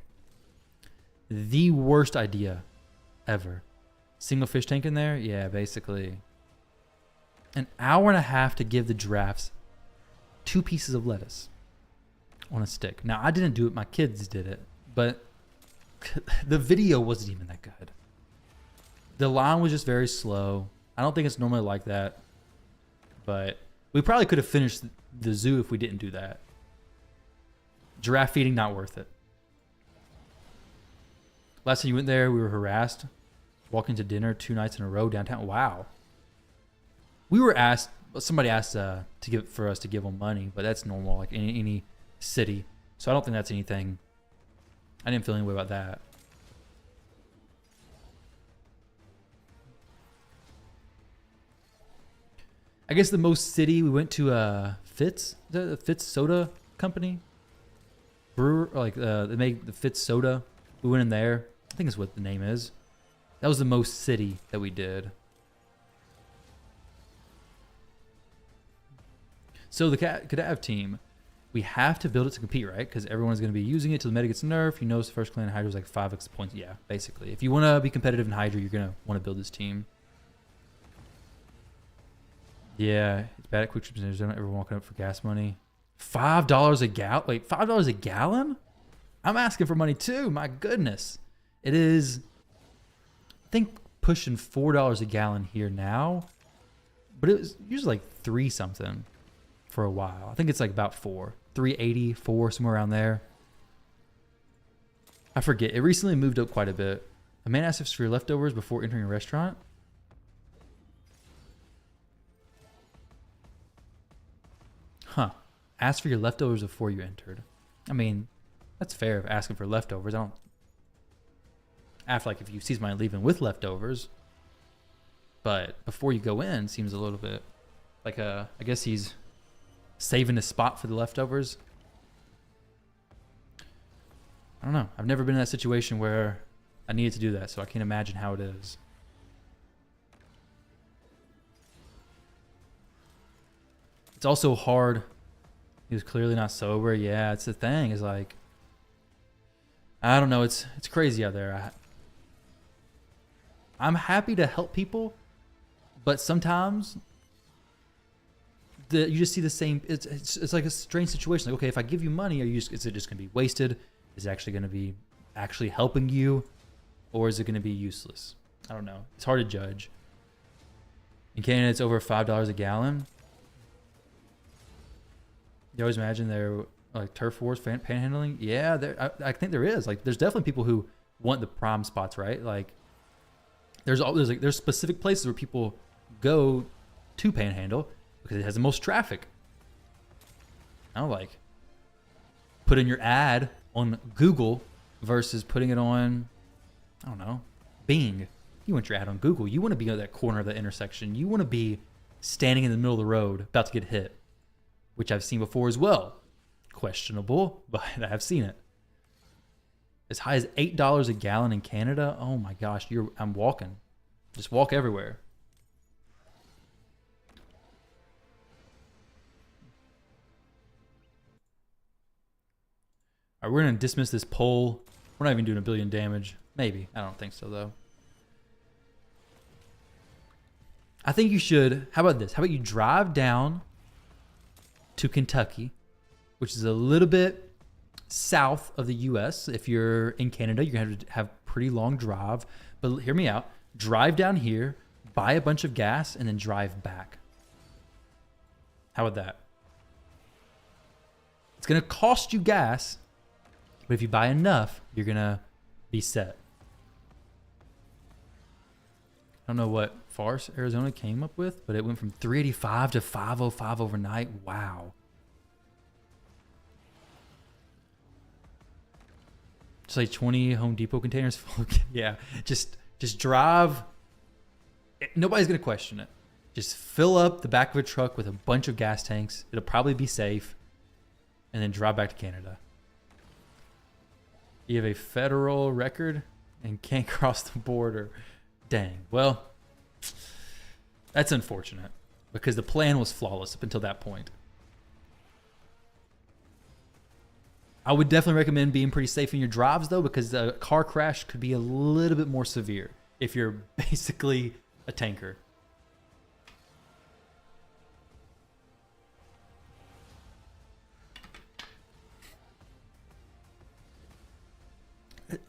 The worst idea ever. Single fish tank in there? Yeah, basically. An hour and a half to give the giraffes 2 pieces of lettuce on a stick. Now, I didn't do it. My kids did it. But the video wasn't even that good. The line was just very slow. I don't think it's normally like that. But we probably could have finished the zoo if we didn't do that. Giraffe feeding, not worth it. Last time you went there, we were harassed. Walking to dinner 2 nights in a row downtown. Wow. We were asked, somebody asked for us to give them money, but that's normal, like in any city. So I don't think that's anything. I didn't feel any way about that. I guess the most city, we went to Fitz, the Fitz Soda Company. Brewer, like they make the Fitz Soda. We went in there. I think that's what the name is. That was the most city that we did. So the Cadaver team, we have to build it to compete, right? Because everyone's going to be using it till the meta gets nerfed. You notice the first clan in Hydra was like 5x points. Yeah, basically. If you want to be competitive in Hydra, you're going to want to build this team. Yeah, it's bad at quick trips. Don't ever walking up for gas money. $5 a gallon? Wait, $5 a gallon? I'm asking for money too. My goodness. It is, I think, pushing $4 a gallon here now. But it was usually like 3 something for a while. I think it's like about 4. 380, 4, somewhere around there. I forget. It recently moved up quite a bit. A man asks for your leftovers before entering a restaurant. Huh. Ask for your leftovers before you entered. I mean, that's fair of asking for leftovers. I don't... After, like, if you see somebody leaving with leftovers. But before you go in, seems a little bit... Like, I guess he's saving a spot for the leftovers. I don't know. I've never been in that situation where I needed to do that, so I can't imagine how it is. It's also hard. He was clearly not sober. Yeah, it's the thing. Is like, I don't know. It's crazy out there. I'm happy to help people, but sometimes you just see the same. It's like a strange situation. Like, okay, if I give you money, is it just gonna be wasted? Is it actually gonna be actually helping you, or is it gonna be useless? I don't know. It's hard to judge. In Canada, it's over $5 a gallon. You always imagine they're like turf wars, panhandling. Yeah, I think there is. Like, there's definitely people who want the prime spots, right? Like, there's specific places where people go to panhandle because it has the most traffic. I don't like put in your ad on Google versus putting it on, I don't know, Bing. You want your ad on Google. You want to be at that corner of the intersection. You want to be standing in the middle of the road about to get hit, which I've seen before as well. Questionable, but I have seen it. As high as $8 a gallon in Canada. Oh my gosh, I'm walking. Just walk everywhere. All right, we're going to dismiss this poll. We're not even doing 1 billion damage. Maybe. I don't think so, though. I think you should. How about this? How about you drive down to Kentucky, which is a little bit south of the U.S. If you're in Canada, you're going to have to have a pretty long drive. But hear me out. Drive down here, buy a bunch of gas, and then drive back. How about that? It's going to cost you gas, but if you buy enough, you're going to be set. I don't know what farce Arizona came up with, but it went from 385 to 505 overnight. Wow. Just like 20 Home Depot containers full of, yeah, just drive. Nobody's going to question it. Just fill up the back of a truck with a bunch of gas tanks. It'll probably be safe. And then drive back to Canada. You have a federal record and can't cross the border. Dang. Well, that's unfortunate because the plan was flawless up until that point. I would definitely recommend being pretty safe in your drives, though, because a car crash could be a little bit more severe if you're basically a tanker.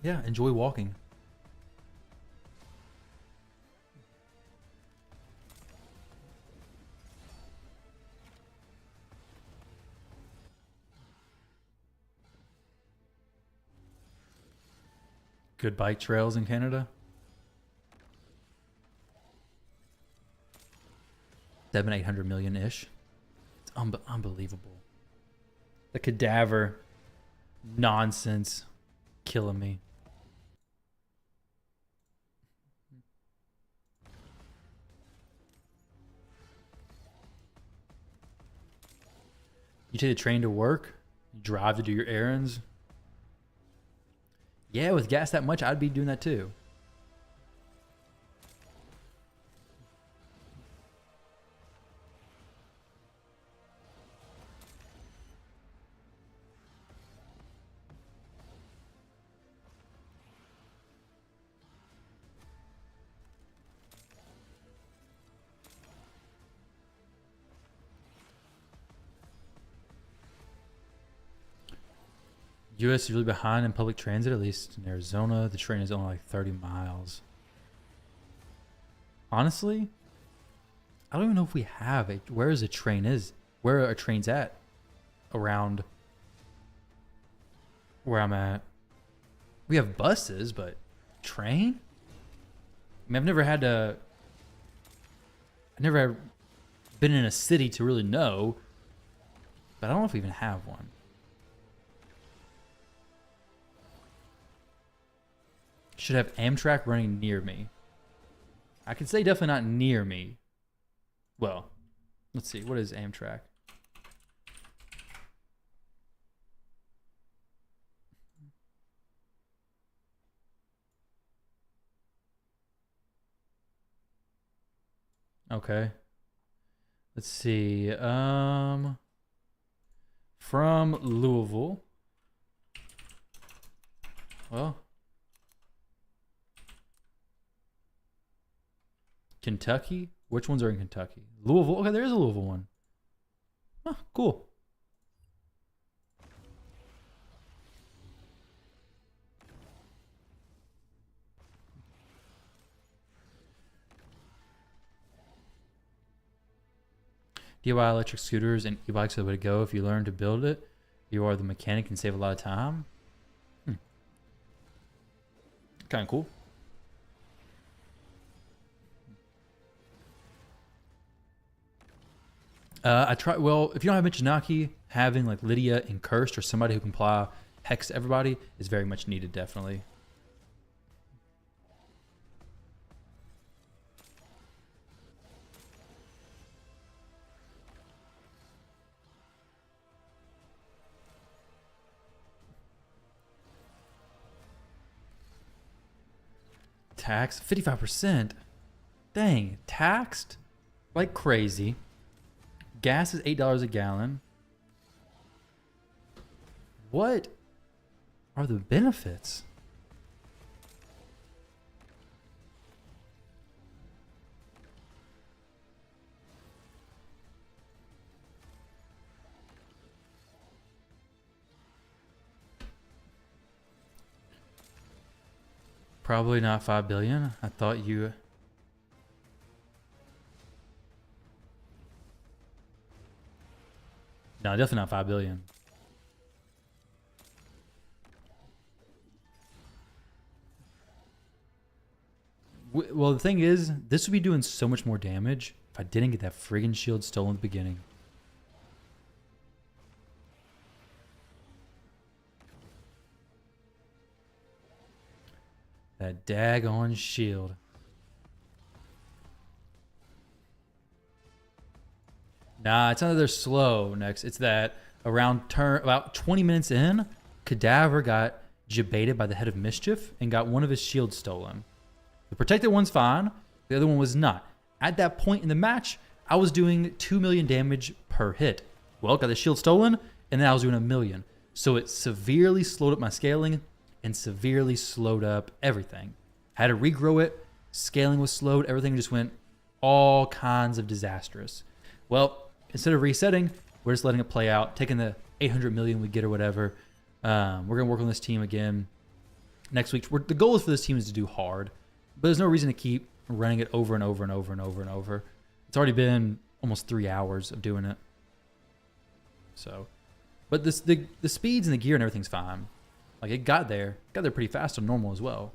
Yeah, enjoy walking. Good bike trails in Canada. 700-800 million ish. It's unbelievable. The Cadaver nonsense killing me. You take the train to work, you drive to do your errands. Yeah, with gas that much, I'd be doing that too. US is really behind in public transit, at least in Arizona. The train is only like 30 miles. Honestly, I don't even know if we have a, where is a train is, where are trains at around where I'm at. We have buses, but train? I mean, I've never been in a city to really know, but I don't know if we even have one. Should have Amtrak running near me. I can say definitely not near me. Well, let's see. What is Amtrak? Okay. Let's see. from Louisville. Well, Kentucky. Which ones are in Kentucky? Louisville. Okay, there is a Louisville one. Huh, cool. DIY electric scooters and e-bikes are the way to go. If you learn to build it, you are the mechanic and save a lot of time. Kind of cool. I try. Well, if you don't have Michinaki, having like Lydia and Cursed or somebody who can apply hex to everybody is very much needed, definitely. Tax 55%. Dang, taxed like crazy. Gas is $8 a gallon. What are the benefits? Probably not 5 billion. I thought you... No, definitely not 5 billion. Well, the thing is, this would be doing so much more damage if I didn't get that friggin' shield stolen at the beginning. That daggone shield. Nah, it's not that they're slow next. It's that around about 20 minutes in, Cadaver got jebaited by the Head of Mischief and got one of his shields stolen. The protected one's fine. The other one was not. At that point in the match, I was doing 2 million damage per hit. Well, got the shield stolen, and then I was doing 1 million. So it severely slowed up my scaling and severely slowed up everything. Had to regrow it. Scaling was slowed. Everything just went all kinds of disastrous. Well, instead of resetting, we're just letting it play out, taking the 800 million we get or whatever. We're going to work on this team again next week. The goal for this team is to do hard, but there's no reason to keep running it over and over and over and over and over. It's already been almost 3 hours of doing it. So, but the speeds and the gear and everything's fine. Like it got there pretty fast on normal as well.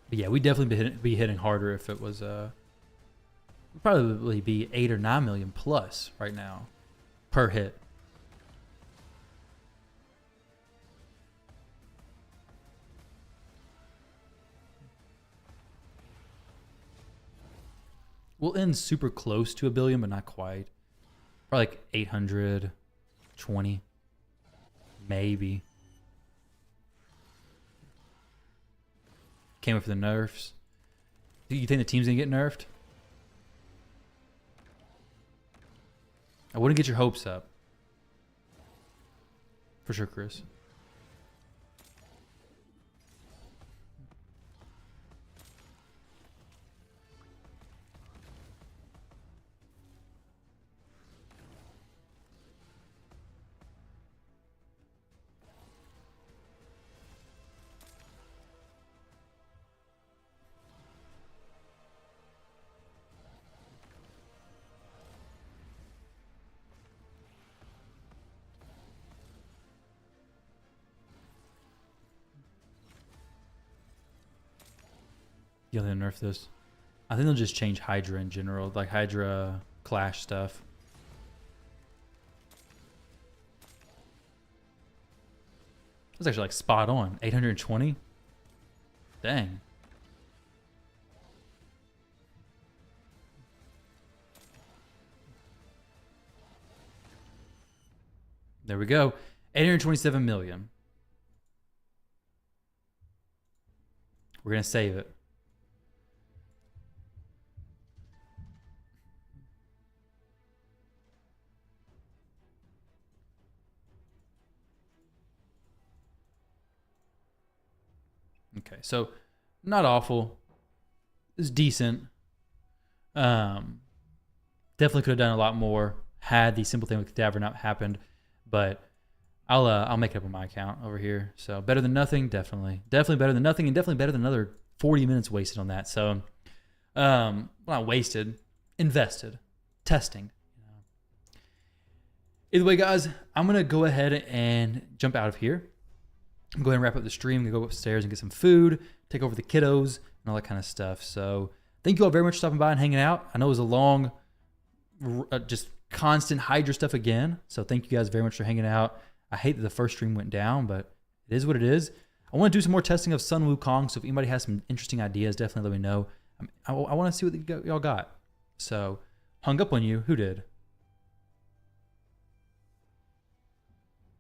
But yeah, we'd definitely be hitting harder if it was we'd probably be 8 or 9 million plus right now per hit. We'll end super close to 1 billion, but not quite. Probably like 820, maybe. Came up for the nerfs. Do you think the team's gonna get nerfed? I wouldn't get your hopes up. For sure, Chris. Yeah, they'll nerf this. I think they'll just change Hydra in general, like Hydra Clash stuff. That's actually like spot on. 820? Dang. There we go. 827 million. We're going to save it. Okay, so not awful. It's decent. Definitely could have done a lot more had the simple thing with Cadaver not happened, but I'll make it up on my account over here. So better than nothing, definitely better than nothing, and definitely better than another 40 minutes wasted on that. So, well, not wasted, invested, testing. Either way, guys, I'm gonna go ahead and jump out of here. I'm going to wrap up the stream. I'm going to go upstairs and get some food, take over the kiddos, and all that kind of stuff. So thank you all very much for stopping by and hanging out. I know it was a long, just constant Hydra stuff again. So thank you guys very much for hanging out. I hate that the first stream went down, but it is what it is. I want to do some more testing of Sun Wukong. So if anybody has some interesting ideas, definitely let me know. I want to see what y'all got. So hung up on you. Who did?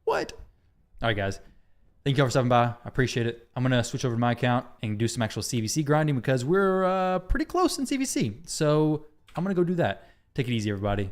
What? All right, guys. Thank you all for stopping by. I appreciate it. I'm going to switch over to my account and do some actual CVC grinding because we're pretty close in CVC. So I'm going to go do that. Take it easy, everybody.